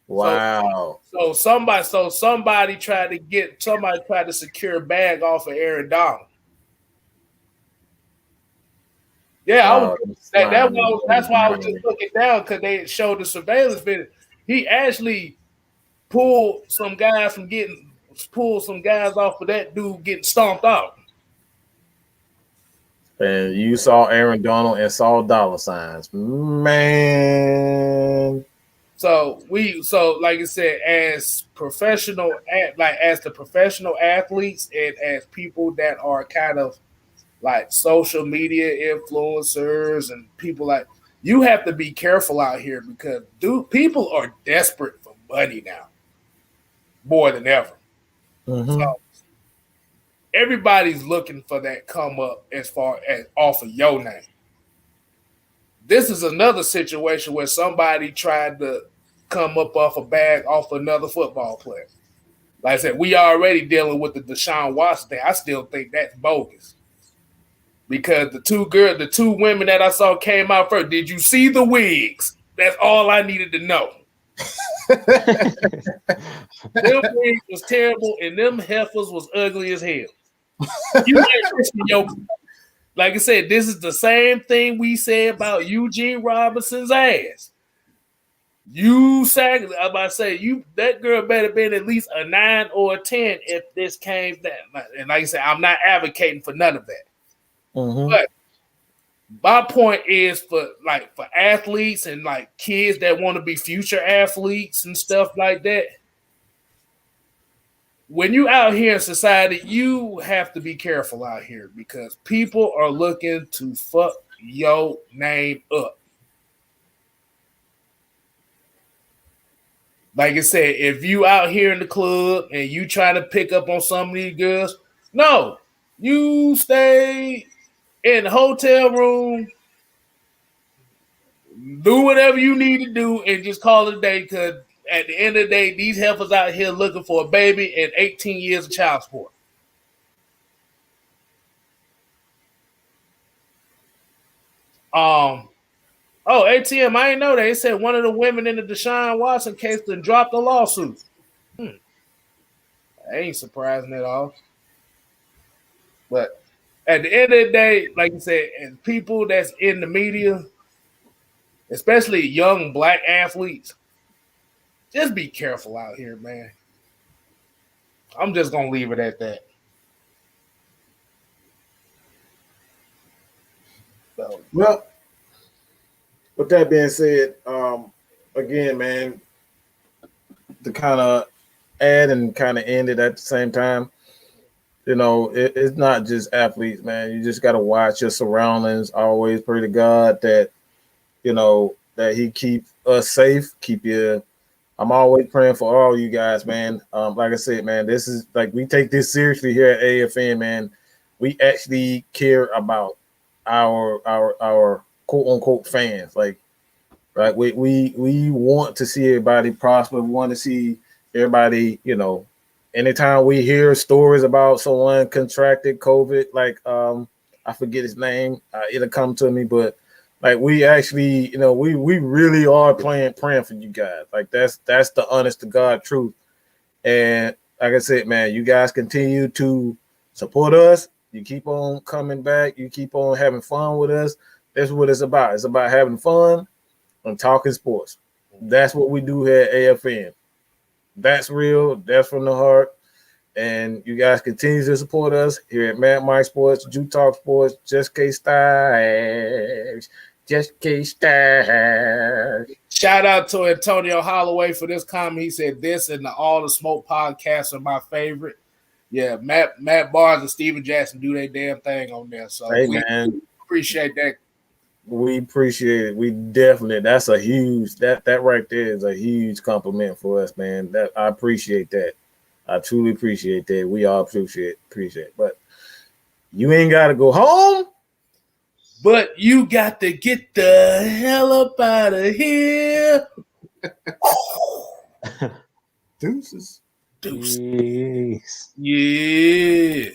Wow. So somebody tried to secure a bag off of Aaron Donald. Yeah, that's why I was just looking down because they showed the surveillance video. He actually pulled some guys off of that dude getting stomped out. And you saw Aaron Donald and saw dollar signs, man. So like I said, as the professional athletes and as people that are kind of like social media influencers and people like, you have to be careful out here because people are desperate for money now more than ever. Mm-hmm. So everybody's looking for that come up as far as off of your name. This is another situation where somebody tried to come up off a bag off another football player. Like I said, we already dealing with the Deshaun Watson thing. I still think that's bogus. Because the two women that I saw came out first. Did you see the wigs? That's all I needed to know. Them wigs was terrible, and them heifers was ugly as hell. You ain't risking your. Like I said, this is the same thing we said about Eugene Robinson's ass. I'm about to say, that girl better been at least a 9 or a 10 if this came down. And like I said, I'm not advocating for none of that. Mm-hmm. But my point is for athletes and like kids that want to be future athletes and stuff like that. When you out here in society, you have to be careful out here because people are looking to fuck your name up. Like I said, if you out here in the club and you try to pick up on some of these girls, no, you stay in the hotel room, do whatever you need to do, and just call it a day because at the end of the day, these heifers out here looking for a baby and 18 years of child support. ATM, I didn't know that. They said one of the women in the Deshaun Watson case then dropped a lawsuit. That ain't surprising at all. But at the end of the day, like you said, and people that's in the media, especially young black athletes, just be careful out here, man. I'm just going to leave it at that. So. Well, with that being said, again, man, to kind of add and kind of end it at the same time, you know, it's not just athletes, man. You just got to watch your surroundings. Always pray to God that, you know, that he keep us safe, keep you. I'm always praying for all you guys, man. Like I said, man, this is like we take this seriously here at AFN, man. We actually care about our quote unquote fans. Like, right? We want to see everybody prosper. We want to see everybody, you know. Anytime we hear stories about someone contracted COVID, like I forget his name, it'll come to me, but like we actually, you know, we really are praying for you guys. Like that's the honest to God truth. And like I said, man, you guys continue to support us. You keep on coming back. You keep on having fun with us. That's what it's about. It's about having fun and talking sports. That's what we do here at AFN. That's real. That's from the heart. And you guys continue to support us here at Mad Mike Sports, Jew Talk Sports, Just Kstlyz. Just Kstlyz. Shout out to Antonio Holloway for this comment. He said this and All the Smoke podcasts are my favorite. Yeah, Matt Barnes and Steven Jackson do their damn thing on there. So hey, we man. appreciate that. We appreciate it. We definitely, that's a huge, that right there is a huge compliment for us, man. That I appreciate that. I truly appreciate that. We all appreciate it. But you ain't got to go home. But you got to get the hell up out of here. Deuces. Jeez. Yeah.